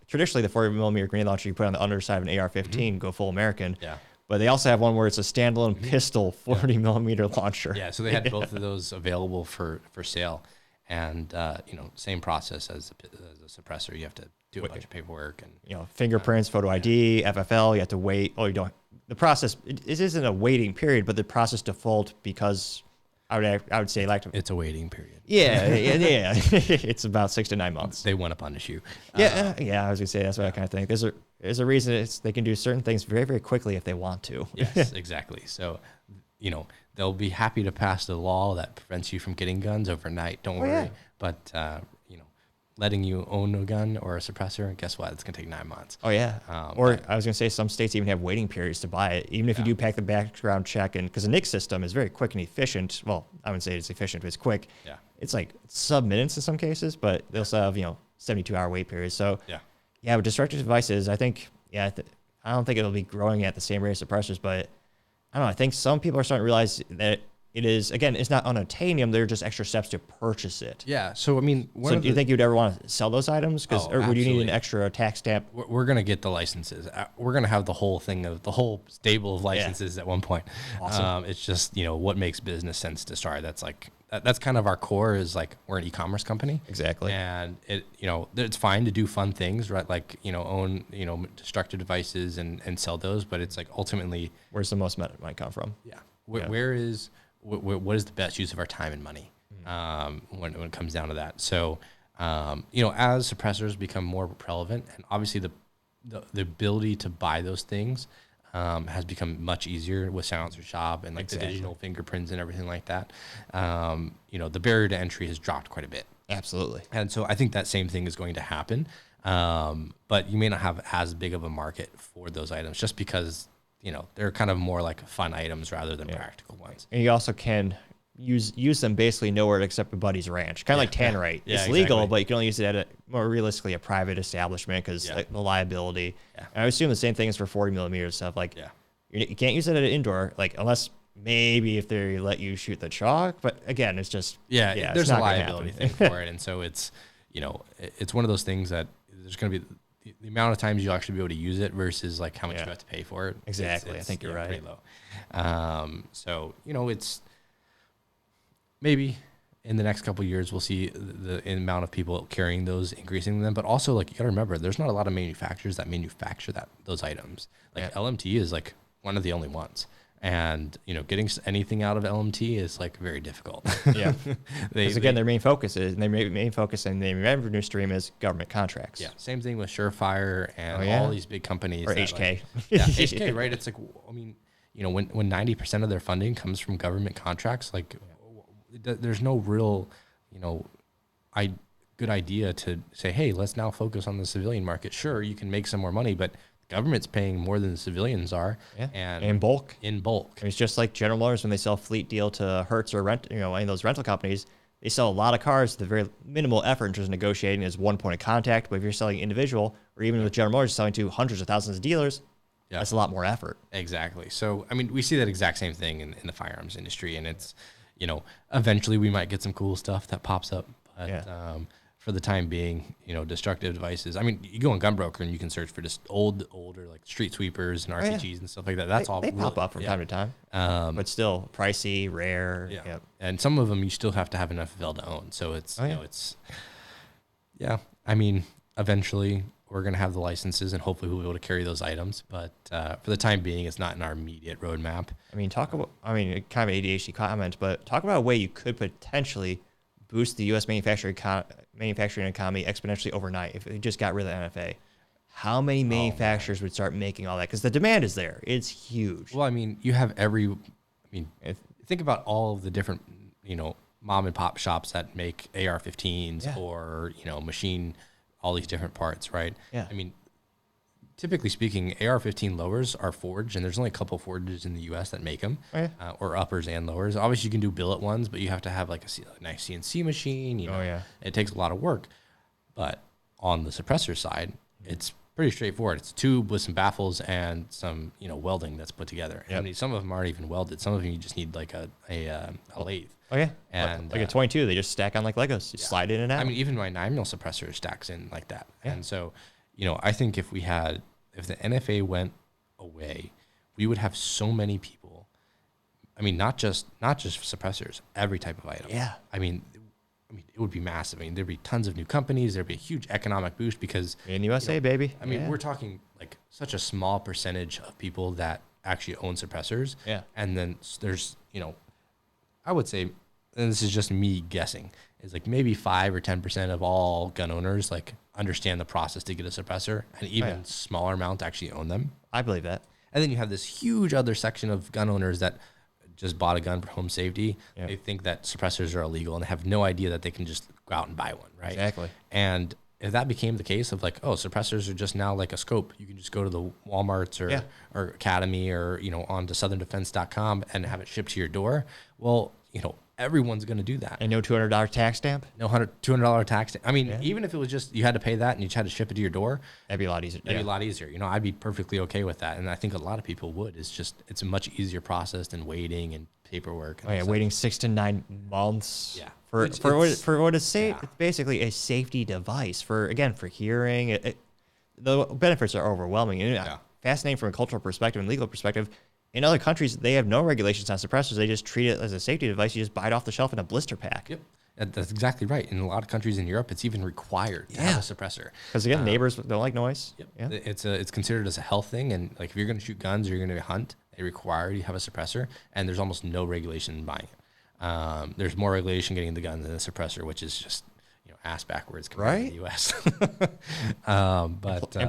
traditionally the 40 millimeter grenade launcher you put on the underside of an AR-15, go full American. Yeah. But they also have one where it's a standalone pistol 40 millimeter launcher. Yeah, so they had both of those available for sale. And, you know, same process as a suppressor. You have to do a bunch of paperwork. And You know, fingerprints, photo ID, FFL, you have to wait. Oh, you don't. The process, it isn't a waiting period, but the process default, because I would say like it's a waiting period. Yeah. It's about 6 to 9 months. They want to punish you. Yeah, I was gonna say that's what I kind of think. There's a reason they can do certain things very, very quickly if they want to. Yes, exactly. So, you know, they'll be happy to pass the law that prevents you from getting guns overnight. Don't worry. Yeah. But you know, letting you own a gun or a suppressor, guess what? It's gonna take 9 months. Oh yeah. Or I was gonna say some states even have waiting periods to buy it, even if you do pack the background check, and because the NICS system is very quick and efficient. Well, I wouldn't say it's efficient, but it's quick. Yeah. It's like sub-minutes in some cases, but they'll still have 72-hour wait periods. So Yeah. With destructive devices, I think I don't think it'll be growing at the same rate as suppressors, but I don't know. I think some people are starting to realize that it is, again, it's not unattainable. They're just extra steps to purchase it. Yeah. So, I mean, So do you think you'd ever want to sell those items? Or would you need an extra tax stamp? We're going to get the licenses. We're going to have the whole thing of the whole stable of licenses at one point. Awesome. It's just, what makes business sense to start. That's like, that's kind of our core is like, we're an e-commerce company. Exactly. And it's fine to do fun things, right? Like, own, destructive devices and sell those, but it's like ultimately, where's the most money might come from? Yeah. What is the best use of our time and money when it comes down to that? So, as suppressors become more relevant, and obviously the ability to buy those things has become much easier with Silencer Shop and like the digital fingerprints and everything like that. The barrier to entry has dropped quite a bit. Absolutely. And so I think that same thing is going to happen. But you may not have as big of a market for those items just because they're kind of more like fun items rather than practical ones. And you also can use them basically nowhere except a buddy's ranch. Kind of like Tannerite. Yeah, it's legal, but you can only use it at more realistically a private establishment because the liability. Yeah. And I assume the same thing is for 40 millimeter stuff. Like you can't use it at an indoor, like unless maybe if they let you shoot the chalk. But again, it's just there's a liability thing for it, and so it's it's one of those things that there's going to be. The amount of times you'll actually be able to use it versus like how much you have to pay for it. Exactly. I think you're right. Pretty low. So, it's maybe in the next couple of years, we'll see the amount of people carrying those increasing them. But also like, you gotta remember, there's not a lot of manufacturers that manufacture those items. Like LMT is like one of the only ones. And, getting anything out of LMT is like very difficult. Yeah. Because again, their main focus is, and their main focus and their revenue stream is government contracts. Yeah. Same thing with Surefire and all these big companies. Or HK. HK, right? It's like, I mean, when 90% of their funding comes from government contracts, like there's no real, good idea to say, hey, let's now focus on the civilian market. Sure, you can make some more money, but government's paying more than the civilians are, and in bulk. I mean, it's just like General Motors when they sell fleet deal to Hertz or any of those rental companies. They sell a lot of cars. The very minimal effort in terms of negotiating is one point of contact. But if you're selling individual, or even with General Motors selling to hundreds of thousands of dealers, that's a lot more effort. Exactly. So I mean, we see that exact same thing in the firearms industry, and it's eventually we might get some cool stuff that pops up, but for the time being, destructive devices. I mean, you go on Gunbroker and you can search for just older like street sweepers and RCGs and stuff like that. That's they pop up from time to time, but still pricey, rare. Yeah. Yep. And some of them you still have to have an FFL to own. So it's, I mean, eventually we're going to have the licenses and hopefully we'll be able to carry those items. But for the time being, it's not in our immediate roadmap. I mean, kind of ADHD comment, but talk about a way you could potentially boost the U.S. manufacturing economy exponentially overnight if it just got rid of the NFA. How many manufacturers would start making all that? Because the demand is there. It's huge. Well, I mean, you have think about all of the different, mom and pop shops that make AR-15s or, machine all these different parts, right? Yeah. I mean, typically speaking, AR-15 lowers are forged, and there's only a couple of forges in the U.S. that make them, or uppers and lowers. Obviously, you can do billet ones, but you have to have like a nice CNC machine. It takes a lot of work. But on the suppressor side, it's pretty straightforward. It's a tube with some baffles and some welding that's put together. I mean, some of them aren't even welded. Some of them you just need like a lathe. Oh yeah, and like a 22, they just stack on like Legos. You slide in and out. I mean, even my 9mm suppressor stacks in like that. And so, I think if the NFA went away, we would have so many people. I mean, not just suppressors, every type of item. Yeah. I mean, it would be massive. I mean, there'd be tons of new companies. There'd be a huge economic boost because in USA, baby. I mean, we're talking like such a small percentage of people that actually own suppressors. Yeah. And then there's, I would say, and this is just me guessing, is like maybe 5 or 10% of all gun owners like understand the process to get a suppressor, and even smaller amount actually own them. I believe that. And then you have this huge other section of gun owners that just bought a gun for home safety. Yeah. They think that suppressors are illegal and they have no idea that they can just go out and buy one, right? Exactly. And if that became the case of like, suppressors are just now like a scope, you can just go to the Walmarts or Academy or, onto southerndefense.com and have it shipped to your door. Well, everyone's going to do that. And no $200 tax stamp? No $200 tax. I mean, even if it was just you had to pay that and you had to ship it to your door, that'd be a lot easier. That'd be a lot easier. You know, I'd be perfectly okay with that, and I think a lot of people would. It's a much easier process than waiting and paperwork. And waiting 6 to 9 months. Yeah. For what is safe, it's basically a safety device for hearing. The benefits are overwhelming. And fascinating from a cultural perspective and legal perspective. In other countries, they have no regulations on suppressors. They just treat it as a safety device. You just buy it off the shelf in a blister pack. Yep. That's exactly right. In a lot of countries in Europe, it's even required to have a suppressor. Because again, neighbors don't like noise. Yep. Yeah. It's considered as a health thing, and like if you're going to shoot guns or you're going to hunt, they require you to have a suppressor, and there's almost no regulation in buying it. There's more regulation getting the gun than the suppressor, which is just ass backwards compared to the U.S. And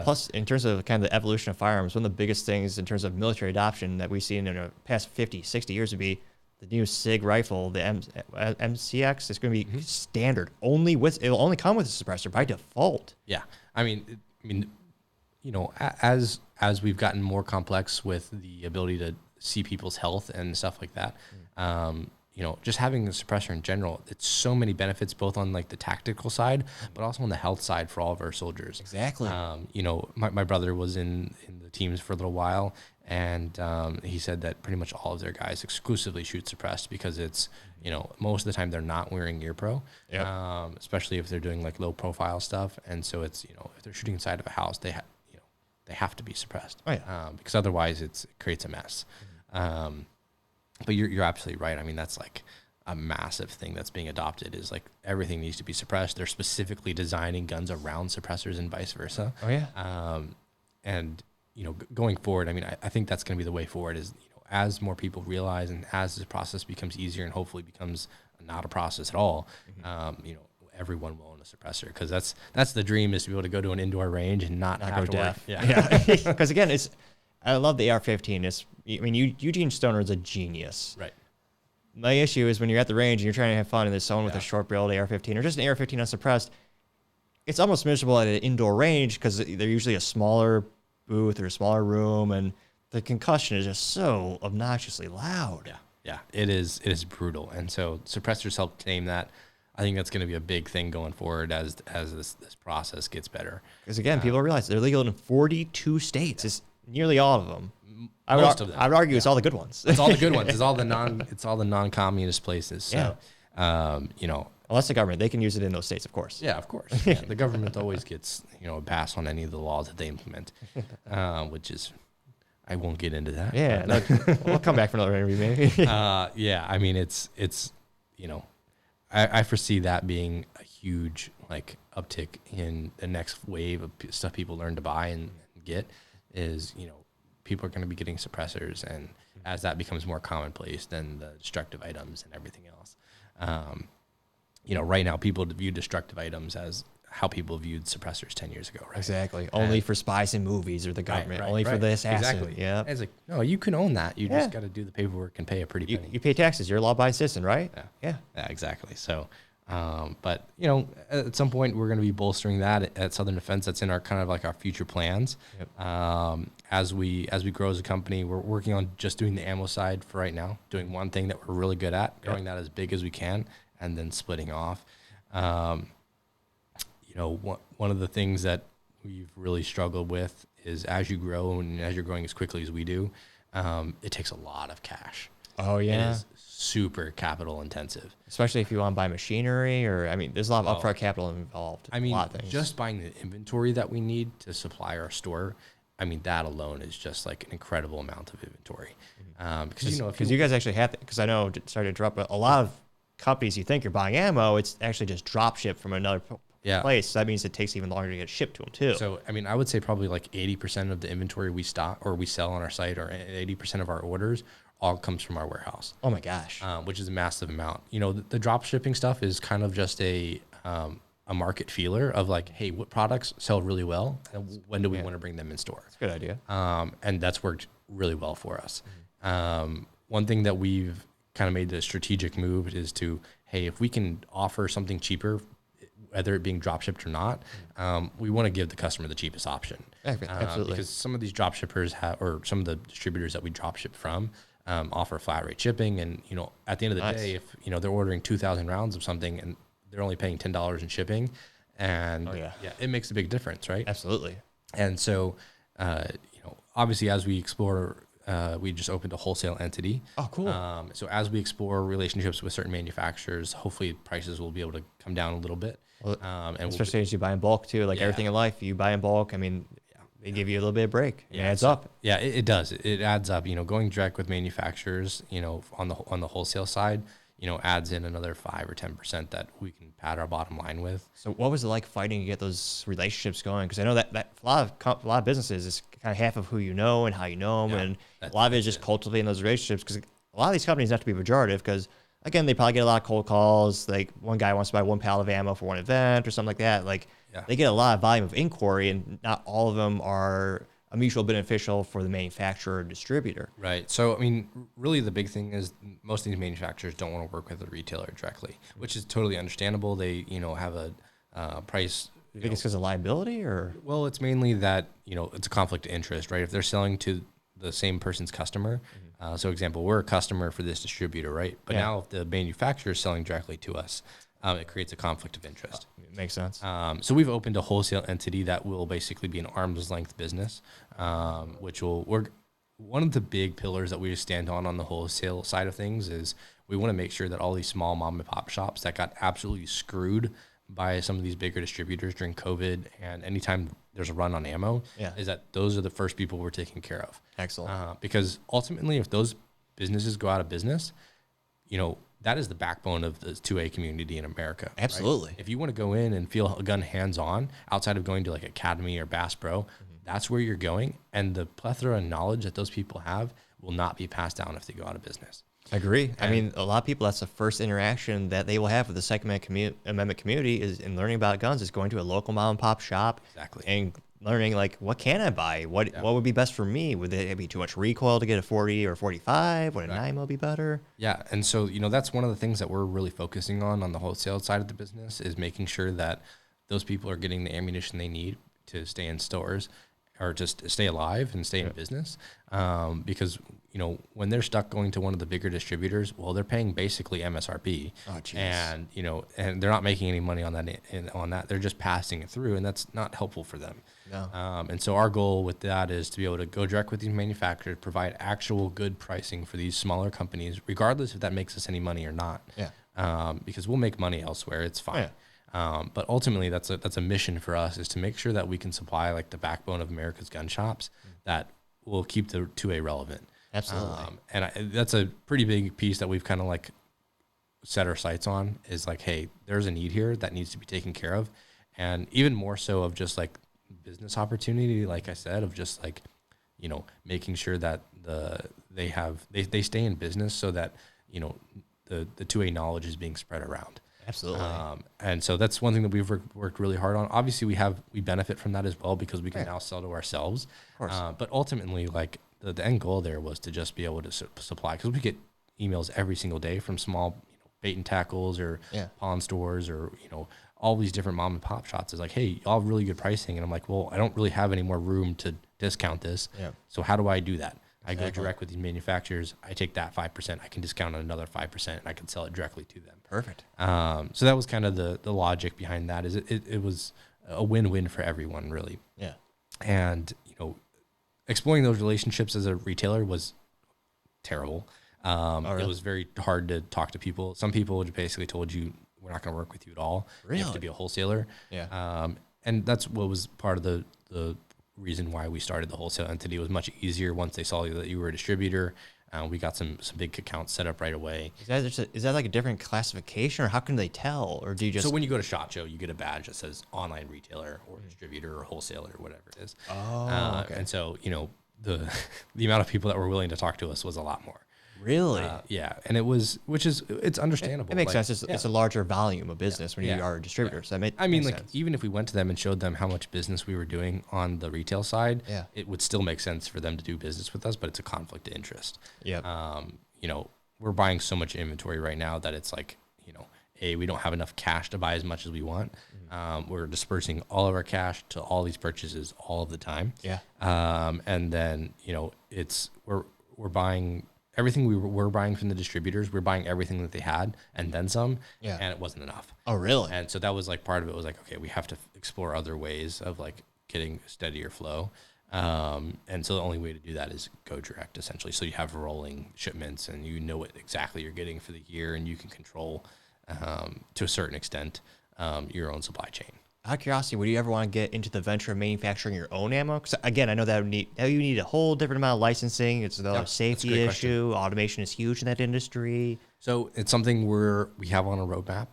plus, in terms of kind of the evolution of firearms, one of the biggest things in terms of military adoption that we've seen in the past 50, 60 years would be the new SIG rifle, the MCX. It's going to be standard. It'll only come with a suppressor by default. Yeah, I mean, as we've gotten more complex with the ability to see people's health and stuff like that, just having a suppressor in general, it's so many benefits, both on like the tactical side, but also on the health side for all of our soldiers. Exactly. My brother was in the teams for a little while, and he said that pretty much all of their guys exclusively shoot suppressed because it's, most of the time they're not wearing ear pro, especially if they're doing like low profile stuff. And so it's, if they're shooting inside of a house, they have to be suppressed, because otherwise it creates a mess. But you're absolutely right. I mean, that's like a massive thing that's being adopted, is like everything needs to be suppressed. They're specifically designing guns around suppressors and vice versa. Oh yeah. And going forward, I mean, I think that's going to be the way forward, is, as more people realize and as this process becomes easier and hopefully becomes not a process at all, everyone will own a suppressor, because that's the dream, is to be able to go to an indoor range and not have to deaf. work. Yeah. Because again, I love the AR-15. Eugene Stoner is a genius. Right. My issue is when you're at the range and you're trying to have fun and there's someone with a short barreled AR-15 or just an AR-15 unsuppressed, it's almost miserable at an indoor range because they're usually a smaller booth or a smaller room, and the concussion is just so obnoxiously loud. Yeah, it is brutal. And so suppressors help tame that. I think that's going to be a big thing going forward as this process gets better. Because again, people realize they're legal in 42 states. It's nearly all of them. Most of them. I would argue it's all the good ones. It's all the good ones. It's all the non-communist places. So, unless the government, they can use it in those states, of course. Yeah, of course. Yeah, the government always gets a pass on any of the laws that they implement, which is, I won't get into that. Yeah, we'll come back for another interview maybe. Yeah, I mean it's I foresee that being a huge like uptick in the next wave of stuff people learn to buy and get, is people are going to be getting suppressors, and as that becomes more commonplace, then the destructive items and everything else. Right now people view destructive items as how people viewed suppressors 10 years ago, right? Exactly. Only for spies in movies or the government. Only for the assassin. Exactly. Yeah. It's like, no, you can own that. You just got to do the paperwork and pay a pretty penny. You pay taxes. You're a law-abiding citizen, right? Yeah, exactly. So, but at some point we're going to be bolstering that at Southern Defense. That's in our kind of like our future plans. Yep. As we grow as a company, we're working on just doing the ammo side for right now, doing one thing that we're really good at, growing that as big as we can, and then splitting off. One of the things that we've really struggled with is, as you grow and as you're growing as quickly as we do, it takes a lot of cash. Oh yeah. It is super capital intensive. Especially if you want to buy machinery, or there's a lot of upfront capital involved. I mean, a lot of things. Just buying the inventory that we need to supply our store, that alone is just like an incredible amount of inventory. Because you guys actually have, because I know, sorry to interrupt, but a lot of companies, you think you're buying ammo, it's actually just drop shipped from another place. So that means it takes even longer to get shipped to them too. So, I would say probably like 80% of the inventory we stock or we sell on our site, or 80% of our orders, all comes from our warehouse. Oh my gosh. Which is a massive amount. The drop shipping stuff is kind of just a market feeler of like, hey, what products sell really well, and when do we want to bring them in store? That's a good idea. And that's worked really well for us. One thing that we've kind of made the strategic move is to, hey, if we can offer something cheaper, whether it being drop shipped or not, we want to give the customer the cheapest option. Absolutely. Because some of these drop shippers or some of the distributors that we drop ship from, offer flat rate shipping. And, at the end of the day, if, they're ordering 2,000 rounds of something and they're only paying $10 in shipping, and it makes a big difference, right? Absolutely. And so, obviously as we explore, we just opened a wholesale entity. Oh, cool. So as we explore relationships with certain manufacturers, hopefully prices will be able to come down a little bit. Well, and especially as you buy in bulk too, like everything in life, you buy in bulk. I mean, they give you a little bit of break. It adds up. Yeah, it does. It adds up. Going direct with manufacturers, on the wholesale side, adds in another 5 or 10% that we can pad our bottom line with. So what was it like fighting to get those relationships going? Because I know that a lot of businesses is kind of half of who you know and how you know them, and a lot of it is just cultivating those relationships. Because a lot of these companies have to be pejorative because, again, they probably get a lot of cold calls. Like one guy wants to buy one pallet of ammo for one event or something like that. Like they get a lot of volume of inquiry, and not all of them are a mutual beneficial for the manufacturer or distributor. Right. So, I mean, really the big thing is most of these manufacturers don't want to work with the retailer directly, which is totally understandable. They, have a price. You think it's because of liability or? Well, it's mainly that, it's a conflict of interest, right? If they're selling to the same person's customer, so example, we're a customer for this distributor, right? But now if the manufacturer is selling directly to us, it creates a conflict of interest. It makes sense. So we've opened a wholesale entity that will basically be an arm's length business, which will work. One of the big pillars that we stand on the wholesale side of things is we want to make sure that all these small mom and pop shops that got absolutely screwed by some of these bigger distributors during COVID and anytime there's a run on ammo, is that those are the first people we're taking care of. Excellent. Because ultimately, if those businesses go out of business, that is the backbone of the 2A community in America. Absolutely. Right? If you want to go in and feel a gun hands-on outside of going to like Academy or Bass Pro, that's where you're going. And the plethora of knowledge that those people have will not be passed down if they go out of business. I agree. I mean, a lot of people, that's the first interaction that they will have with the Second Amendment community is in learning about guns is going to a local mom and pop shop. Exactly. And learning like, what can I buy? What would be best for me? Would it be too much recoil to get a 40 or 45? Would a 9mm be better? Yeah. And so, that's one of the things that we're really focusing on the wholesale side of the business is making sure that those people are getting the ammunition they need to stay in stores or just stay alive and stay in business. Because, when they're stuck going to one of the bigger distributors, well, they're paying basically MSRP. Oh, geez. And, and they're not making any money on that. They're just passing it through, and that's not helpful for them. No. And so our goal with that is to be able to go direct with these manufacturers, provide actual good pricing for these smaller companies, regardless if that makes us any money or not. Yeah. Because we'll make money elsewhere. It's fine. Yeah. But ultimately, that's a mission for us is to make sure that we can supply like the backbone of America's gun shops that will keep the 2A relevant. Absolutely. That's a pretty big piece that we've kind of like set our sights on is like, hey, there's a need here that needs to be taken care of. And even more so of just like business opportunity, like I said, of just like, making sure that they stay in business so that, the 2A knowledge is being spread around. Absolutely. And so that's one thing that we've worked really hard on. Obviously we benefit from that as well because we can now sell to ourselves. Of course. But ultimately, like the end goal there was to just be able to supply, because we get emails every single day from small bait and tackles or pawn stores or, all these different mom and pop shops is like, hey, y'all have really good pricing. And I'm like, well, I don't really have any more room to discount this. Yeah. So how do I do that? Exactly. I go direct with these manufacturers. I take that 5%. I can discount another 5%, and I can sell it directly to them. Perfect. So that was kind of the logic behind that. Is it was a win-win for everyone, really. Yeah. And exploring those relationships as a retailer was terrible. Really? It was very hard to talk to people. Some people basically told you, we're not going to work with you at all. Really? You have to be a wholesaler. Yeah. And that's what was part of the reason why we started the wholesale entity. It was much easier once they saw that you were a distributor. We got some big accounts set up right away. Is that like a different classification, or how can they tell? Or do you just... So when you go to SHOT Show, you get a badge that says online retailer or distributor or wholesaler or whatever it is. Oh, okay. And so, the amount of people that were willing to talk to us was a lot more. Really? Yeah. And it's understandable. It makes sense. It's a larger volume of business when you are a distributor. So makes sense. Even if we went to them and showed them how much business we were doing on the retail side, it would still make sense for them to do business with us, but it's a conflict of interest. Yeah. We're buying so much inventory right now that it's like, we don't have enough cash to buy as much as we want. We're dispersing all of our cash to all these purchases all of the time. Yeah. And then, we're buying everything we were buying from the distributors, we're buying everything that they had and then some, and it wasn't enough. Oh, really? And so that was like part of it was like, okay, we have to explore other ways of like getting steadier flow. And so the only way to do that is go direct, essentially. So you have rolling shipments, and you know what exactly you're getting for the year, and you can control to a certain extent your own supply chain. Out of curiosity, would you ever want to get into the venture of manufacturing your own ammo? Because again, I know that you need a whole different amount of licensing. It's another safety issue. Question. Automation is huge in that industry. So it's something we have on a roadmap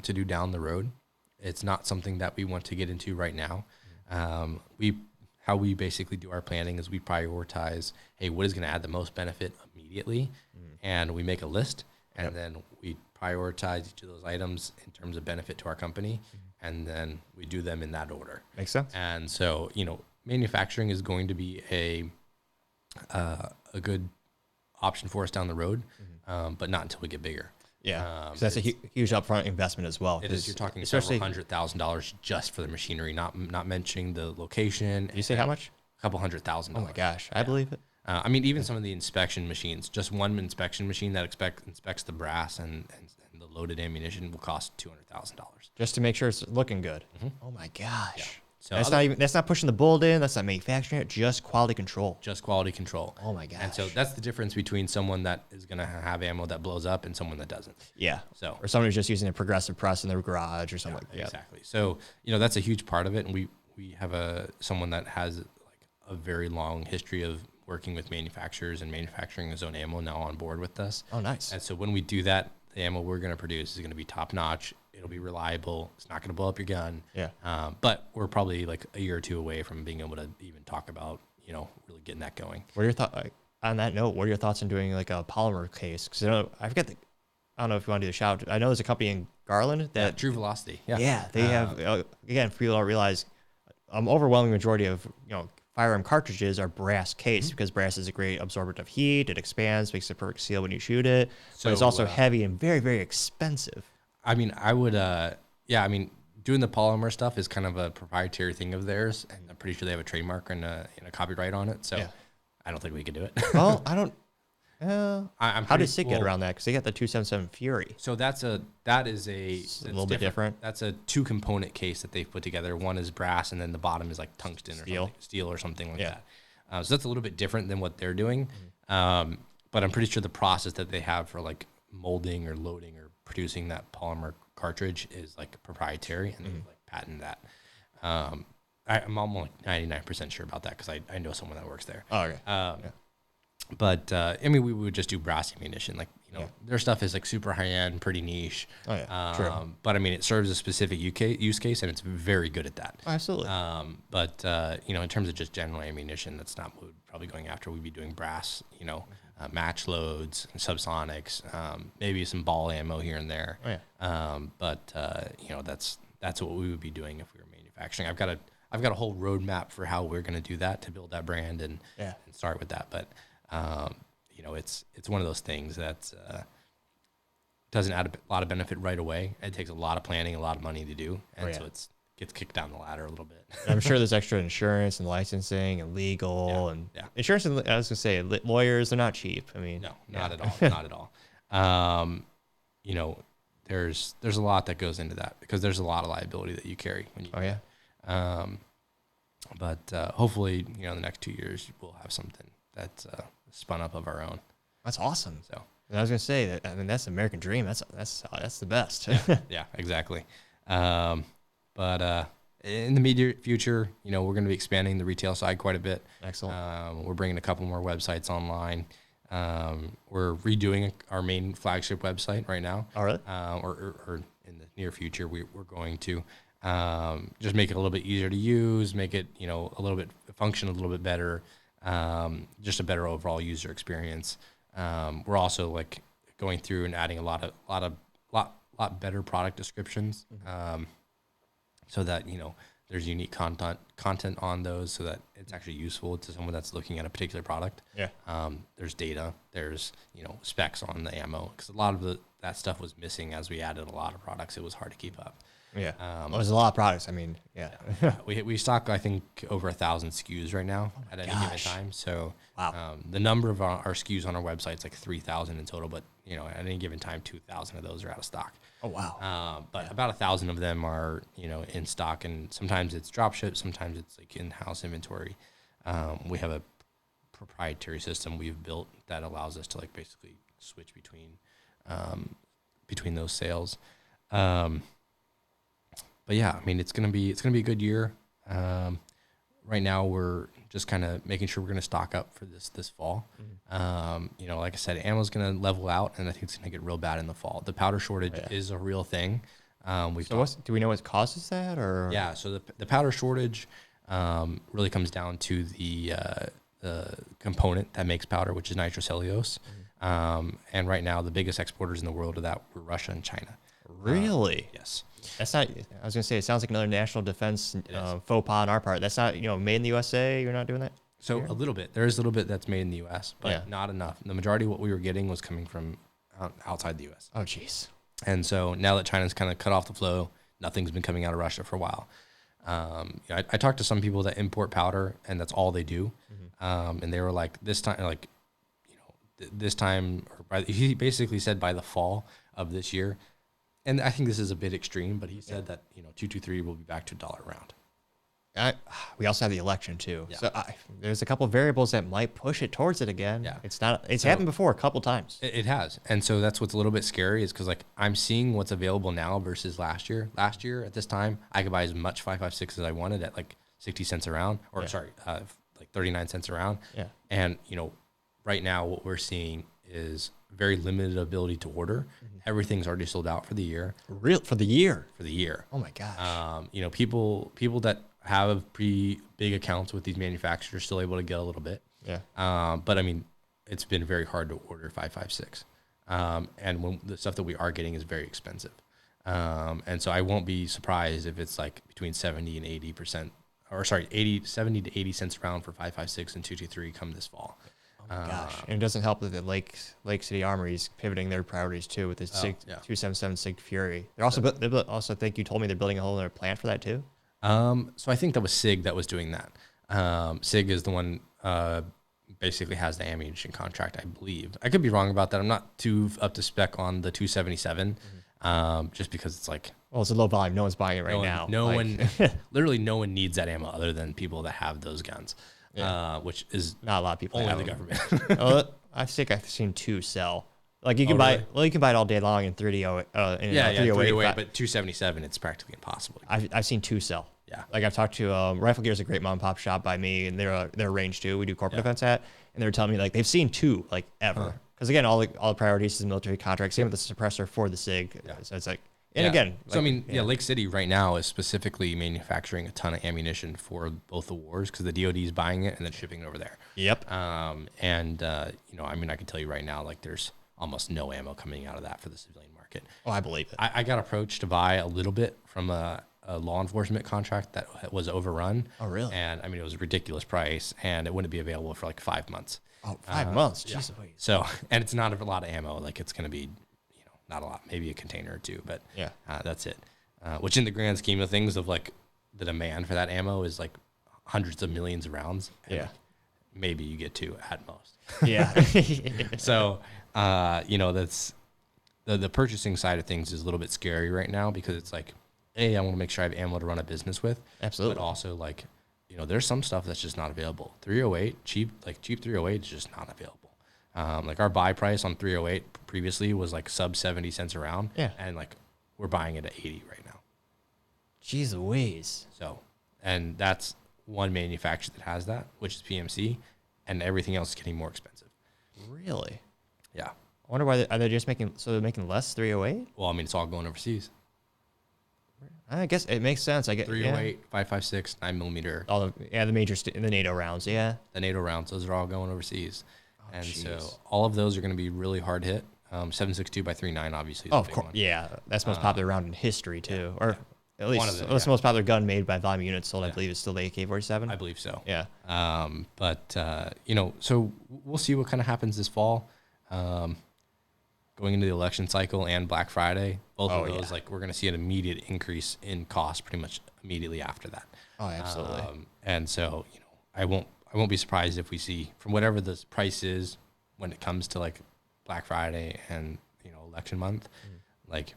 to do down the road. It's not something that we want to get into right now. How we basically do our planning is we prioritize, hey, what is going to add the most benefit immediately? And we make a list, and then we prioritize each of those items in terms of benefit to our company, and then we do them in that order. Makes sense. And so, manufacturing is going to be a good option for us down the road, but not until we get bigger. Yeah, that's a huge upfront investment as well. It is. You're talking several $100,000 just for the machinery, not mentioning the location. Did you say how much? A couple $100,000. Oh my gosh, I believe it. Even some of the inspection machines, just one inspection machine that inspects the brass and the loaded ammunition will cost $200,000 just to make sure it's looking good. Oh my gosh. Yeah. So that's not pushing the bolt in. That's not manufacturing it. Just quality control. Just quality control. Oh my gosh. And so that's the difference between someone that is going to have ammo that blows up and someone that doesn't. Yeah. So or someone who's just using a progressive press in their garage or something like that. Exactly. So that's a huge part of it, and we have someone that has like a very long history of working with manufacturers and manufacturing his own ammo now on board with us. Oh, nice. And so when we do that, the ammo we're going to produce is going to be top notch. It'll be reliable. It's not going to blow up your gun. Yeah. But we're probably like a year or two away from being able to even talk about, really getting that going. What are your thoughts on that note? What are your thoughts on doing like a polymer case? Because I don't know if you want to do the shout. I know there's a company in Garland that True Velocity. Yeah. Yeah. They have, again, for people don't realize, overwhelming majority of, firearm cartridges are brass case because brass is a great absorbent of heat. It expands, makes a perfect seal when you shoot it. So, but it's also heavy and very, very expensive. I mean, I would, doing the polymer stuff is kind of a proprietary thing of theirs, and I'm pretty sure they have a trademark and a copyright on it. So I don't think we could do it. Well, I don't. How does SIG get around that? Because they got the 277 Fury. So that is a little bit different. That's a 2-component case that they've put together. One is brass, and then the bottom is like tungsten or steel or something like that. So that's a little bit different than what they're doing. But I'm pretty sure the process that they have for like molding or loading or producing that polymer cartridge is like proprietary, and they like patent that. I'm almost like 99% sure about that because I know someone that works there. Oh, okay. But we would just do brass ammunition. Like, their stuff is like super high end, pretty niche. Oh yeah, true. But it serves a specific use case, and it's very good at that. Absolutely. But in terms of just general ammunition, that's not what we're probably going after. We'd be doing brass, match loads, subsonics, maybe some ball ammo here and there. Oh yeah. But that's what we would be doing if we were manufacturing. I've got a whole roadmap for how we're going to do that to build that brand and start with that. But it's one of those things that doesn't add a lot of benefit right away. It takes a lot of planning, a lot of money to do, and so it gets kicked down the ladder a little bit. I'm sure there's extra insurance and licensing and legal and insurance. And I was gonna say lawyers, they're not cheap. I mean, no, not at all, not at all. There's a lot that goes into that because there's a lot of liability that you carry when you. But hopefully, in the next 2 years, we'll have something that's spun up of our own. That's awesome. So and I was gonna say that. I mean, that's the American dream. That's the best. Yeah, exactly. But in the immediate future, we're going to be expanding the retail side quite a bit. Excellent. We're bringing a couple more websites online. We're redoing our main flagship website right now. All right. Or in the near future, we're going to just make it a little bit easier to use, make it a little bit function a little bit better, just a better overall user experience. We're also like going through and adding a lot better product descriptions, so that there's unique content on those, so that it's actually useful to someone that's looking at a particular product. Yeah. There's data, there's specs on the ammo, because a lot of that stuff was missing as we added a lot of products. It was hard to keep up. Yeah. Well, there's a lot of products. I mean, yeah. We stock, I think, over 1,000 SKUs right now at any given time. So the number of our SKUs on our website is like 3,000 in total, but at any given time, 2,000 of those are out of stock. Oh, wow. But about 1,000 of them are, in stock, and sometimes it's drop ship, sometimes it's like in-house inventory. We have a proprietary system we've built that allows us to like basically switch between those sales. But yeah, I mean, it's gonna be a good year. Right now, we're just kind of making sure we're gonna stock up for this fall. Like I said, ammo's gonna level out, and I think it's gonna get real bad in the fall. The powder shortage is a real thing. Do we know what causes that, or? Yeah, so the powder shortage really comes down to the component that makes powder, which is nitrocellulose. And right now, the biggest exporters in the world of that were Russia and China. Really? Yes. That's not. I was gonna say it sounds like another national defense faux pas on our part. That's not made in the USA. You're not doing that. So a little bit. There is a little bit that's made in the U.S., but not enough. The majority of what we were getting was coming from outside the U.S. Oh, jeez. And so now that China's kind of cut off the flow, nothing's been coming out of Russia for a while. I talked to some people that import powder, and that's all they do. And they were like, this time, he basically said by the fall of this year. And I think this is a bit extreme, but he said that 223 will be back to $1 a round. We also have the election too, Yeah. so there's a couple of variables that might push it towards it again. Yeah. It's happened before a couple times. It has, and so that's what's a little bit scary is because like I'm seeing what's available now versus last year. Last year at this time, I could buy as much 5.56 as I wanted at like 60 cents a round, or like 39 cents a round. Yeah. And right now what we're seeing is very limited ability to order. Everything's already sold out for the year. For the year. For the year. Oh my gosh. People that have pretty big accounts with these manufacturers are still able to get a little bit. Yeah. But I mean, it's been very hard to order 5.56. And when the stuff that we are getting is very expensive. And so I won't be surprised if it's like between 70 and 80%, 70 to 80 cents a round for 5.56 and 223 come this fall. Oh my gosh. And it doesn't help that the Lake City Armory is pivoting their priorities too with the 277 Sig Fury. They're also, I think you told me they're building a whole other plant for that too. So I think that was SIG that was doing that. SIG is the one basically has the ammunition contract, I believe. I could be wrong about that. I'm not too up to spec on the 277, just because it's like... Well, it's a low volume. No one's buying it now. Literally no one needs that ammo other than people that have those guns. Which is not a lot of people. Only the government. I think I've seen 2 sell. Like you can buy, you can buy it all day long in 308. 308, but 277, it's practically impossible. I've seen 2 sell. Yeah. Like I've talked to Rifle Gear is a great mom and pop shop by me, and they're range too. We do corporate events at, and they were telling me like they've seen 2 like ever. Because again, all the priorities is military contracts. Same with the suppressor for the SIG. Yeah. So it's like. And again, so I mean, Lake City right now is specifically manufacturing a ton of ammunition for both the wars because the DoD is buying it and then shipping it over there. Yep. I mean, I can tell you right now, like there's almost no ammo coming out of that for the civilian market. Oh, I believe it. I got approached to buy a little bit from a law enforcement contract that was overrun. Oh, really? And I mean, it was a ridiculous price, and it wouldn't be available for like 5 months. Oh, 5 months? Yeah. Jeez. So, and it's not a lot of ammo. Like it's going to be. Not a lot, maybe a container or 2, but that's it. Which in the grand scheme of things of like the demand for that ammo is like hundreds of millions of rounds. Yeah. Maybe you get 2 at most. Yeah. So, that's the purchasing side of things is a little bit scary right now because it's like, I want to make sure I have ammo to run a business with. Absolutely. But also like, there's some stuff that's just not available. 308, cheap 308 is just not available. Like our buy price on 308 previously was like sub 70 cents a round. Yeah. And like we're buying it at 80 right now. Jeez Louise. So, and that's one manufacturer that has that, which is PMC, and everything else is getting more expensive. Really? Yeah. I wonder why are they just making less 308? Well, I mean, it's all going overseas. I guess it makes sense. I get 308, 5.56, 9mm. All the major the NATO rounds. Yeah. The NATO rounds, those are all going overseas. And geez. So all of those are going to be really hard hit. 7.62 by 3.9 obviously is of course. One. Yeah, that's the most popular round in history too, or at least the most popular gun made by volume units sold. I believe is still the AK-47. I believe so. Yeah. So we'll see what kind of happens this fall. going into the election cycle and Black Friday, both of those, yeah. like we're going to see an immediate increase in cost pretty much immediately after that. Oh, absolutely. And so, I won't be surprised if we see from whatever the price is when it comes to like Black Friday and, election month, like,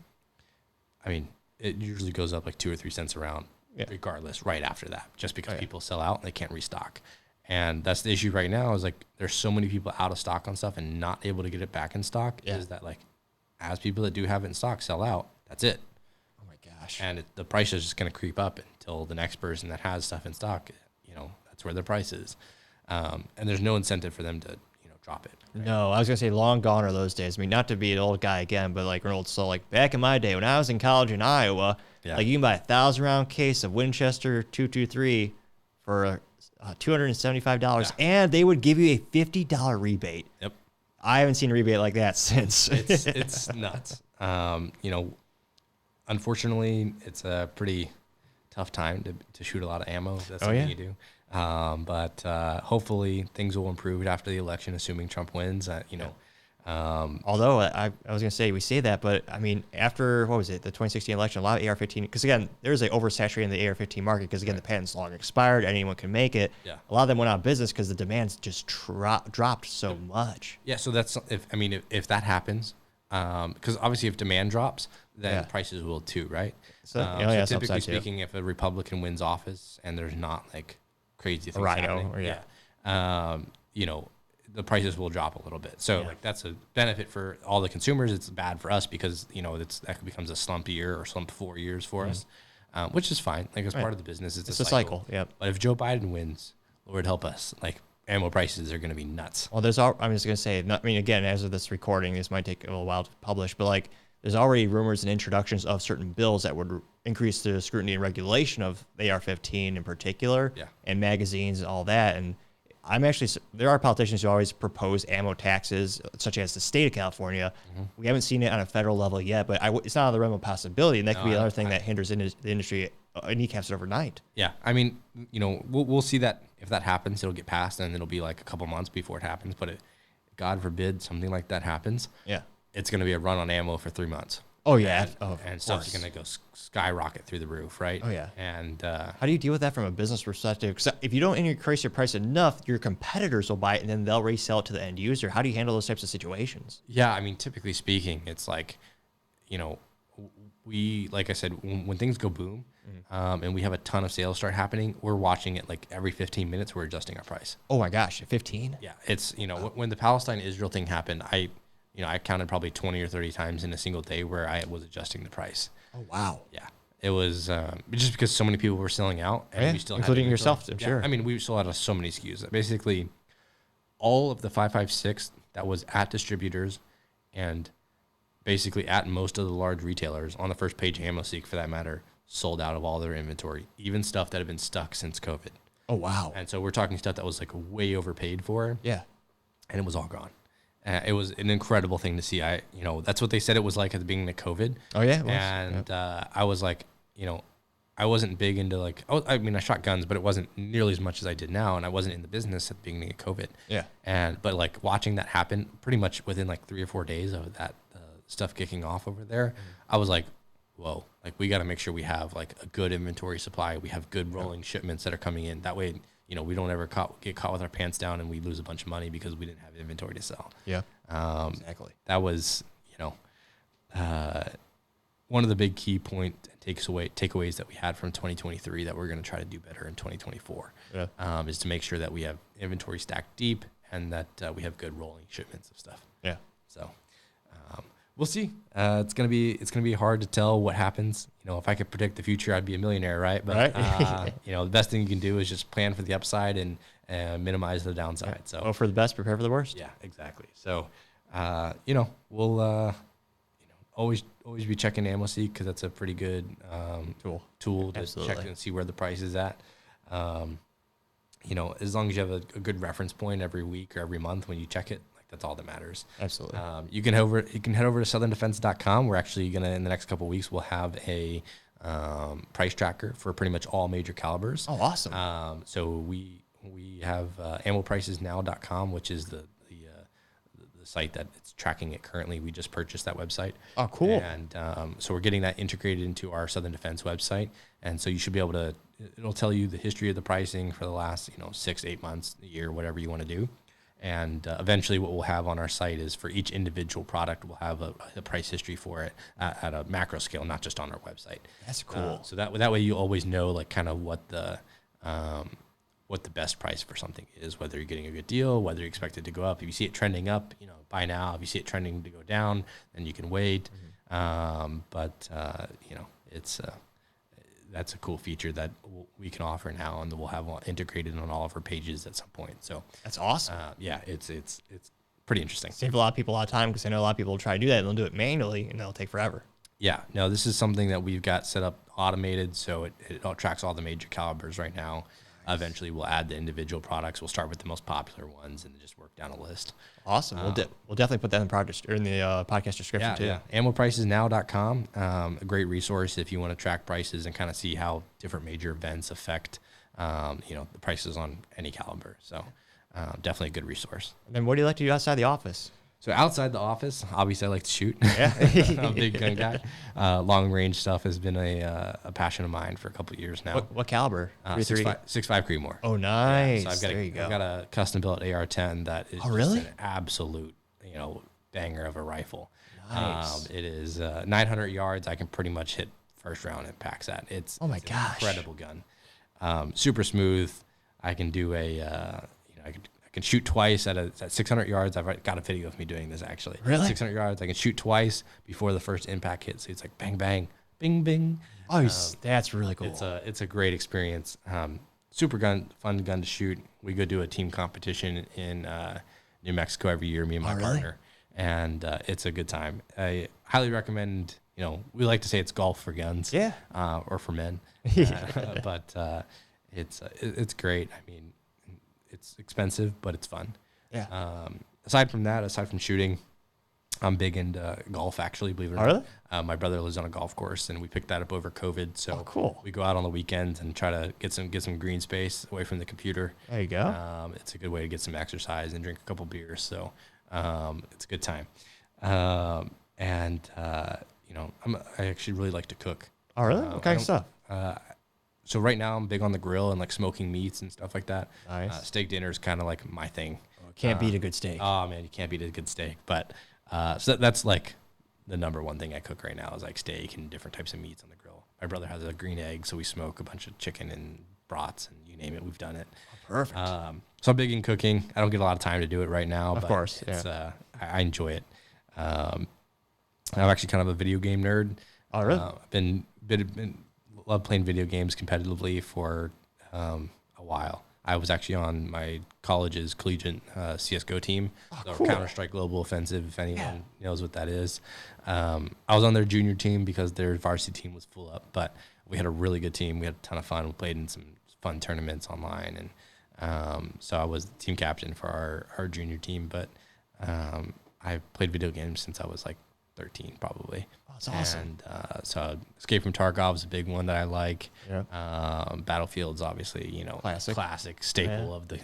I mean, it usually goes up like 2 or 3 cents around regardless right after that, just because people sell out and they can't restock. And that's the issue right now is like there's so many people out of stock on stuff and not able to get it back in stock is that like as people that do have it in stock sell out, that's it. Oh my gosh. And the price is just going to creep up until the next person that has stuff in stock, that's where the price is. And there's no incentive for them to, drop it. Right? No, I was going to say long gone are those days. I mean, not to be an old guy again, but like an old soul, like back in my day when I was in college in Iowa, like you can buy a 1,000-round case of Winchester 223 for $275, and they would give you a $50 rebate. Yep. I haven't seen a rebate like that since. It's nuts. Unfortunately, it's a pretty tough time to shoot a lot of ammo. That's something you do. But hopefully things will improve after the election, assuming Trump wins. Although I was going to say, we say that, but I mean, after, what was it, the 2016 election, a lot of AR-15, because again, there's an oversaturation in the AR-15 market because again, the patent's long expired, anyone can make it. Yeah. A lot of them went out of business because the demand's just dropped so much. Yeah, so that's, if that happens, because obviously if demand drops, then prices will too, right? So, so typically speaking, if a Republican wins office and there's not like crazy things happening, the prices will drop a little bit. So like that's a benefit for all the consumers. It's bad for us because that becomes a slump year or slump 4 years for us, which is fine. Like it's part of the business. It's a cycle. Yep. But if Joe Biden wins, Lord help us, like ammo prices are going to be nuts. Well, I'm just going to say, again, as of this recording, this might take a little while to publish, but like there's already rumors and introductions of certain bills that would increase the scrutiny and regulation of AR-15 in particular, and magazines and all that. And there are politicians who always propose ammo taxes, such as the state of California. We haven't seen it on a federal level yet, but it's not on the realm of possibility, and that could be another thing that hinders the industry, kneecaps it overnight. Yeah, I mean, we'll see that if that happens, it'll get passed, and it'll be like a couple months before it happens. But God forbid something like that happens. Yeah, it's going to be a run on ammo for 3 months. Oh yeah, and stuff's going to go skyrocket through the roof, right? Oh yeah. And how do you deal with that from a business perspective? Because if you don't increase your price enough, your competitors will buy it and then they'll resell it to the end user. How do you handle those types of situations? Yeah, I mean, typically speaking, it's like, like I said, when things go boom, and we have a ton of sales start happening, we're watching it like every 15 minutes. We're adjusting our price. Oh my gosh, 15? Yeah, it's when the Palestine-Israel thing happened, I counted probably 20 or 30 times in a single day where I was adjusting the price. Oh, wow. Yeah. It was just because so many people were selling out. And we still including yourself, I'm sure. I mean, we still had so many SKUs. Basically, all of the 5.56 that was at distributors and basically at most of the large retailers on the first page of AmmoSeek, for that matter, sold out of all their inventory, even stuff that had been stuck since COVID. Oh, wow. And so we're talking stuff that was like way overpaid for. Yeah. And it was all gone. It was an incredible thing to see. That's what they said it was like at the beginning of COVID. Oh yeah, it was. And I was like, I wasn't big into like, I shot guns, but it wasn't nearly as much as I did now, and I wasn't in the business at the beginning of COVID. Yeah. But like watching that happen, pretty much within like 3 or 4 days of that stuff kicking off over there, I was like, whoa, like we got to make sure we have like a good inventory supply. We have good rolling shipments that are coming in. That way, we don't ever get caught with our pants down and we lose a bunch of money because we didn't have inventory to sell. Yeah, exactly. That was, one of the big key takeaways that we had from 2023 that we're going to try to do better in 2024. Yeah. Is to make sure that we have inventory stacked deep and that we have good rolling shipments of stuff. Yeah. So we'll see. It's gonna be hard to tell what happens. If I could predict the future, I'd be a millionaire, right? But the best thing you can do is just plan for the upside and minimize the downside. So hope for the best, prepare for the worst. Yeah, exactly. So we'll always be checking AmmoSeek because that's a pretty good tool to check and see where the price is at. As long as you have a good reference point every week or every month when you check it. That's all that matters. Absolutely. You can head over to southerndefense.com. We're actually going to, in the next couple of weeks, we'll have a price tracker for pretty much all major calibers. Oh, awesome. So we have ammopricesnow.com, which is the the site that it's tracking it currently. We just purchased that website. Oh, cool. And so we're getting that integrated into our Southern Defense website. And so you should be able to, it'll tell you the history of the pricing for the last, 6, 8 months, a year, whatever you want to do. And eventually what we'll have on our site is for each individual product, we'll have a price history for it at a macro scale, not just on our website. That's cool. So that way you always know like kind of what the best price for something is, whether you're getting a good deal, whether you expect it to go up. If you see it trending up, buy now. If you see it trending to go down, then you can wait. It's that's a cool feature that we can offer now, and we'll have integrated on all of our pages at some point. So that's awesome. It's pretty interesting. Save a lot of people a lot of time, because I know a lot of people will try to do that and they'll do it manually and it'll take forever. Yeah, no, this is something that we've got set up automated, so it tracks all the major calibers right now. Nice. Eventually, we'll add the individual products. We'll start with the most popular ones and just work down a list. Awesome. We'll definitely put that in the podcast description too. Yeah, AmmoPricesNow.com, a great resource if you want to track prices and kind of see how different major events affect, the prices on any caliber. So definitely a good resource. And then what do you like to do outside the office? So outside the office, obviously I like to shoot. Yeah. I'm a big gun guy. Long range stuff has been a passion of mine for a couple of years now. What caliber? 6.5 Creedmoor. Oh, nice. Yeah, so I've got a custom built AR-10 that is really? Just an absolute, banger of a rifle. Nice. It is 900 yards. I can pretty much hit first round impacts at. It's my it's gosh. An incredible gun. Super smooth. I can do I can shoot twice at 600 yards. I've got a video of me doing this actually. Really? 600 yards. I can shoot twice before the first impact hits. So it's like bang, bang, bing, bing. Oh, that's really cool. It's a great experience. Super fun gun to shoot. We go do a team competition in New Mexico every year, me and my partner. And it's a good time. I highly recommend, we like to say it's golf for guns. Yeah. Or for men. But it's great. I mean, it's expensive, but it's fun. Yeah. Aside from shooting, I'm big into golf, actually, believe it or not. Really? My brother lives on a golf course, and we picked that up over COVID. So cool. We go out on the weekends and try to get some green space away from the computer. There you go. It's a good way to get some exercise and drink a couple beers. So it's a good time. I actually really like to cook. Oh, really? What kind of stuff? So right now I'm big on the grill and like smoking meats and stuff like that. Nice. Steak dinner is kind of like my thing. Can't beat a good steak. Oh man, you can't beat a good steak. But so that's like the number one thing I cook right now is like steak and different types of meats on the grill. My brother has a green egg, so we smoke a bunch of chicken and brats and you name it, we've done it. Perfect. So I'm big in cooking. I don't get a lot of time to do it right now. Of course, I enjoy it. I'm actually kind of a video game nerd. Oh, really? I've been love playing video games competitively for a while. I was actually on my college's collegiate CSGO team, cool. Counter-Strike Global Offensive, if anyone knows what that is. I was on their junior team because their varsity team was full up, but we had a really good team. We had a ton of fun. We played in some fun tournaments online, and so I was the team captain for our junior team, but I played video games since I was like 13 probably. Oh, that's awesome. And so Escape from Tarkov is a big one that I like. Yeah. Battlefield's obviously, classic staple of the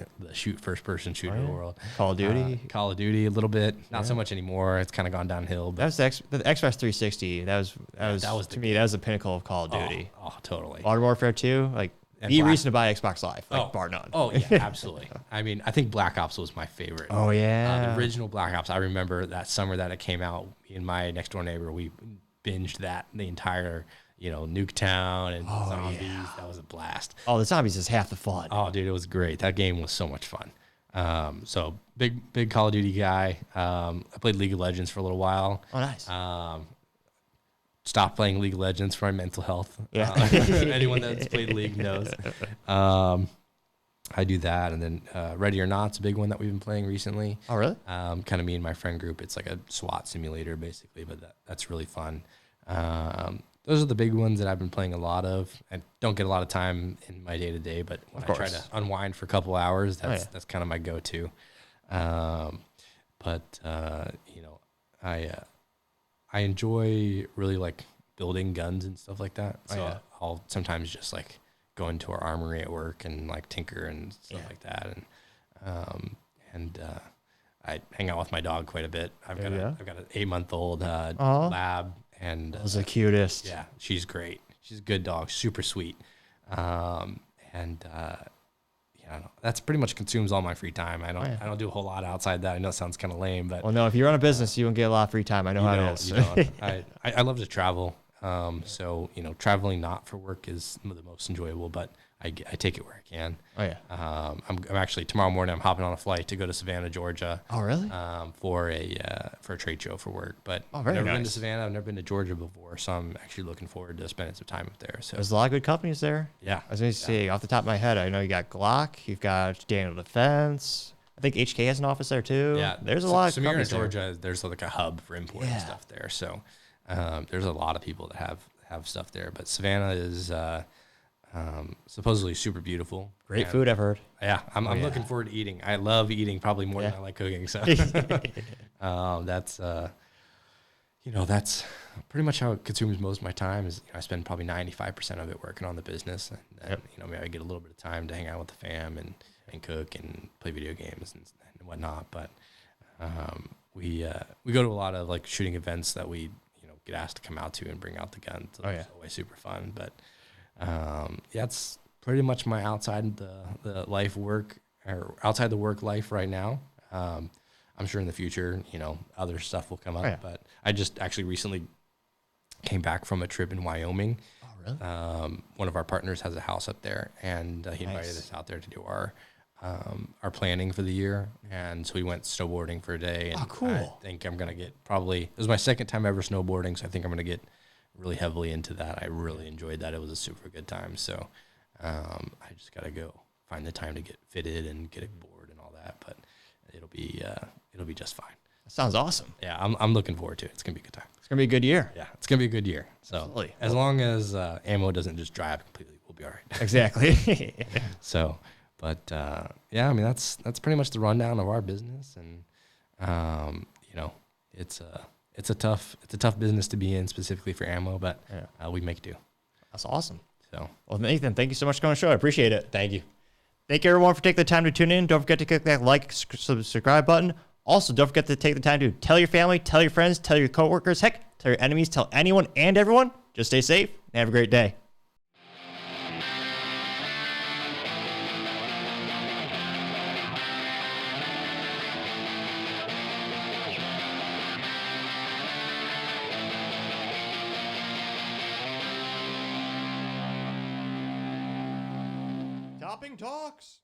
first person shooter in the world. Call of Duty. Call of Duty a little bit, not so much anymore. It's kind of gone downhill. But That was the Xbox 360. That was to me, that was the pinnacle of Call of Duty. Oh, totally. Modern Warfare 2, like the reason to buy Xbox Live, bar none. Oh yeah, absolutely. I mean, I think Black Ops was my favorite. Oh yeah. The original Black Ops. I remember that summer that it came out. Me and my next door neighbor, we binged the entire, Nuketown and zombies. Yeah. That was a blast. Oh, the zombies is half the fun. Oh, dude, it was great. That game was so much fun. So big Call of Duty guy. I played League of Legends for a little while. Oh, nice. Stopped playing League of Legends for my mental health. Yeah. Anyone that's played League knows. I do that, and then Ready or Not's a big one that we've been playing recently. Oh, really? Kind of me and my friend group. It's like a SWAT simulator, basically, but that's really fun. Those are the big ones that I've been playing a lot of. I don't get a lot of time in my day-to-day, but when I try to unwind for a couple hours, that's kind of my go-to. I enjoy really like building guns and stuff like that. So I'll sometimes just like go into our armory at work and like tinker and stuff like that. I hang out with my dog quite a bit. I've got Yeah. I've got an 8-month-old Aw. lab, and That was the cutest. yeah, she's great. She's a good dog, super sweet. And yeah, I don't know. That's pretty much consumes all my free time. I don't do a whole lot outside that. I know it sounds kind of lame, but Well, no, if you run a business, you won't get a lot of free time. I know how it is. I love to travel. So traveling not for work is the most enjoyable, but I take it where I can. Oh, yeah. I'm actually tomorrow morning. I'm hopping on a flight to go to Savannah, Georgia. Oh, really? For a trade show for work. But Oh, very I've never been to nice. Savannah. I've never been to Georgia before, so I'm actually looking forward to spending some time up there. So There's a lot of good companies there. yeah, I was going to say, off the top of my head, I know you got Glock, you've got Daniel Defense. I think HK has an office there too. yeah. There's a lot of Samir in companies there. Georgia. There's like a hub for import and stuff there. So there's a lot of people that have stuff there. But Savannah is supposedly super beautiful. Great And, food, I've heard. Yeah, I'm looking forward to eating. I love eating probably more than I like cooking. So that's that's pretty much how it consumes most of my time. Is I spend probably 95% of it working on the business, and then maybe I get a little bit of time to hang out with the fam and cook and play video games and whatnot. But we go to a lot of like shooting events that we get asked to come out to and bring out the guns. So it's always super fun. But yeah, it's pretty much my outside the life work or outside the work life right now. I'm sure in the future, other stuff will come up. But I just actually recently came back from a trip in Wyoming. Oh, really? One of our partners has a house up there, and he invited us out there to do our planning for the year. And so we went snowboarding for a day. And cool. I think I'm gonna get it was my second time ever snowboarding, so I think I'm gonna get really heavily into that. I really enjoyed that. It was a super good time. So I just gotta go find the time to get fitted and get a board and all that. But it'll be just fine. That sounds awesome. Yeah, I'm looking forward to it. It's gonna be a good time. It's going to be a good year. Yeah, it's gonna be a good year. So Absolutely. as long as ammo doesn't just dry up completely, we'll be all right. Exactly. So, but yeah, I mean that's pretty much the rundown of our business, and it's a tough business to be in, specifically for ammo, but we make do. That's awesome. So, Well, Nathan, thank you so much for coming on the show. I appreciate it. thank you. Thank you, everyone, for taking the time to tune in. Don't forget to click that like, subscribe button. Also, don't forget to take the time to tell your family, tell your friends, tell your coworkers, heck, tell your enemies, tell anyone and everyone. Just stay safe and have a great day. Topping Talks.